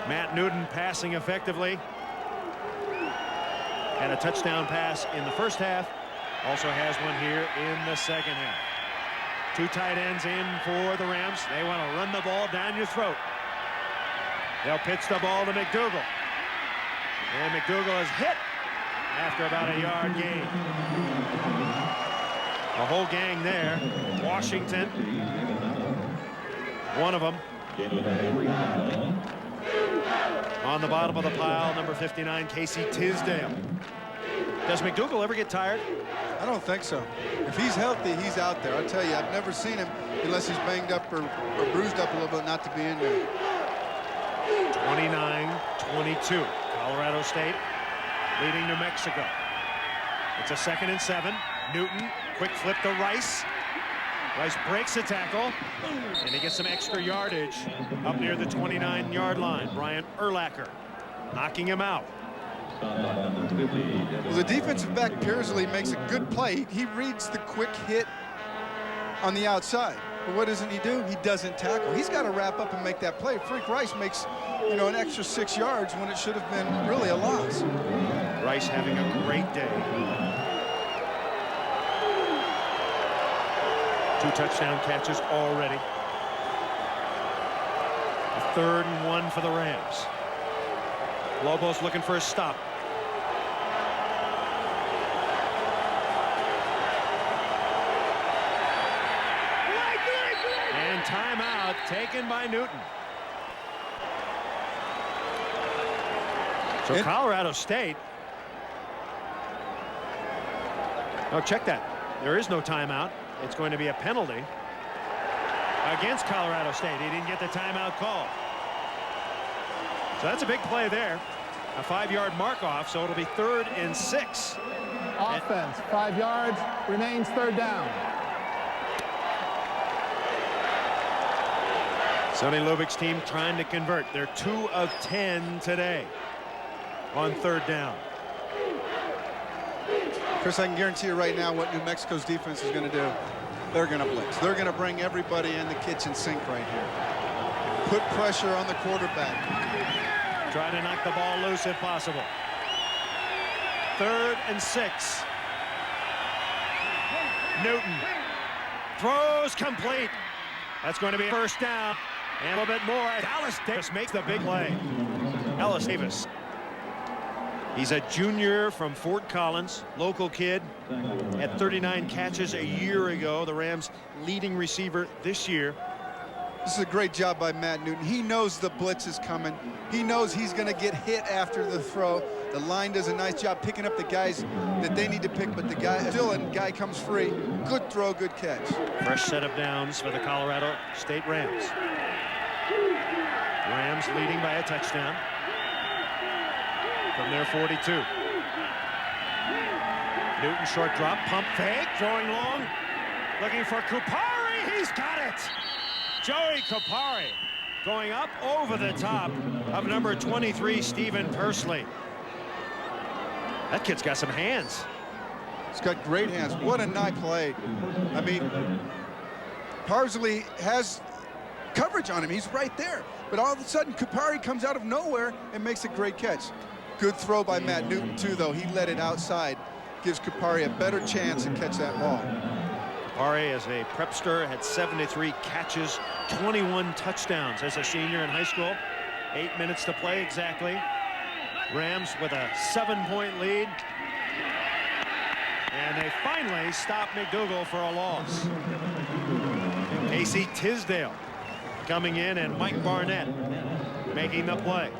Speaker 1: Matt Newton passing effectively. And a touchdown pass in the first half. Also has one here in the second half. 2 tight ends in for the Rams. They want to run the ball down your throat. They'll pitch the ball to McDougal. And McDougal is hit after about a yard gain. A whole gang there. Washington, one of them. On the bottom of the pile, number 59, Casey Tisdale. Does McDougal ever get tired?
Speaker 2: I don't think so. If he's healthy, he's out there. I'll tell you, I've never seen him, unless he's banged up or bruised up a little bit, not to be in there.
Speaker 1: 29-22. Colorado State leading New Mexico. It's a 2nd and 7. Newton, quick flip to Rice. Rice breaks the tackle, and he gets some extra yardage up near the 29-yard line. Brian Urlacher knocking him out.
Speaker 2: Well, the defensive back, Pearsley, makes a good play. He reads the quick hit on the outside. But what doesn't he do? He doesn't tackle. He's got to wrap up and make that play. Frank Rice makes, you know, an extra 6 yards when it should have been really a loss.
Speaker 1: Rice having a great day. 2 touchdown catches already. A 3rd and 1 for the Rams. Lobos looking for a stop. And timeout taken by Newton. So Colorado State. Oh, check that. There is no timeout. It's going to be a penalty against Colorado State. He didn't get the timeout call. So that's a big play there. A 5-yard mark off, so it'll be 3rd and 6.
Speaker 7: Offense, 5 yards, remains 3rd down.
Speaker 1: Sonny Lubbock's team trying to convert. They're 2 of 10 today on 3rd down.
Speaker 2: Chris, I can guarantee you right now what New Mexico's defense is going to do. They're going to blitz. They're going to bring everybody in the kitchen sink right here. Put pressure on the quarterback.
Speaker 1: Try to knock the ball loose if possible. 3rd and 6. Newton throws complete. That's going to be a 1st down. And a little bit more. Dallas Davis makes the big play. Ellis Davis. He's a junior from Fort Collins, local kid. Had 39 catches a year ago. The Rams' leading receiver this year.
Speaker 2: This is a great job by Matt Newton. He knows the blitz is coming. He knows he's going to get hit after the throw. The line does a nice job picking up the guys that they need to pick, but the guy comes free. Good throw, good catch.
Speaker 1: Fresh set of downs for the Colorado State Rams. Rams leading by a touchdown from their 42. Newton short drop, pump fake, throwing long, looking for Kupari. He's got it. Joey Kupari going up over the top of number 23, Stephen Pursley. That kid's got some hands.
Speaker 2: He's got great hands. What a nice play. I mean, Parsley has coverage on him. He's right there. But all of a sudden, Kupari comes out of nowhere and makes a great catch. Good throw by Matt Newton, too, though. He let it outside. Gives Kupari a better chance to catch that ball.
Speaker 1: Kupari, as a prepster, had 73 catches, 21 touchdowns as a senior in high school. 8 minutes to play exactly. Rams with a 7-point lead. And they finally stop McDougal for a loss. Casey Tisdale coming in and Mike Barnett making the play.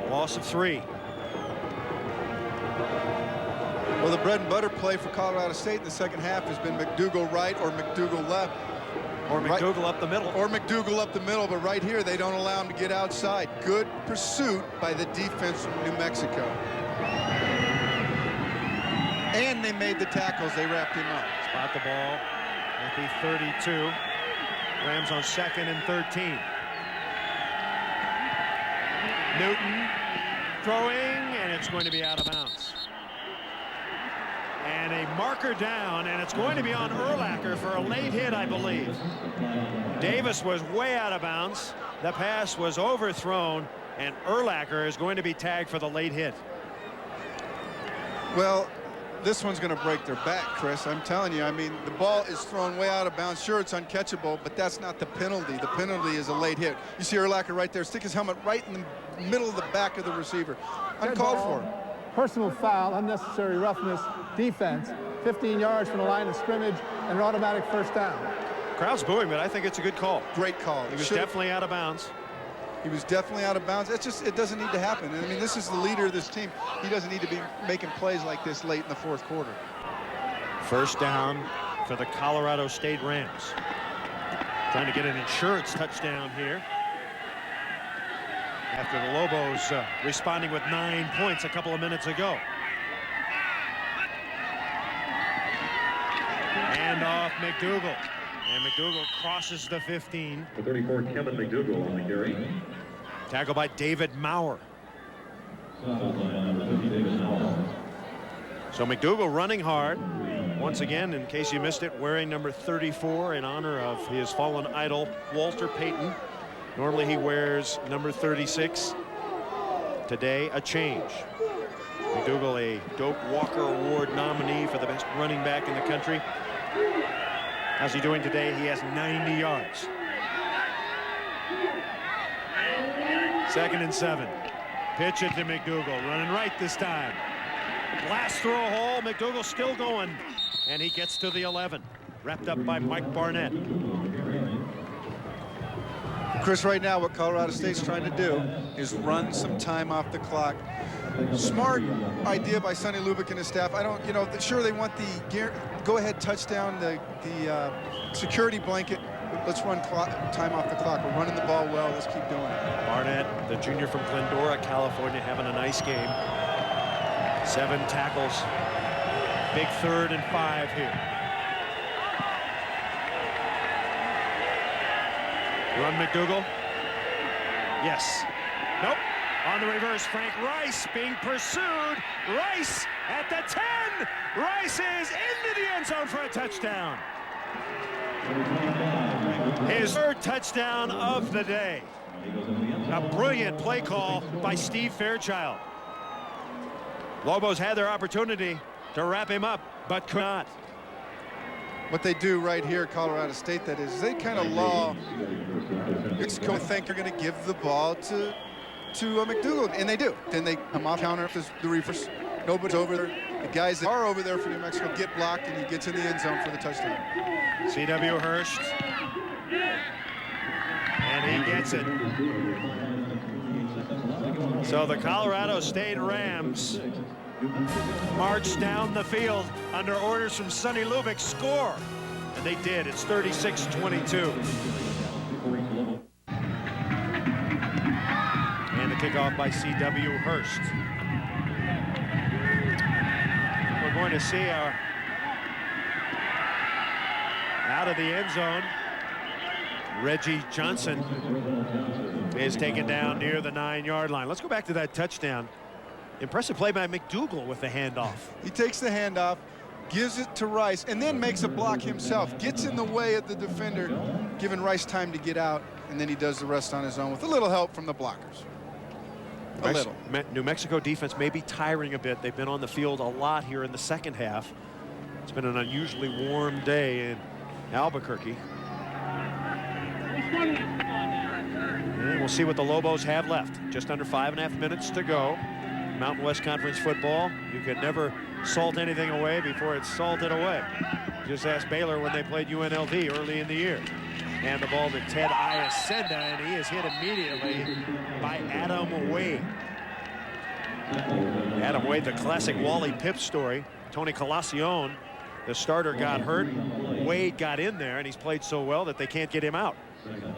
Speaker 1: A loss of 3.
Speaker 2: Well, the bread and butter play for Colorado State in the second half has been McDougal right or McDougal left.
Speaker 1: Or McDougal up the middle.
Speaker 2: Or McDougal up the middle, but right here they don't allow him to get outside. Good pursuit by the defense from New Mexico. And they made the tackles. They wrapped him up.
Speaker 1: Spot the ball at the 32. Rams on 2nd and 13. Newton throwing, and it's going to be out of bounds. And a marker down, and it's going to be on Urlacher for a late hit, I believe. Davis was way out of bounds. The pass was overthrown, and Urlacher is going to be tagged for the late hit.
Speaker 2: Well, this one's going to break their back, Chris. I'm telling you. I mean, the ball is thrown way out of bounds. Sure, it's uncatchable, but that's not the penalty. The penalty is a late hit. You see Urlacher right there, stick his helmet right in the middle of the back of the receiver. Uncalled for.
Speaker 7: Personal foul, unnecessary roughness, defense, 15 yards from the line of scrimmage, and an automatic first down.
Speaker 1: Crowd's booing, but I think it's a good call.
Speaker 2: Great call.
Speaker 1: He was definitely out of bounds.
Speaker 2: He was definitely out of bounds. It's just, it doesn't need to happen. I mean, this is the leader of this team. He doesn't need to be making plays like this late in the fourth quarter.
Speaker 1: First down for the Colorado State Rams. Trying to get an insurance touchdown here. After the Lobos responding with 9 points a couple of minutes ago. And off McDougal. And McDougal crosses the 15.
Speaker 3: The 34, Kevin McDougal on the carry.
Speaker 1: Tackle by David Maurer. So McDougal running hard. Once again, in case you missed it, wearing number 34 in honor of his fallen idol, Walter Payton. Normally he wears number 36. Today, a change. McDougal, a Doak Walker Award nominee for the best running back in the country. How's he doing today? He has 90 yards. 2nd and 7. Pitch it to McDougal. Running right this time. Blast through a hole. McDougal still going. And he gets to the 11. Wrapped up by Mike Barnett.
Speaker 2: Chris, right now what Colorado State's trying to do is run some time off the clock. Smart idea by Sonny Lubick and his staff. I don't, sure they want the go-ahead touchdown, the security blanket. Let's run time off the clock. We're running the ball well. Let's keep doing it.
Speaker 1: Barnett, the junior from Glendora, California, having a nice game. 7 tackles. Big 3rd and 5 here. Run McDougal. Yes. Nope. On the reverse, Frank Rice being pursued. Rice at the 10. Rice is into the end zone for a touchdown. His 3rd touchdown of the day. A brilliant play call by Steve Fairchild. Lobos had their opportunity to wrap him up, but could not.
Speaker 2: What they do right here at Colorado State, that is, they kind of think they're going to give the ball to to McDougal, and they do. Then they come off counter the reefers. Nobody's over there. The guys that are over there for New Mexico get blocked, and he gets in the end zone for the touchdown.
Speaker 1: C.W. Hurst. And he gets it. So the Colorado State Rams march down the field under orders from Sonny Lubick, score. And they did. It's 36-22. And the kickoff by C.W. Hurst. We're going to see our out of the end zone. Reggie Johnson is taken down near the 9-yard line. Let's go back to that touchdown. Impressive play by McDougal with the handoff.
Speaker 2: He takes the handoff, gives it to Rice, and then makes a block himself. Gets in the way of the defender, giving Rice time to get out, and then he does the rest on his own with a little help from the blockers. A little.
Speaker 1: New Mexico defense may be tiring a bit. They've been on the field a lot here in the second half. It's been an unusually warm day in Albuquerque. And we'll see what the Lobos have left. Just under 5.5 minutes to go. Mountain West Conference football. You can never salt anything away before it's salted away. Just ask Baylor when they played UNLV early in the year. And the ball to Ted Iacenda, and he is hit immediately by Adam Wade. Adam Wade, the classic Wally Pipp story. Tony Colacion, the starter, got hurt. Wade got in there, and he's played so well that they can't get him out.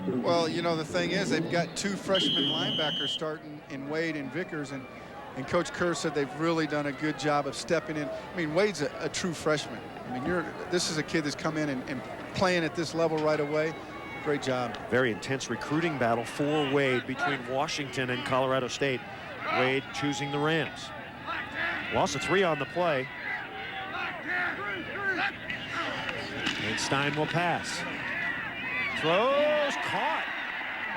Speaker 2: Well, you know, the thing is, they've got 2 freshman linebackers starting in Wade and Vickers, and Coach Kerr said they've really done a good job of stepping in. I mean, Wade's a true freshman. I mean, this is a kid that's come in and playing at this level right away. Great job.
Speaker 1: Very intense recruiting battle for Wade between Washington and Colorado State. Wade choosing the Rams. Loss of 3 on the play. And Stein will pass. Throws, caught.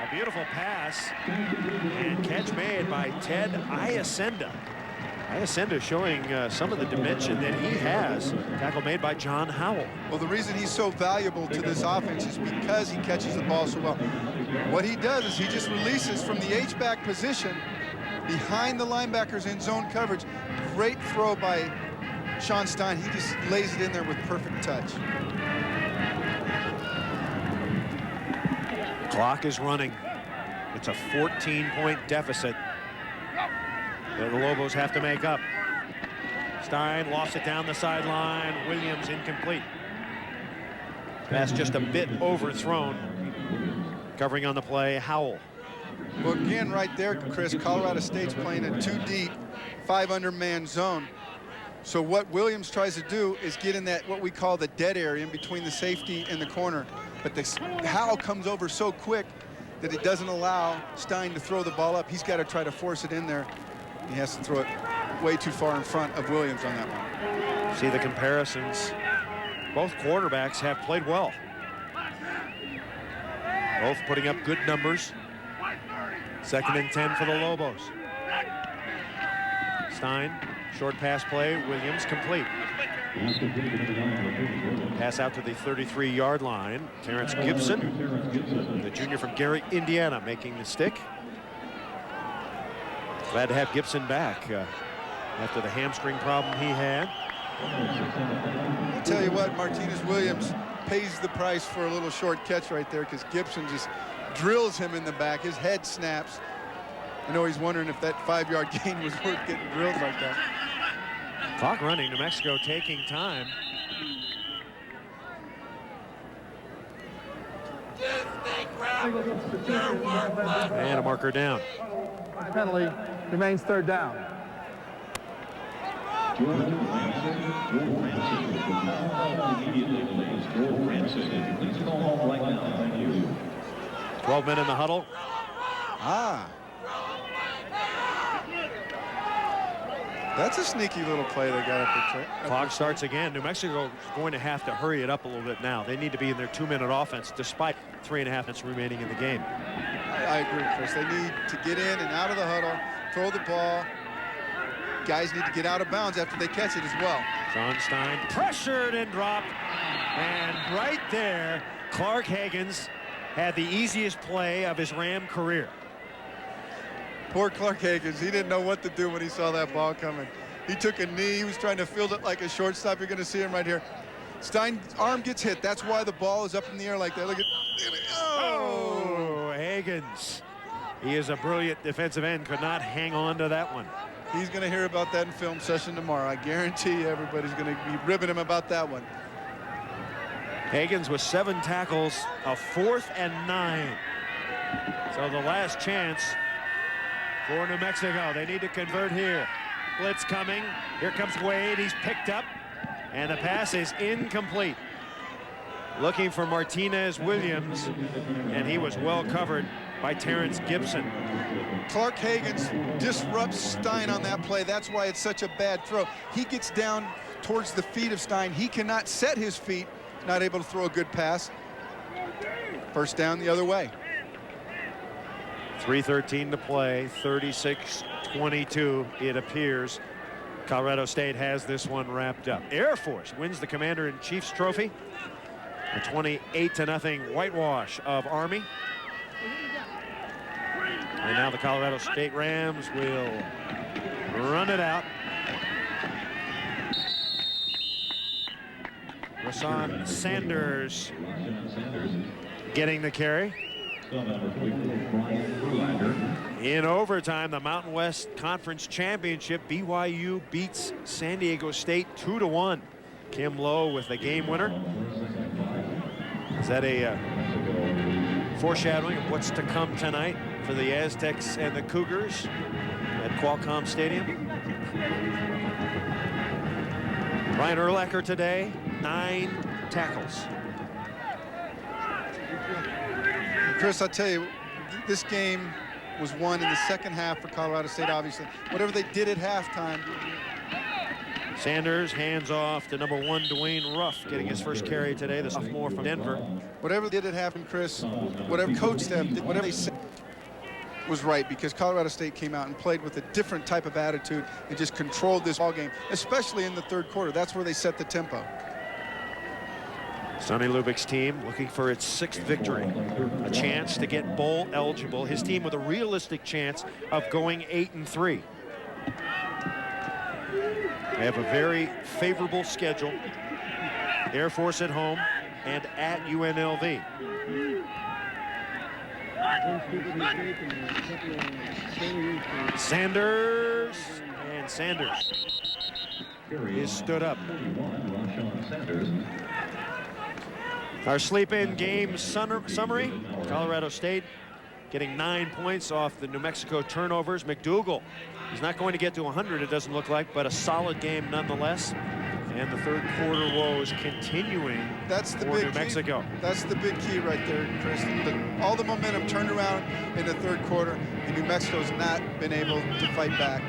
Speaker 1: A beautiful pass and catch made by Ted Iacenda. Iacenda showing some of the dimension that he has. Tackle made by John Howell.
Speaker 2: Well, the reason he's so valuable to this offense is because he catches the ball so well. What he does is he just releases from the H-back position behind the linebackers in zone coverage. Great throw by Sean Stein. He just lays it in there with perfect touch.
Speaker 1: Clock is running. It's a 14-point deficit that the Lobos have to make up. Stein lost it down the sideline. Williams incomplete. Pass just a bit overthrown. Covering on the play, Howell.
Speaker 2: Well, again, right there, Chris, Colorado State's playing a 2 deep, 5 under man zone. So what Williams tries to do is get in that, what we call the dead area in between the safety and the corner. But Howell comes over so quick that it doesn't allow Stein to throw the ball up. He's got to try to force it in there. He has to throw it way too far in front of Williams on that one.
Speaker 1: See the comparisons. Both quarterbacks have played well. Both putting up good numbers. 2nd and 10 for the Lobos. Stein, short pass play. Williams complete. Pass out to the 33-yard line. Terrence Gibson, the junior from Gary, Indiana, making the stick. Glad to have Gibson back after the hamstring problem he had.
Speaker 2: I'll tell you what, Martinez Williams pays the price for a little short catch right there because Gibson just drills him in the back. His head snaps. I know he's wondering if that 5-yard gain was worth getting drilled like that.
Speaker 1: Clock running, New Mexico taking time. And a marker down.
Speaker 7: Penalty remains 3rd down.
Speaker 3: Jordan
Speaker 1: 12 men in the huddle.
Speaker 2: That's a sneaky little play they got up there.
Speaker 1: Clock starts again. New Mexico is going to have to hurry it up a little bit now. They need to be in their 2-minute offense despite 3.5 minutes remaining in the game.
Speaker 2: I agree, Chris. They need to get in and out of the huddle, throw the ball. Guys need to get out of bounds after they catch it as well.
Speaker 1: Sean Stein pressured and dropped. And right there, Clark Higgins had the easiest play of his Ram career.
Speaker 2: Poor Clark Higgins. He didn't know what to do when he saw that ball coming. He took a knee. He was trying to field it like a shortstop. You're going to see him right here. Stein's arm gets hit. That's why the ball is up in the air like that. Look at.
Speaker 1: Oh, Higgins. He is a brilliant defensive end. Could not hang on to that one.
Speaker 2: He's going to hear about that in film session tomorrow. I guarantee you everybody's going to be ribbing him about that one.
Speaker 1: Higgins with 7 tackles, a 4th and 9. So the last chance for New Mexico. They need to convert here. Blitz coming. Here comes Wade. He's picked up. And the pass is incomplete. Looking for Martinez Williams. And he was well covered by Terrence Gibson.
Speaker 2: Clark Higgins disrupts Stein on that play. That's why it's such a bad throw. He gets down towards the feet of Stein. He cannot set his feet. Not able to throw a good pass. First down the other way.
Speaker 1: 3:13 to play, 36-22 it appears. Colorado State has this one wrapped up. Air Force wins the Commander-in-Chief's trophy. A 28-0 whitewash of Army. And now the Colorado State Rams will run it out. Rasan Sanders getting the carry. In overtime, the Mountain West Conference Championship, BYU beats San Diego State 2-1. Kim Lowe with the game winner. Is that a foreshadowing of what's to come tonight for the Aztecs and the Cougars at Qualcomm Stadium? Brian Urlacher today, 9 tackles.
Speaker 2: Chris, I'll tell you, this game was won in the second half for Colorado State, obviously. Whatever they did at halftime.
Speaker 1: Sanders hands off to number 1, Dwayne Ruff, getting his first carry today, the sophomore from Denver.
Speaker 2: Whatever they did at halftime, Chris, whatever coach staff did, whatever they said was right, because Colorado State came out and played with a different type of attitude and just controlled this ball game, especially in the third quarter. That's where they set the tempo.
Speaker 1: Sonny Lubbock's team looking for its 6th victory, a chance to get bowl eligible. His team with a realistic chance of going 8-3. They have a very favorable schedule. Air Force at home and at UNLV. Sanders, and Sanders is stood up. Our sleep-in game summary. Colorado State getting 9 points off the New Mexico turnovers. McDougal, he's not going to get to 100, it doesn't look like, but a solid game nonetheless. And the third quarter woes continuing for New Mexico.
Speaker 2: That's the big key right there, Chris. All the momentum turned around in the third quarter, and New Mexico's not been able to fight back.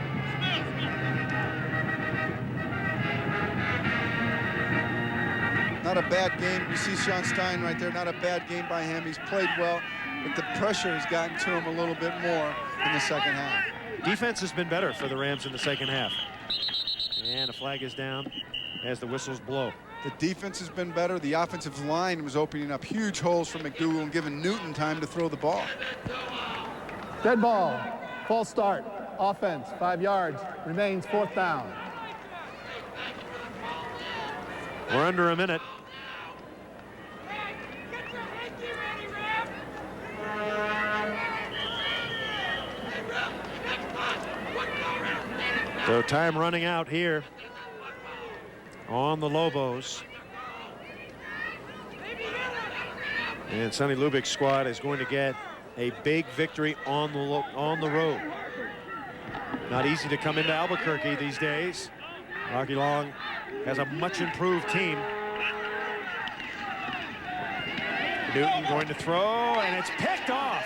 Speaker 2: Not a bad game. You see Sean Stein right there. Not a bad game by him. He's played well, but the pressure has gotten to him a little bit more in the second half.
Speaker 1: Defense has been better for the Rams in the second half. And a flag is down as the whistles blow.
Speaker 2: The defense has been better. The offensive line was opening up huge holes for McDougal and giving Newton time to throw the ball.
Speaker 7: Dead ball. False start. Offense, 5 yards. Remains 4th down.
Speaker 1: We're under a minute. So time running out here on the Lobos. And Sonny Lubbock's squad is going to get a big victory on the road. Not easy to come into Albuquerque these days. Rocky Long has a much improved team. Newton going to throw, and it's picked off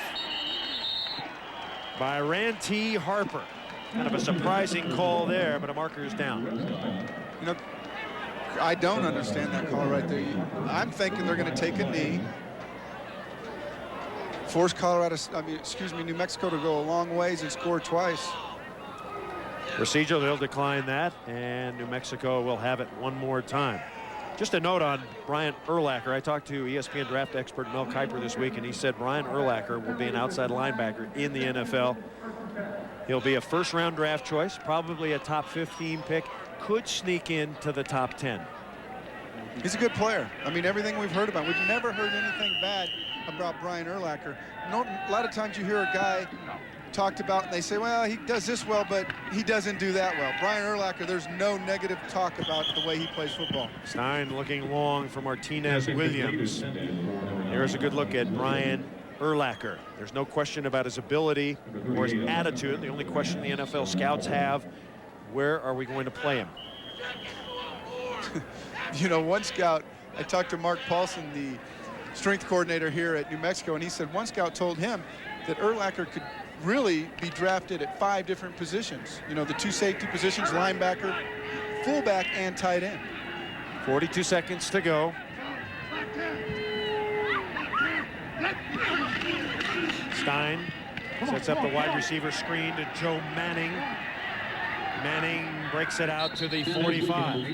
Speaker 1: by Ranty Harper. Kind of a surprising call there, but a marker is down.
Speaker 2: You know, I don't understand that call right there. I'm thinking they're going to take a knee, force New Mexico to go a long ways and score twice.
Speaker 1: Procedure, they'll decline that, and New Mexico will have it one more time. Just a note on Brian Urlacher. I talked to ESPN draft expert Mel Kiper this week, and he said Brian Urlacher will be an outside linebacker in the NFL. He'll be a first-round draft choice, probably a top 15 pick, could sneak into the top 10.
Speaker 2: He's a good player. I mean, everything we've heard about, we've never heard anything bad about Brian Urlacher. A lot of times you hear a guy talked about and they say, well, he does this well, but he doesn't do that well. Brian Urlacher, there's no negative talk about the way he plays football.
Speaker 1: Stein looking long for Martinez Williams. There's a good look at Brian Urlacher. There's no question about his ability or his attitude. The only question the NFL scouts have, where are we going to play him?
Speaker 2: You know, one scout, I talked to Mark Paulson, the strength coordinator here at New Mexico, and he said one scout told him that Urlacher could really be drafted at 5 different positions. You know, the 2 safety positions, linebacker, fullback, and tight end.
Speaker 1: 42 seconds to go. Stein sets up the wide receiver screen to Joe Manning. Manning breaks it out to the 45.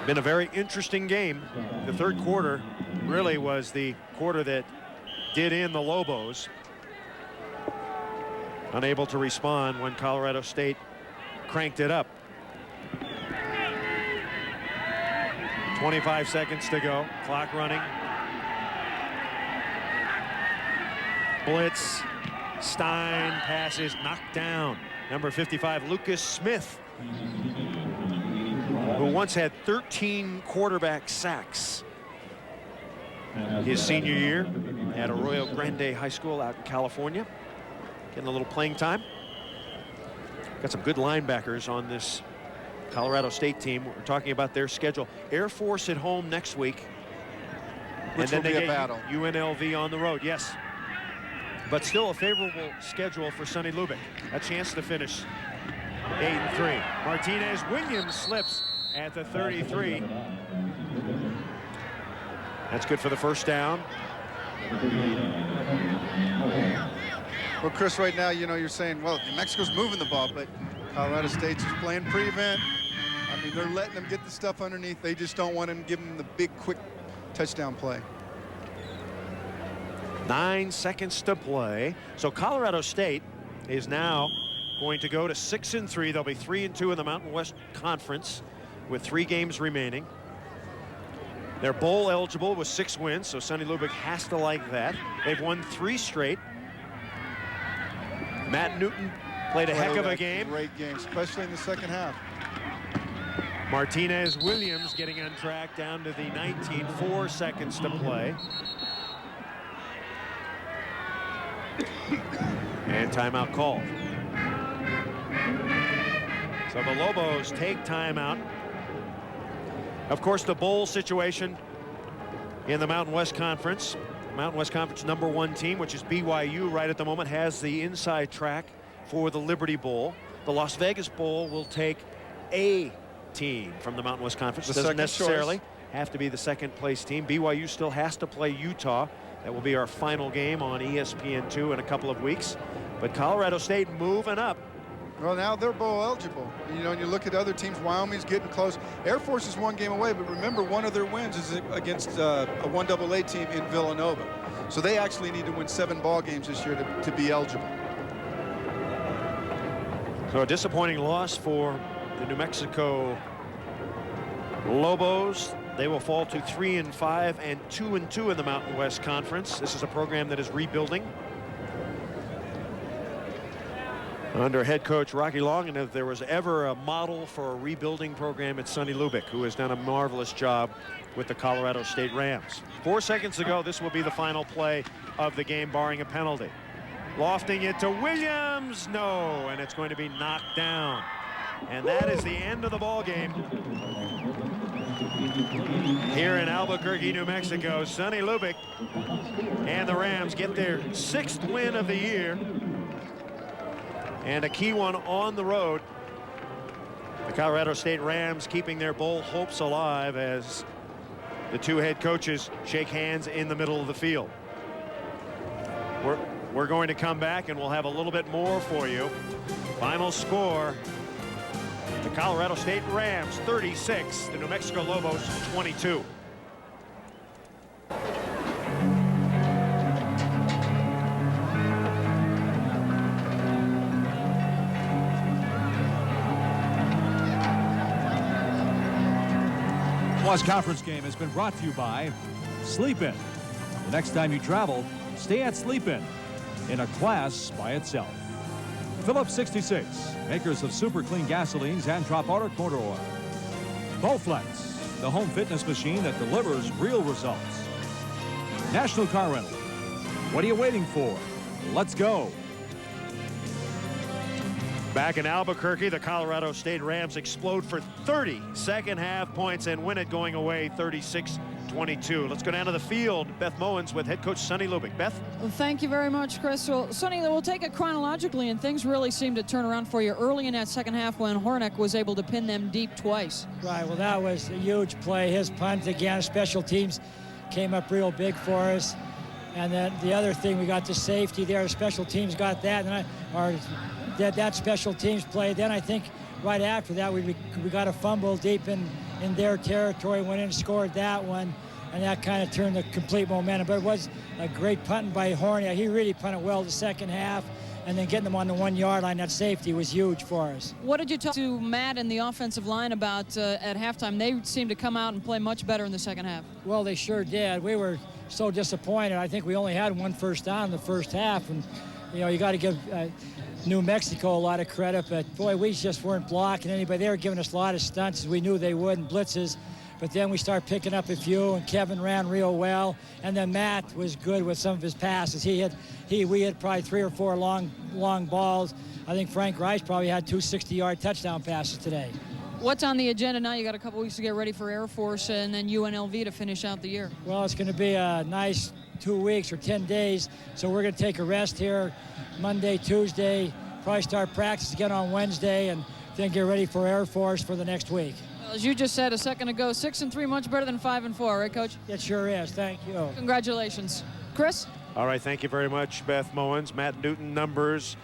Speaker 1: Been a very interesting game. The third quarter really was the quarter that did in the Lobos. Unable to respond when Colorado State cranked it up. 25 seconds to go. Clock running. Blitz. Stein passes knocked down. Number 55, Lucas Smith, who once had 13 quarterback sacks his senior year at Arroyo Grande High School out in California. Getting a little playing time. Got some good linebackers on this Colorado State team. We're talking about their schedule. Air Force at home next week.
Speaker 2: Which
Speaker 1: and then
Speaker 2: will be
Speaker 1: they
Speaker 2: a
Speaker 1: get
Speaker 2: battle.
Speaker 1: UNLV on the road, yes. But still a favorable schedule for Sonny Lubick. A chance to finish 8-3. Martinez Williams slips at the 33. That's good for the first down.
Speaker 2: Well, Chris, right now, you know, you're saying, well, New Mexico's moving the ball, but Colorado State's just playing prevent. I mean, they're letting them get the stuff underneath. They just don't want them to give them the big, quick touchdown play.
Speaker 1: 9 seconds to play. So Colorado State is now going to go to 6-3. They'll be 3-2 in the Mountain West Conference with 3 games remaining. They're bowl eligible with 6 wins, so Sonny Lubick has to like that. They've won 3 straight. Matt Newton played a heck of a game.
Speaker 2: Great game, especially in the second half.
Speaker 1: Martinez Williams getting on track down to the 19. 4 seconds to play. And timeout called. So the Lobos take timeout. Of course, the bowl situation in the Mountain West Conference. Mountain West Conference #1 team, which is BYU right at the moment, has the inside track for the Liberty Bowl. The Las Vegas Bowl will take a team from the Mountain West Conference.
Speaker 2: The
Speaker 1: Doesn't
Speaker 2: second
Speaker 1: necessarily
Speaker 2: choice.
Speaker 1: have to be the second place team. BYU still has to play Utah. That will be our final game on ESPN2 in a couple of weeks. But Colorado State moving up.
Speaker 2: Well, now they're bowl eligible. You know, and you look at other teams, Wyoming's getting close. Air Force is 1 game away, but remember, one of their wins is against a 1AA team in Villanova. So they actually need to win 7 ball games this year to be eligible.
Speaker 1: So a disappointing loss for the New Mexico Lobos. They will fall to 3-5 and 2-2 in the Mountain West Conference. This is a program that is rebuilding under head coach Rocky Long, and if there was ever a model for a rebuilding program, it's Sonny Lubick, who has done a marvelous job with the Colorado State Rams. 4 seconds to go. This will be the final play of the game, barring a penalty. Lofting it to Williams, no, and it's going to be knocked down. And that is the end of the ball game. Here in Albuquerque, New Mexico, Sonny Lubick and the Rams get their 6th win of the year, and a key one on the road. The Colorado State Rams keeping their bowl hopes alive as the 2 head coaches shake hands in the middle of the field. We're going to come back and we'll have a little bit more for you. Final score: the Colorado State Rams 36, the New Mexico Lobos 22.
Speaker 13: Montmore's conference game has been brought to you by Sleep In. The next time you travel, stay at Sleep in a class by itself. Phillips 66, makers of super clean gasolines and Trop Auto Motor Oil. Bowflex, the home fitness machine that delivers real results. National Car Rental. What are you waiting for? Let's go.
Speaker 1: Back in Albuquerque, the Colorado State Rams explode for 30 second-half points and win it going away 36-22. Let's go down to the field. Beth Mowens with head coach Sonny Lubick. Beth?
Speaker 5: Well, thank you very much, Chris. Well, Sonny, we'll take it chronologically, and things really seemed to turn around for you early in that second half when Hornick was able to pin them deep twice.
Speaker 14: Right, well, that was a huge play. His punt again, special teams came up real big for us. And then the other thing, we got the safety there. Special teams got that, and that special teams play. Then I think right after that, we got a fumble deep in their territory, went in and scored that one, and that kind of turned the complete momentum. But it was a great punting by Hornick. He really punted well the second half, and then getting them on the 1 yard line, that safety was huge for us.
Speaker 5: What did you talk to Matt and the offensive line about at halftime? They seemed to come out and play much better in the second half.
Speaker 14: Well, they sure did. We were so disappointed. I think we only had one first down in the first half, and you got to give New Mexico a lot of credit, but boy, we just weren't blocking anybody. They were giving us a lot of stunts as we knew they would, and blitzes. But then we started picking up a few, and Kevin ran real well, and then Matt was good with some of his passes. We had probably 3 or 4 long balls. I think Frank Rice probably had 2 60-yard touchdown passes today.
Speaker 5: What's on the agenda now? You got a couple weeks to get ready for Air Force and then UNLV to finish out the year.
Speaker 14: Well, it's going to be a nice 2 weeks or 10 days, so we're going to take a rest here Monday, Tuesday, probably start practice again on Wednesday, and then get ready for Air Force for the next week.
Speaker 5: Well, as you just said a second ago, 6-3, much better than 5-4, right, Coach?
Speaker 14: It sure is. Thank you.
Speaker 5: Congratulations. Chris?
Speaker 1: All right, thank you very much, Beth Mowens. Matt Newton numbers.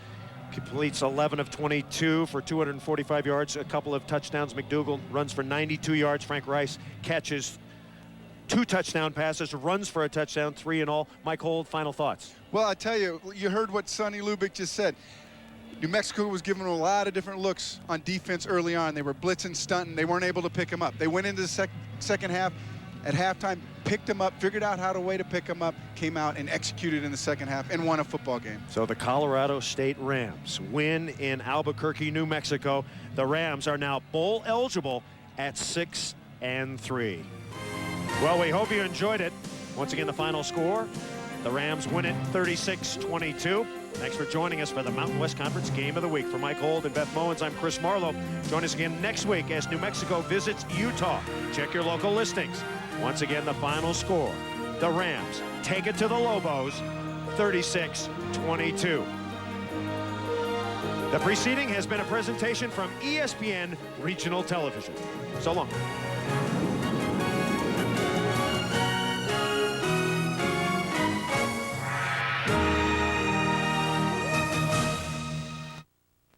Speaker 1: Completes 11 of 22 for 245 yards, a couple of touchdowns. McDougal runs for 92 yards. Frank Rice catches 2 touchdown passes, runs for a touchdown, 3 in all. Mike Hold, final thoughts.
Speaker 2: Well, I tell you, you heard what Sonny Lubick just said. New Mexico was giving them a lot of different looks on defense early on. They were blitzing, stunting. They weren't able to pick them up. They went into the second half at halftime, picked them up, figured out how to way to pick them up, came out and executed in the second half and won a football game.
Speaker 1: So the Colorado State Rams win in Albuquerque, New Mexico. The Rams are now bowl eligible at 6-3. Well, we hope you enjoyed it. Once again, the final score, the Rams win it 36-22. Thanks for joining us for the Mountain West Conference Game of the Week. For Mike Hold and Beth Mowens, I'm Chris Marlowe. Join us again next week as New Mexico visits Utah. Check your local listings. Once again, the final score, the Rams take it to the Lobos, 36-22. The preceding has been a presentation from ESPN Regional Television. So long.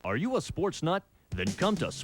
Speaker 15: Are you a sports nut? Then come to